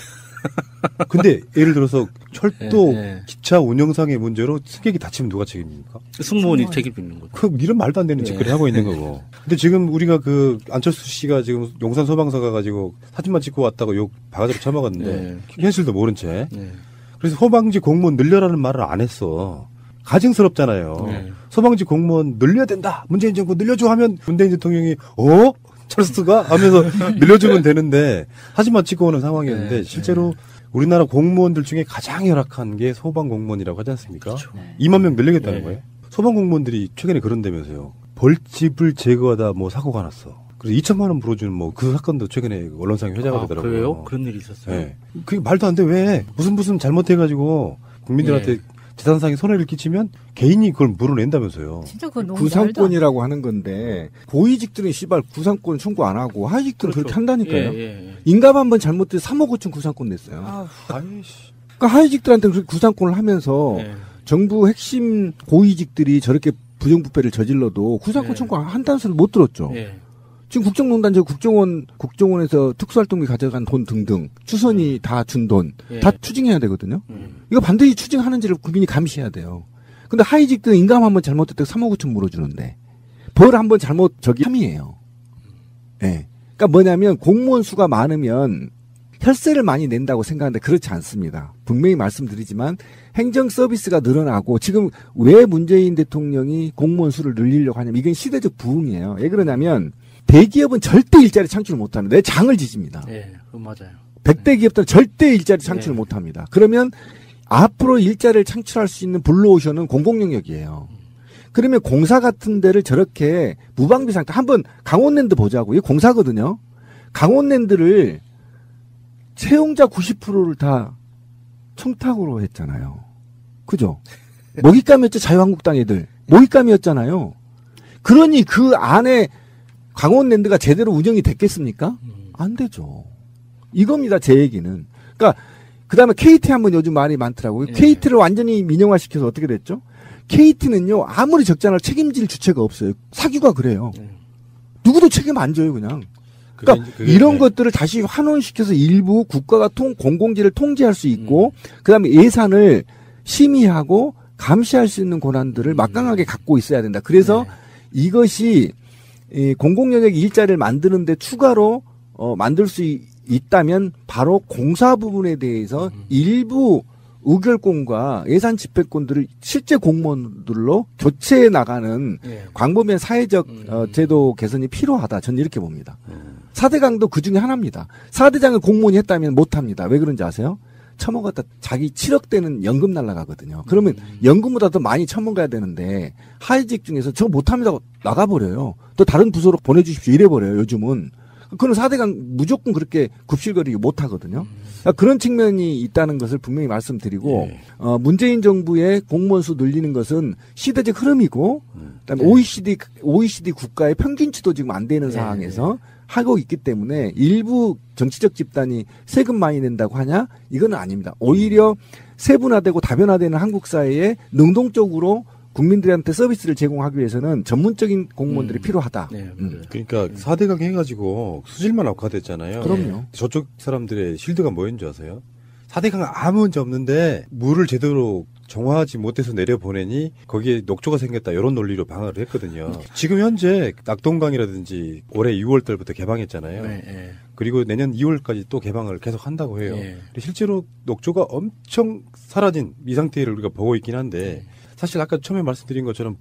근데 예를 들어서 철도 기차 운영상의 문제로 승객이 다치면 누가 책임입니까? 승무원이 책임있는 거죠. 그 이런 말도 안 되는 짓거리 하고 있는 거고. 근데 지금 우리가 그 안철수 씨가 지금 용산 소방서 가가지고 사진만 찍고 왔다고 욕 바가지로 쳐먹었는데 현실도 모른 채. 그래서 소방직 공무원 늘려라는 말을 안 했어. 가증스럽잖아요. 소방직 공무원 늘려야 된다. 문재인 정부 늘려줘 하면 문재인 대통령이 철수가 하면서 늘려주면 되는데 사진만 찍고 오는 상황이었는데 실제로 우리나라 공무원들 중에 가장 열악한 게 소방 공무원이라고 하지 않습니까? 그렇죠. 2만 명 늘리겠다는 거예요. 소방 공무원들이 최근에 그런다면서요. 벌집을 제거하다 뭐 사고가 났어. 그래서 2천만 원 물어주는 뭐 그 사건도 최근에 언론상에 회자가 되더라고요. 그래요? 그런 일이 있었어요. 그게 말도 안 돼. 왜? 무슨 잘못해가지고 국민들한테 재산상의 손해를 끼치면 개인이 그걸 물어낸다면서요. 진짜 그건 너무 구상권이라고 하는 건데 고위직들은 씨발 구상권 청구 안 하고 하위직들은 그렇게 한다니까요. 인감 한번 잘못돼서 3억 5천 구상권 냈어요. 그러니까 하위직들한테 그렇게 구상권을 하면서 정부 핵심 고위직들이 저렇게 부정부패를 저질러도 구상권 청구 한다는 소리를 못 들었죠. 지금 국정농단 국정원에서 특수활동비 가져간 돈 등등 추선이 다 준 돈 다 추징해야 되거든요. 이거 반드시 추징하는지를 국민이 감시해야 돼요. 근데 하위직들은 인감 한번 잘못했다고 3억 5천 물어주는데 벌 한번 잘못 함이에요. 그러니까 뭐냐면 공무원 수가 많으면 혈세를 많이 낸다고 생각하는데 그렇지 않습니다. 분명히 말씀드리지만 행정 서비스가 늘어나고 지금 왜 문재인 대통령이 공무원 수를 늘리려고 하냐면 이건 시대적 부흥이에요. 왜 그러냐면 대기업은 절대 일자리 창출을 못합니다. 내 장을 지집니다. 그건 맞아요. 100대 기업들은 절대 일자리 창출을 못합니다. 그러면 앞으로 일자리를 창출할 수 있는 블루오션은 공공영역이에요. 그러면 공사 같은 데를 저렇게 무방비 상태 한번 강원랜드 보자고. 이게 공사거든요. 강원랜드를 채용자 90%를 다 청탁으로 했잖아요. 그죠? 먹잇감이었죠. 자유한국당 애들. 먹잇감이었잖아요. 그러니 그 안에 강원랜드가 제대로 운영이 됐겠습니까? 안 되죠. 이겁니다, 제 얘기는. 그러니까 그다음에 KT 한번 요즘 말이 많더라고요. KT를 완전히 민영화시켜서 어떻게 됐죠? KT는요 아무리 적지 않아도 책임질 주체가 없어요. 사규가 그래요. 누구도 책임 안 져요 그냥. 그러니까 이런 것들을 다시 환원시켜서 일부 국가가 공공지를 통제할 수 있고 그다음에 예산을 심의하고 감시할 수 있는 권한들을 막강하게 갖고 있어야 된다. 그래서 이것이 공공영역 일자리를 만드는데 추가로 만들 수 있다면 바로 공사 부분에 대해서 일부 의결권과 예산 집행권들을 실제 공무원들로 교체해 나가는 광범위한 사회적 제도 개선이 필요하다. 저는 이렇게 봅니다. 4대강도 그 중에 하나입니다. 4대장을 공무원이 했다면 못합니다. 왜 그런지 아세요? 처먹었다 자기 7억 대는 연금 날라가거든요. 그러면 연금보다 더 많이 처먹어야 되는데 하위직 중에서 저 못합니다 나가버려요. 또 다른 부서로 보내주십시오 이래버려요. 요즘은. 그건 4대강 무조건 그렇게 굽실거리기 못하거든요. 그런 측면이 있다는 것을 분명히 말씀드리고 문재인 정부의 공무원 수 늘리는 것은 시대적 흐름이고 그다음에 OECD 국가의 평균치도 지금 안 되는 상황에서 하고 있기 때문에 일부 정치적 집단이 세금 많이 낸다고 하냐? 이건 아닙니다. 오히려 세분화되고 다변화되는 한국 사회에 능동적으로 국민들한테 서비스를 제공하기 위해서는 전문적인 공무원들이 필요하다. 그러니까 4대강 해가지고 수질만 악화됐잖아요. 그럼요. 저쪽 사람들의 실드가 뭐였는 줄 아세요? 4대강 아무 문제 없는데 물을 제대로 정화하지 못해서 내려보내니 거기에 녹조가 생겼다 이런 논리로 방어를 했거든요. 지금 현재 낙동강이라든지 올해 6월 달부터 개방했잖아요. 그리고 내년 2월까지 또 개방을 계속 한다고 해요. 실제로 녹조가 엄청 사라진 이 상태를 우리가 보고 있긴 한데 사실 아까 처음에 말씀드린 것처럼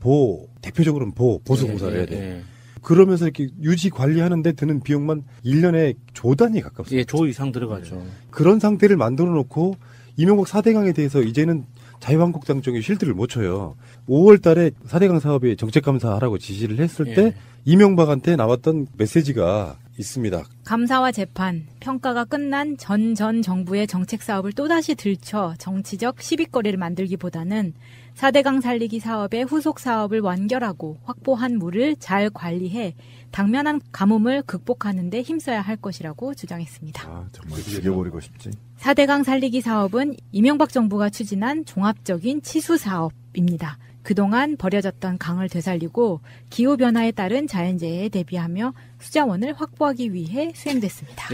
대표적으로는 보수공사를 해야 돼. 그러면서 이렇게 유지 관리하는데 드는 비용만 1년에 조 단위 가깝습니다. 예, 조 이상 들어가죠. 그런 상태를 만들어 놓고 이명박 4대강에 대해서 이제는 자유한국당 쪽에 실드를 못 쳐요. 5월 달에 4대강 사업에 정책감사하라고 지시를 했을 때 이명박한테 나왔던 메시지가 있습니다. 감사와 재판, 평가가 끝난 전 정부의 정책 사업을 또다시 들춰 정치적 시비거리를 만들기보다는 4대강 살리기 사업의 후속 사업을 완결하고 확보한 물을 잘 관리해 당면한 가뭄을 극복하는 데 힘써야 할 것이라고 주장했습니다. 정말 죽여버리고 싶지. 4대강 살리기 사업은 이명박 정부가 추진한 종합적인 치수 사업입니다. 그동안 버려졌던 강을 되살리고 기후변화에 따른 자연재해에 대비하며 수자원을 확보하기 위해 수행됐습니다.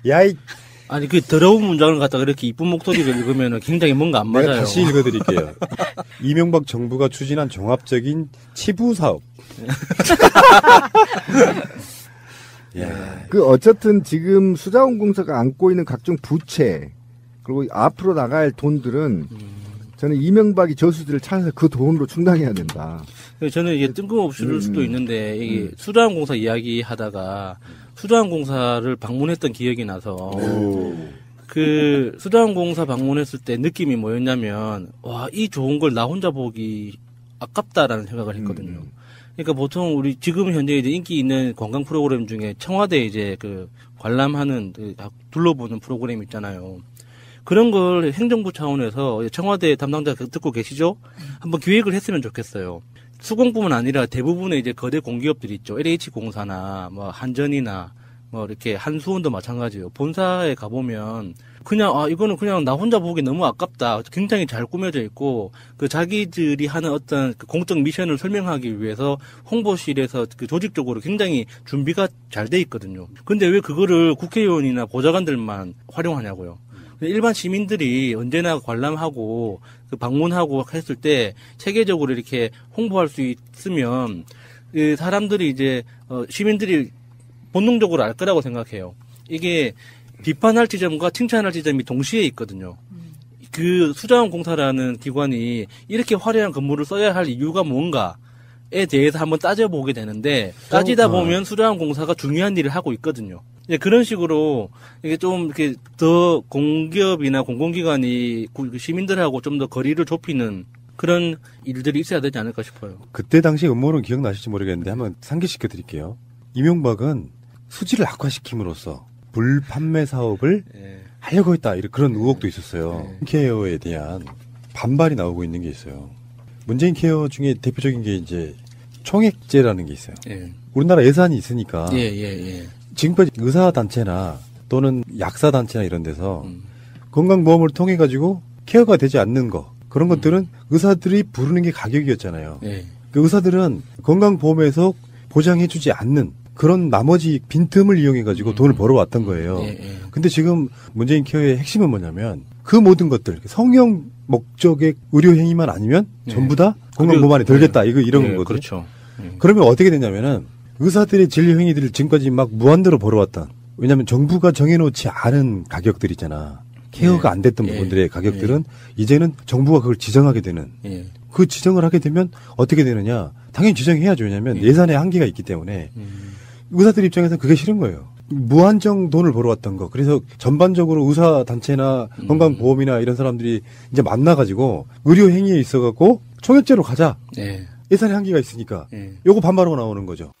야이. 아니 그 더러운 문장을 갖다가 이렇게 이쁜 목소리를 읽으면 굉장히 뭔가 안 맞아요. 내가 다시 읽어드릴게요. 이명박 정부가 추진한 종합적인 치부 사업. 어쨌든 지금 수자원공사가 안고 있는 각종 부채 그리고 앞으로 나갈 돈들은 저는 이명박이 저수지를 찾아서 그 돈으로 충당해야 된다. 저는 이게 뜬금없을 수도 있는데 이게 수자원공사 이야기하다가 수자원공사를 방문했던 기억이 나서 그 수자원공사 방문했을 때 느낌이 뭐였냐면 와, 이 좋은 걸 나 혼자 보기 아깝다라는 생각을 했거든요. 그러니까 보통 우리 지금 현재 이제 인기 있는 관광 프로그램 중에 청와대 이제 그 관람하는 둘러보는 프로그램 있잖아요. 그런 걸 행정부 차원에서 청와대 담당자 듣고 계시죠? 한번 기획을 했으면 좋겠어요. 수공뿐만 아니라 대부분의 이제 거대 공기업들이 있죠. LH공사나 뭐 한전이나 뭐 이렇게 한수원도 마찬가지예요. 본사에 가보면 그냥 이거는 그냥 나 혼자 보기 너무 아깝다. 굉장히 잘 꾸며져 있고 그 자기들이 하는 어떤 그 공적 미션을 설명하기 위해서 홍보실에서 그 조직적으로 굉장히 준비가 잘 돼 있거든요. 근데 왜 그거를 국회의원이나 보좌관들만 활용하냐고요. 일반 시민들이 언제나 관람하고 그 방문하고 했을 때 체계적으로 이렇게 홍보할 수 있으면 그 사람들이 이제 시민들이 본능적으로 알 거라고 생각해요. 이게 비판할 지점과 칭찬할 지점이 동시에 있거든요. 그 수자원공사라는 기관이 이렇게 화려한 건물을 써야 할 이유가 뭔가에 대해서 한번 따져보게 되는데 따지다 보면 수자원공사가 중요한 일을 하고 있거든요. 그런 식으로 이게 좀 이렇게 더 공기업이나 공공기관이 시민들하고 좀 더 거리를 좁히는 그런 일들이 있어야 되지 않을까 싶어요. 그때 당시 음모론 기억나실지 모르겠는데 한번 상기시켜 드릴게요. 이명박은 수지를 악화시킴으로써 불판매 사업을 하려고 했다. 이런 그런 의혹도 있었어요. 케어에 대한 반발이 나오고 있는 게 있어요. 문재인 케어 중에 대표적인 게 이제 총액제라는 게 있어요. 우리나라 예산이 있으니까 지금까지 의사단체나 또는 약사단체나 이런 데서 건강보험을 통해 가지고 케어가 되지 않는 거 그런 것들은 의사들이 부르는 게 가격이었잖아요. 그 의사들은 건강보험에서 보장해주지 않는 그런 나머지 빈틈을 이용해 가지고 돈을 벌어왔던 거예요. 근데 지금 문재인 케어의 핵심은 뭐냐면 그 모든 것들 성형 목적의 의료 행위만 아니면 전부 다 건강보험 안에 들겠다 이런 거거든요. 그렇죠. 그러면 어떻게 되냐면은 의사들의 진료 행위들을 지금까지 막 무한대로 벌어왔다. 왜냐하면 정부가 정해놓지 않은 가격들 있잖아. 케어가 안 됐던 부분들의 가격들은 이제는 정부가 그걸 지정하게 되는. 그 지정을 하게 되면 어떻게 되느냐. 당연히 지정해야죠. 왜냐하면 예산의 한계가 있기 때문에. 의사들 입장에서는 그게 싫은 거예요. 무한정 돈을 벌어왔던 거. 그래서 전반적으로 의사단체나 건강보험이나 이런 사람들이 이제 만나가지고 의료 행위에 있어갖고 총액제로 가자. 예산의 한계가 있으니까. 요거 반발하고 나오는 거죠.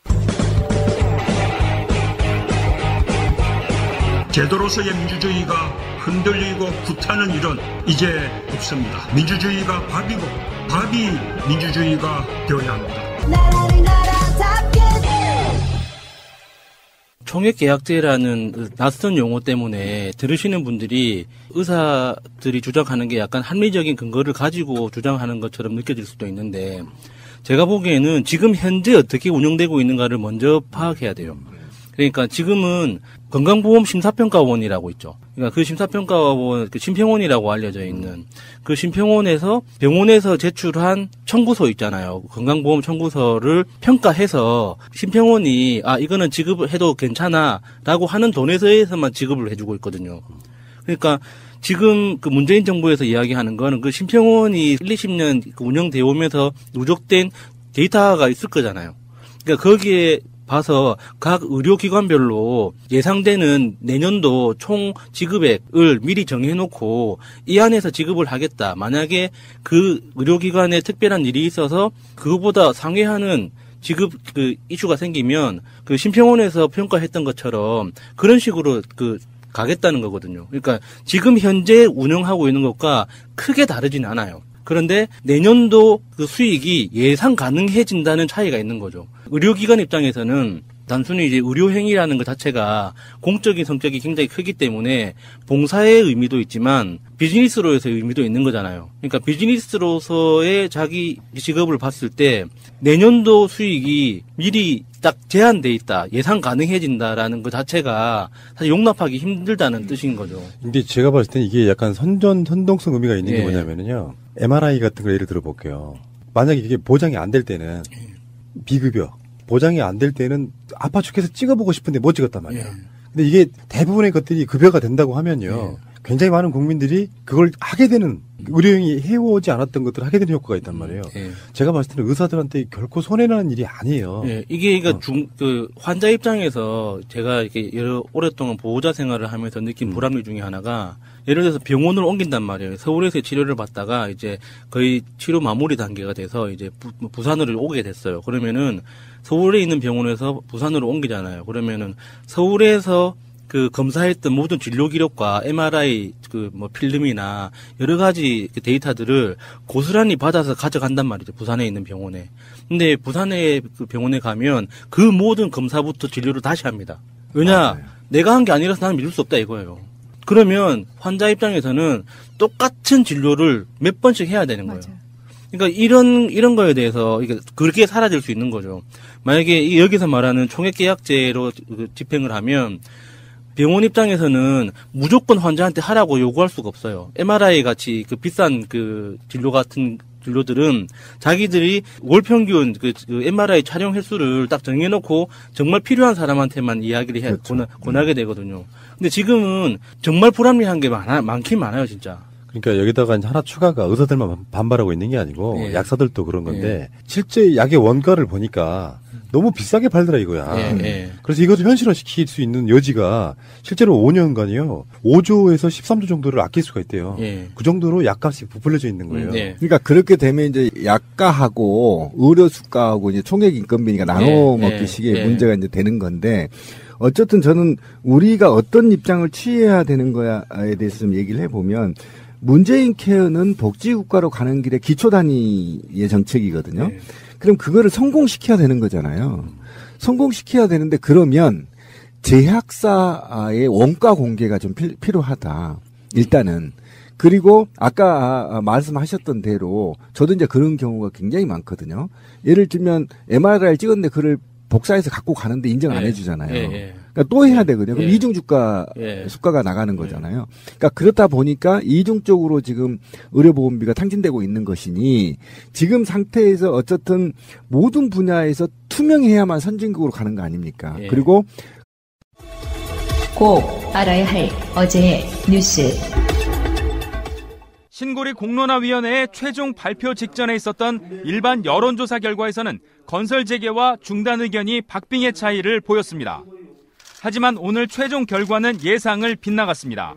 제도로서의 민주주의가 흔들리고 구타는 일은 이제 없습니다. 민주주의가 밥이고 밥이 민주주의가 되어야 합니다. 총액계약제라는 낯선 용어 때문에 들으시는 분들이 의사들이 주장하는 게 약간 합리적인 근거를 가지고 주장하는 것처럼 느껴질 수도 있는데, 제가 보기에는 지금 현재 어떻게 운영되고 있는가를 먼저 파악해야 돼요. 그러니까 지금은 건강보험심사평가원이라고 있죠. 그러니까 그 심사평가원, 그 심평원이라고 알려져 있는 그 심평원에서 병원에서 제출한 청구서 있잖아요. 건강보험 청구서를 평가해서 심평원이 이거는 지급해도 괜찮아라고 하는 돈에서만 지급을 해주고 있거든요. 그러니까 지금 그 문재인 정부에서 이야기하는 거는 그 심평원이 1, 20년 운영되어 오면서 누적된 데이터가 있을 거잖아요. 그러니까 거기에 봐서 각 의료기관별로 예상되는 내년도 총 지급액을 미리 정해놓고 이 안에서 지급을 하겠다. 만약에 그 의료기관에 특별한 일이 있어서 그거보다 상회하는 지급 그 이슈가 생기면 그 심평원에서 평가했던 것처럼 그런 식으로 가겠다는 거거든요. 그러니까 지금 현재 운영하고 있는 것과 크게 다르진 않아요. 그런데 내년도 그 수익이 예상 가능해진다는 차이가 있는 거죠. 의료기관 입장에서는 단순히 이제 의료행위라는 것 자체가 공적인 성격이 굉장히 크기 때문에 봉사의 의미도 있지만 비즈니스로서의 의미도 있는 거잖아요. 그러니까 비즈니스로서의 자기 직업을 봤을 때 내년도 수익이 미리 딱 제한돼 있다, 예상 가능해진다라는 것 자체가 사실 용납하기 힘들다는 뜻인 거죠. 근데 제가 봤을 때는 이게 약간 선동성 의미가 있는 게 뭐냐면요. MRI 같은 거 예를 들어 볼게요. 만약에 이게 보장이 안 될 때는 비급여, 보장이 안 될 때는 아파 죽겠어 찍어보고 싶은데 못 찍었단 말이에요. 근데 이게 대부분의 것들이 급여가 된다고 하면요. 굉장히 많은 국민들이 그걸 하게 되는, 의료행위 해오지 않았던 것들을 하게 되는 효과가 있단 말이에요. 제가 봤을 때는 의사들한테 결코 손해나는 일이 아니에요. 이게 그러니까 환자 입장에서 제가 이렇게 오랫동안 보호자 생활을 하면서 느낀 불합리 중에 하나가, 예를 들어서 병원을 옮긴단 말이에요. 서울에서 치료를 받다가 이제 거의 치료 마무리 단계가 돼서 이제 부산으로 오게 됐어요. 그러면은 서울에 있는 병원에서 부산으로 옮기잖아요. 그러면은 서울에서 그 검사했던 모든 진료 기록과 MRI 필름이나 여러 가지 데이터들을 고스란히 받아서 가져간단 말이죠. 부산에 있는 병원에. 근데 부산의 그 병원에 가면 그 모든 검사부터 진료를 다시 합니다. 왜냐? 내가 한 게 아니라서 나는 믿을 수 없다 이거예요. 그러면 환자 입장에서는 똑같은 진료를 몇 번씩 해야 되는 거예요. 그러니까 이런 거에 대해서 그렇게 사라질 수 있는 거죠. 만약에 여기서 말하는 총액계약제로 집행을 하면 병원 입장에서는 무조건 환자한테 하라고 요구할 수가 없어요. MRI 같이 그 비싼 그 진료 같은 진료들은 자기들이 월 평균 그 MRI 촬영 횟수를 딱 정해놓고 정말 필요한 사람한테만 이야기를 권하게 되거든요. 근데 지금은 정말 불합리한 게 많긴 많아요, 진짜. 그러니까 여기다가 하나 추가가 의사들만 반발하고 있는 게 아니고 약사들도 그런 건데 실제 약의 원가를 보니까 너무 비싸게 팔더라 이거야. 그래서 이것을 현실화시킬 수 있는 여지가 실제로 5년간이요. 5조에서 13조 정도를 아낄 수가 있대요. 그 정도로 약값이 부풀려져 있는 거예요. 그러니까 그렇게 되면 이제 약가하고 의료 수가하고 이제 총액 인건비니까 나눠 먹기 식의 문제가 이제 되는 건데, 어쨌든 저는 우리가 어떤 입장을 취해야 되는 거야에 대해서 좀 얘기를 해보면, 문재인 케어는 복지국가로 가는 길에 기초단위의 정책이거든요. 그럼 그거를 성공시켜야 되는 거잖아요. 성공시켜야 되는데, 그러면 제약사의 원가 공개가 좀 필요하다. 일단은. 그리고 아까 말씀하셨던 대로 저도 이제 그런 경우가 굉장히 많거든요. 예를 들면 MRI 찍었는데 그걸 복사해서 갖고 가는데 인정 안 해주잖아요. 그러니까 또 해야 되거든요. 그럼 이중 수가가 나가는 거잖아요. 그러니까 그렇다 보니까 이중적으로 지금 의료보험비가 탕진되고 있는 것이니, 지금 상태에서 어쨌든 모든 분야에서 투명해야만 선진국으로 가는 거 아닙니까? 그리고 꼭 알아야 할 어제의 뉴스. 신고리 공론화위원회의 최종 발표 직전에 있었던 일반 여론조사 결과에서는 건설 재개와 중단 의견이 박빙의 차이를 보였습니다. 하지만 오늘 최종 결과는 예상을 빗나갔습니다.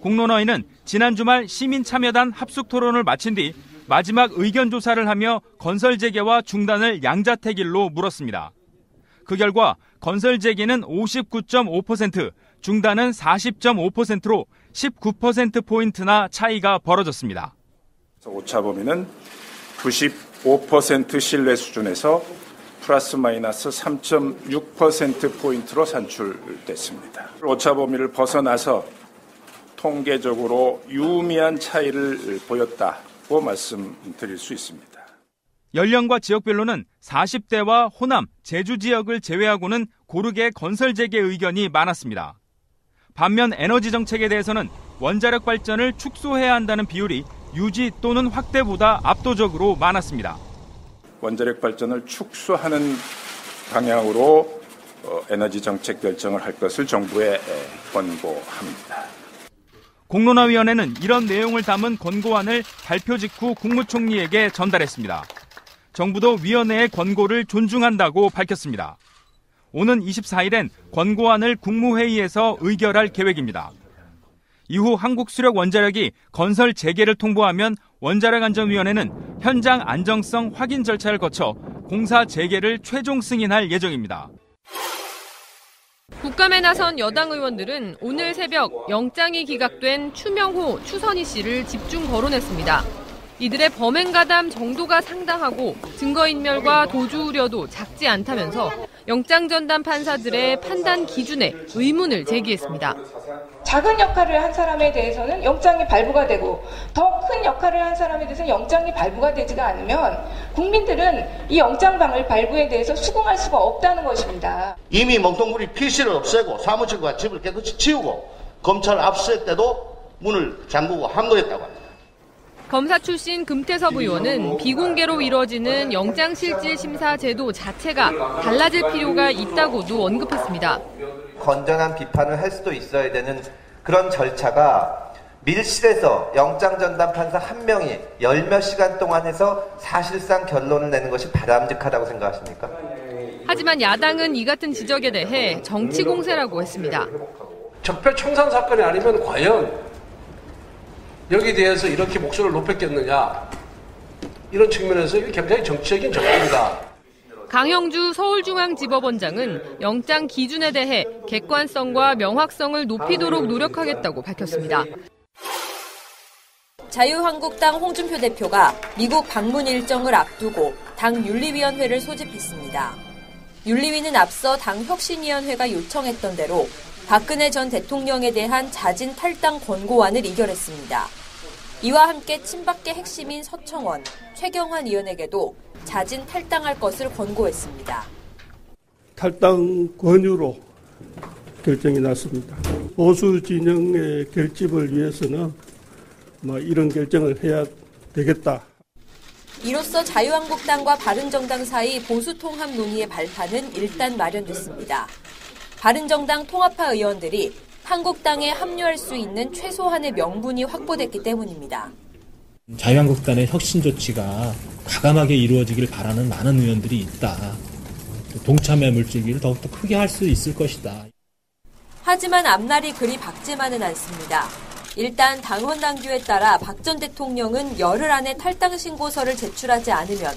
공론화위는 지난 주말 시민참여단 합숙토론을 마친 뒤 마지막 의견 조사를 하며 건설 재개와 중단을 양자택일로 물었습니다. 그 결과 건설 재개는 59.5%, 중단은 40.5%로 19%포인트나 차이가 벌어졌습니다. 오차범위는 95% 신뢰 수준에서 플러스 마이너스 3.6%포인트로 산출됐습니다. 오차범위를 벗어나서 통계적으로 유의미한 차이를 보였다고 말씀드릴 수 있습니다. 연령과 지역별로는 40대와 호남, 제주 지역을 제외하고는 고르게 건설 재개 의견이 많았습니다. 반면 에너지 정책에 대해서는 원자력 발전을 축소해야 한다는 비율이 유지 또는 확대보다 압도적으로 많았습니다. 원자력 발전을 축소하는 방향으로 에너지 정책 결정을 할 것을 정부에 권고합니다. 공론화위원회는 이런 내용을 담은 권고안을 발표 직후 국무총리에게 전달했습니다. 정부도 위원회의 권고를 존중한다고 밝혔습니다. 오는 24일엔 권고안을 국무회의에서 의결할 계획입니다. 이후 한국수력원자력이 건설 재개를 통보하면 원자력안전위원회는 현장 안정성 확인 절차를 거쳐 공사 재개를 최종 승인할 예정입니다. 국감에 나선 여당 의원들은 오늘 새벽 영장이 기각된 추명호, 추선희 씨를 집중 거론했습니다. 이들의 범행 가담 정도가 상당하고 증거인멸과 도주 우려도 작지 않다면서 영장 전담 판사들의 판단 기준에 의문을 제기했습니다. 작은 역할을 한 사람에 대해서는 영장이 발부가 되고 더 큰 역할을 한 사람에 대해서는 영장이 발부가 되지가 않으면 국민들은 이 영장방을 발부에 대해서 수긍할 수가 없다는 것입니다. 이미 멍텅구리 PC를 없애고 사무실과 집을 깨끗이 치우고 검찰 압수수색 때도 문을 잠그고 함노했다고 합니다. 검사 출신 금태섭 의원은 비공개로 이뤄지는 영장실질심사 제도 자체가 달라질 필요가 있다고도 언급했습니다. 건전한 비판을 할 수도 있어야 되는 그런 절차가 밀실에서 영장전담 판사 한 명이 열몇 시간 동안 해서 사실상 결론을 내는 것이 바람직하다고 생각하십니까? 하지만 야당은 이 같은 지적에 대해 정치 공세라고 했습니다. 적폐청산 사건이 아니면 과연 여기에 대해서 이렇게 목소리를 높였겠느냐, 이런 측면에서 이게 굉장히 정치적인 접근이다. 강형주 서울중앙지법원장은 영장 기준에 대해 객관성과 명확성을 높이도록 노력하겠다고 밝혔습니다. 자유한국당 홍준표 대표가 미국 방문 일정을 앞두고 당 윤리위원회를 소집했습니다. 윤리위는 앞서 당 혁신위원회가 요청했던 대로 박근혜 전 대통령에 대한 자진 탈당 권고안을 의결했습니다. 이와 함께 친박계 핵심인 서청원, 최경환 의원에게도 자진 탈당할 것을 권고했습니다. 탈당 권유로 결정이 났습니다. 보수 진영의 결집을 위해서는 이런 결정을 해야 되겠다. 이로써 자유한국당과 바른정당 사이 보수통합 논의의 발판은 일단 마련됐습니다. 바른정당 통합파 의원들이 한국당에 합류할 수 있는 최소한의 명분이 확보됐기 때문입니다. 자유한국당의 혁신 조치가 과감하게 이루어지길 바라는 많은 의원들이 있다. 동참의 물질기를 더욱더 크게 할 수 있을 것이다. 하지만 앞날이 그리 밝지만은 않습니다. 일단 당헌 당규에 따라 박 전 대통령은 열흘 안에 탈당 신고서를 제출하지 않으면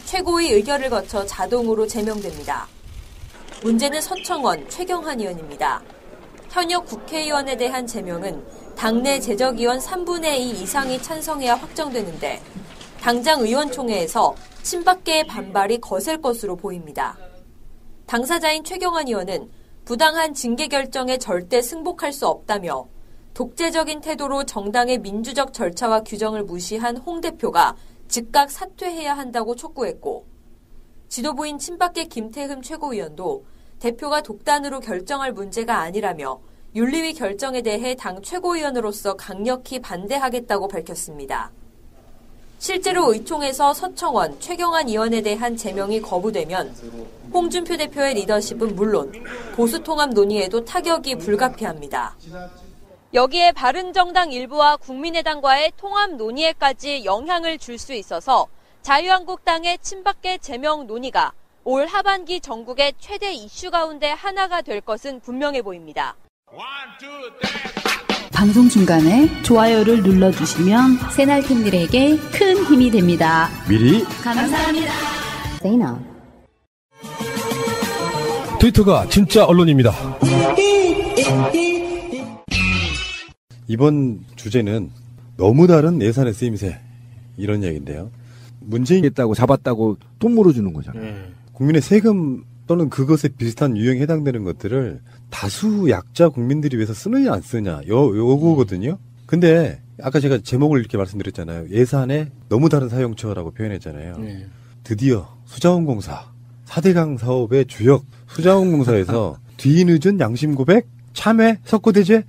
최고위 의결을 거쳐 자동으로 제명됩니다. 문제는 서청원, 최경환 의원입니다. 현역 국회의원에 대한 제명은 당내 재적의원 3분의 2 이상이 찬성해야 확정되는데 당장 의원총회에서 친박계의 반발이 거셀 것으로 보입니다. 당사자인 최경환 의원은 부당한 징계 결정에 절대 승복할 수 없다며 독재적인 태도로 정당의 민주적 절차와 규정을 무시한 홍 대표가 즉각 사퇴해야 한다고 촉구했고, 지도부인 친박계 김태흠 최고위원도 대표가 독단으로 결정할 문제가 아니라며 윤리위 결정에 대해 당 최고위원으로서 강력히 반대하겠다고 밝혔습니다. 실제로 의총에서 서청원, 최경환 의원에 대한 제명이 거부되면 홍준표 대표의 리더십은 물론 보수통합 논의에도 타격이 불가피합니다. 여기에 바른정당 일부와 국민의당과의 통합 논의에까지 영향을 줄 수 있어서 자유한국당의 친박계 제명 논의가 올 하반기 전국의 최대 이슈 가운데 하나가 될 것은 분명해 보입니다. 방송 중간에 좋아요를 눌러주시면 새날팀들에게 큰 힘이 됩니다. 미리 감사합니다. 트위터가 진짜 언론입니다. 이번 주제는 너무 다른 예산의 쓰임새 이런 얘기인데요. 문재인 했다고 잡았다고 돈 물어주는 거잖아요. 국민의 세금 또는 그것에 비슷한 유형에 해당되는 것들을 다수 약자 국민들이 위해서 쓰느냐 안 쓰느냐 요거거든요. 근데 아까 제가 제목을 이렇게 말씀드렸잖아요. 예산의 너무 다른 사용처라고 표현했잖아요. 드디어 수자원공사 4대강 사업의 주역 수자원공사에서 뒤늦은 양심 고백, 참회, 석고대죄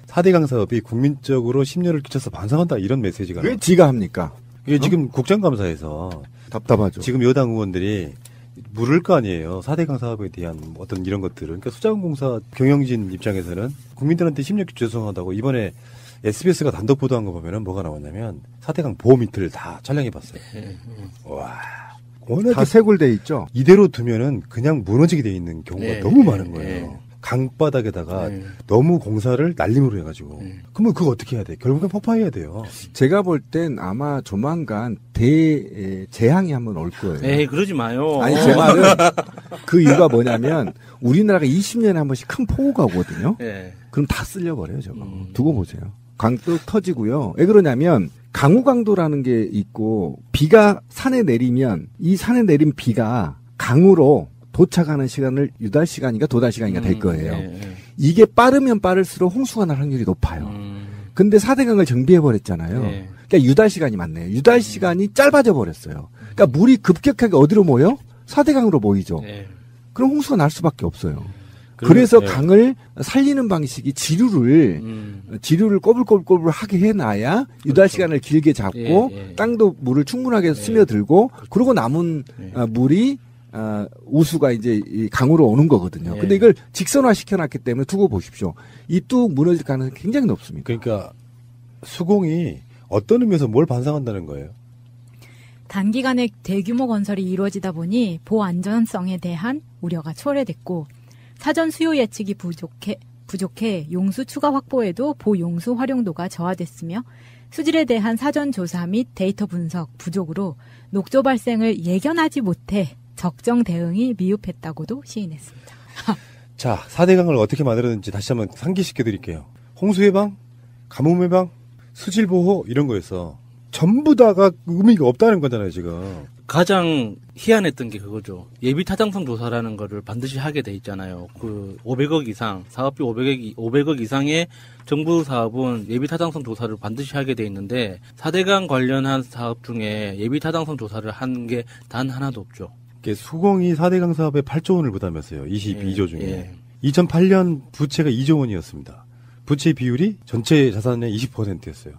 4대강 사업이 국민적으로 심려를 끼쳐서 반성한다 이런 메시지가 왜 지가 합니까? 이게 지금 국정감사에서 답답하죠. 지금 여당 의원들이 물을 거 아니에요. 4대강 사업에 대한 어떤 이런 것들을. 그러니까 수자원공사 경영진 입장에서는 국민들한테 심려 끼쳐 죄송하다고 이번에 SBS가 단독 보도한 거 보면은 뭐가 나왔냐면 4대강 보험 이틀을 다 촬영해봤어요. 와. 다 세굴돼 있죠. 이대로 두면은 그냥 무너지게 돼 있는 경우가 너무 많은 거예요. 강바닥에다가 너무 공사를 날림으로 해가지고. 그러면 그거 어떻게 해야 돼? 결국엔 폭파해야 돼요. 제가 볼 땐 아마 조만간 재앙이 한번 올 거예요. 에이, 그러지 마요. 아니, 제 말은 그 이유가 뭐냐면 우리나라가 20년에 한 번씩 큰 폭우가 오거든요. 그럼 다 쓸려버려요, 저거. 두고 보세요. 강둑 터지고요. 왜 그러냐면 강우강도라는 게 있고 비가 산에 내리면 이 산에 내린 비가 강으로 도착하는 시간을 유달 시간인가 도달 시간인가 될 거예요. 이게 빠르면 빠를수록 홍수가 날 확률이 높아요. 근데 4대강을 정비해버렸잖아요. 그러니까 유달 시간이 많네요. 유달 시간이 짧아져 버렸어요. 그러니까 물이 급격하게 어디로 모여? 4대강으로 모이죠. 그럼 홍수가 날 수밖에 없어요. 그래서 강을 살리는 방식이 지류를 꼬불꼬불 하게 해놔야 유달 시간을 길게 잡고 땅도 물을 충분하게 스며들고 그리고 남은 물이 우수가 이제 이 강으로 오는 거거든요. 근데 이걸 직선화 시켜놨기 때문에 두고 보십시오. 이 뚝 무너질 가능성이 굉장히 높습니다. 그러니까 수공이 어떤 의미에서 뭘 반성한다는 거예요? 단기간에 대규모 건설이 이루어지다 보니 보호 안전성에 대한 우려가 초래됐고 사전 수요 예측이 부족해 용수 추가 확보에도 보용수 활용도가 저하됐으며 수질에 대한 사전 조사 및 데이터 분석 부족으로 녹조 발생을 예견하지 못해 적정 대응이 미흡했다고도 시인했습니다. 자, 4대강을 어떻게 만들었는지 다시 한번 상기시켜 드릴게요. 홍수 예방, 가뭄 예방, 수질 보호 이런 거에서 전부 다가 의미가 없다는 거잖아요, 지금. 가장 희한했던 게 그거죠. 예비 타당성 조사라는 거를 반드시 하게 돼 있잖아요. 그 500억 이상, 사업비 500억 이상의 정부 사업은 예비 타당성 조사를 반드시 하게 돼 있는데 4대강 관련한 사업 중에 예비 타당성 조사를 한 게 단 하나도 없죠. 수공이 4대강 사업에 8조 원을 부담했어요. 22조 중에. 2008년 부채가 2조 원이었습니다. 부채 비율이 전체 자산의 20%였어요.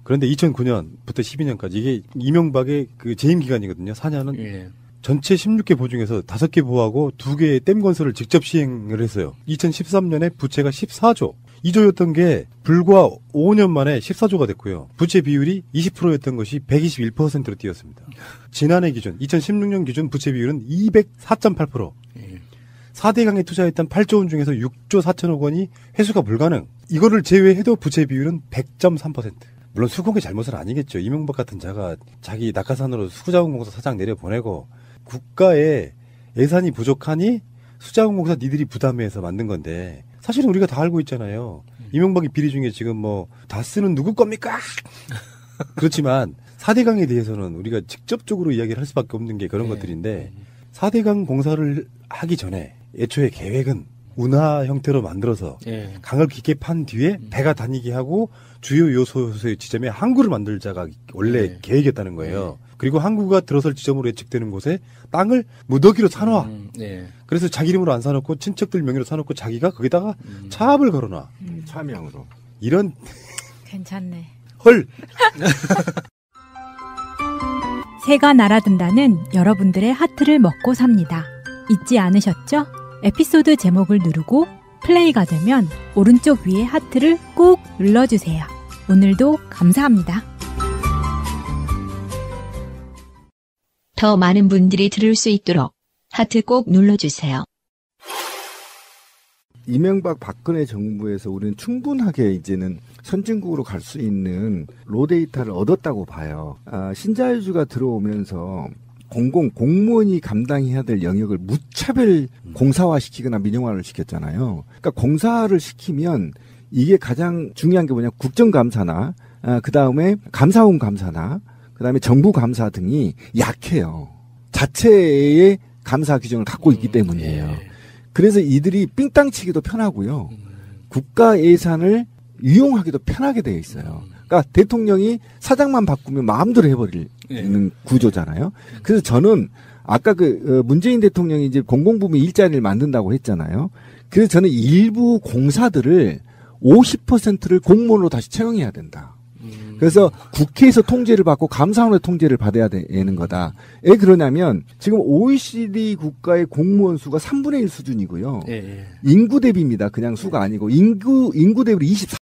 그런데 2009년부터 12년까지 이게 이명박의 그 재임 기간이거든요. 4년은 전체 16개 보 중에서 5개 보하고 2개의 댐 건설을 직접 시행을 했어요. 2013년에 부채가 14조. 2조였던 게 불과 5년 만에 14조가 됐고요. 부채 비율이 20%였던 것이 121%로 뛰었습니다. 지난해 기준 2016년 기준 부채 비율은 204.8%. 4대강에 투자했던 8조 원 중에서 6조 4천억 원이 회수가 불가능. 이거를 제외해도 부채 비율은 100.3%. 물론 수공의 잘못은 아니겠죠. 이명박 같은 자가 자기 낙하산으로 수자원공사 사장 내려보내고 국가의 예산이 부족하니 수자원공사 니들이 부담해서 만든 건데 사실은 우리가 다 알고 있잖아요. 이명박이 비리 중에 지금 뭐 다 쓰는 누구 겁니까? 그렇지만 4대강에 대해서는 우리가 직접적으로 이야기를 할 수밖에 없는 게 그런 것들인데 4대강 공사를 하기 전에 애초에 계획은 운하 형태로 만들어서 강을 깊게 판 뒤에 배가 다니게 하고 주요 요소의 지점에 항구를 만들자가 원래 계획이었다는 거예요. 그리고 항구가 들어설 지점으로 예측되는 곳에 땅을 무더기로 사놔. 그래서 자기 이름으로 안 사놓고 친척들 명의로 사놓고 자기가 거기다가 차압을 걸어놔. 차명으로. 이런 괜찮네. 헐. 새가 날아든다는 여러분들의 하트를 먹고 삽니다. 잊지 않으셨죠? 에피소드 제목을 누르고 플레이가 되면 오른쪽 위에 하트를 꼭 눌러주세요. 오늘도 감사합니다. 더 많은 분들이 들을 수 있도록 하트 꼭 눌러주세요. 이명박 박근혜 정부에서 우리는 충분하게 이제는 선진국으로 갈 수 있는 로 데이터를 얻었다고 봐요. 신자유주가 들어오면서 공무원이 감당해야 될 영역을 무차별 공사화시키거나 민영화를 시켰잖아요. 그러니까 공사를 시키면 이게 가장 중요한 게 뭐냐, 국정감사나 그 다음에 감사원 감사나 그 다음에 정부 감사 등이 약해요. 자체의 감사 규정을 갖고 있기 때문이에요. 그래서 이들이 삥땅치기도 편하고요. 국가 예산을 유용하기도 편하게 되어 있어요. 그러니까 대통령이 사장만 바꾸면 마음대로 해버리는 구조잖아요. 그래서 저는 아까 문재인 대통령이 이제 공공부문 일자리를 만든다고 했잖아요. 그래서 저는 일부 공사들을 50%를 공무원으로 다시 채용해야 된다. 그래서 국회에서 통제를 받고 감사원의 통제를 받아야 되는 거다. 왜 그러냐면 지금 OECD 국가의 공무원 수가 3분의 1 수준이고요. 인구 대비입니다. 그냥 수가 아니고 인구 대비로 24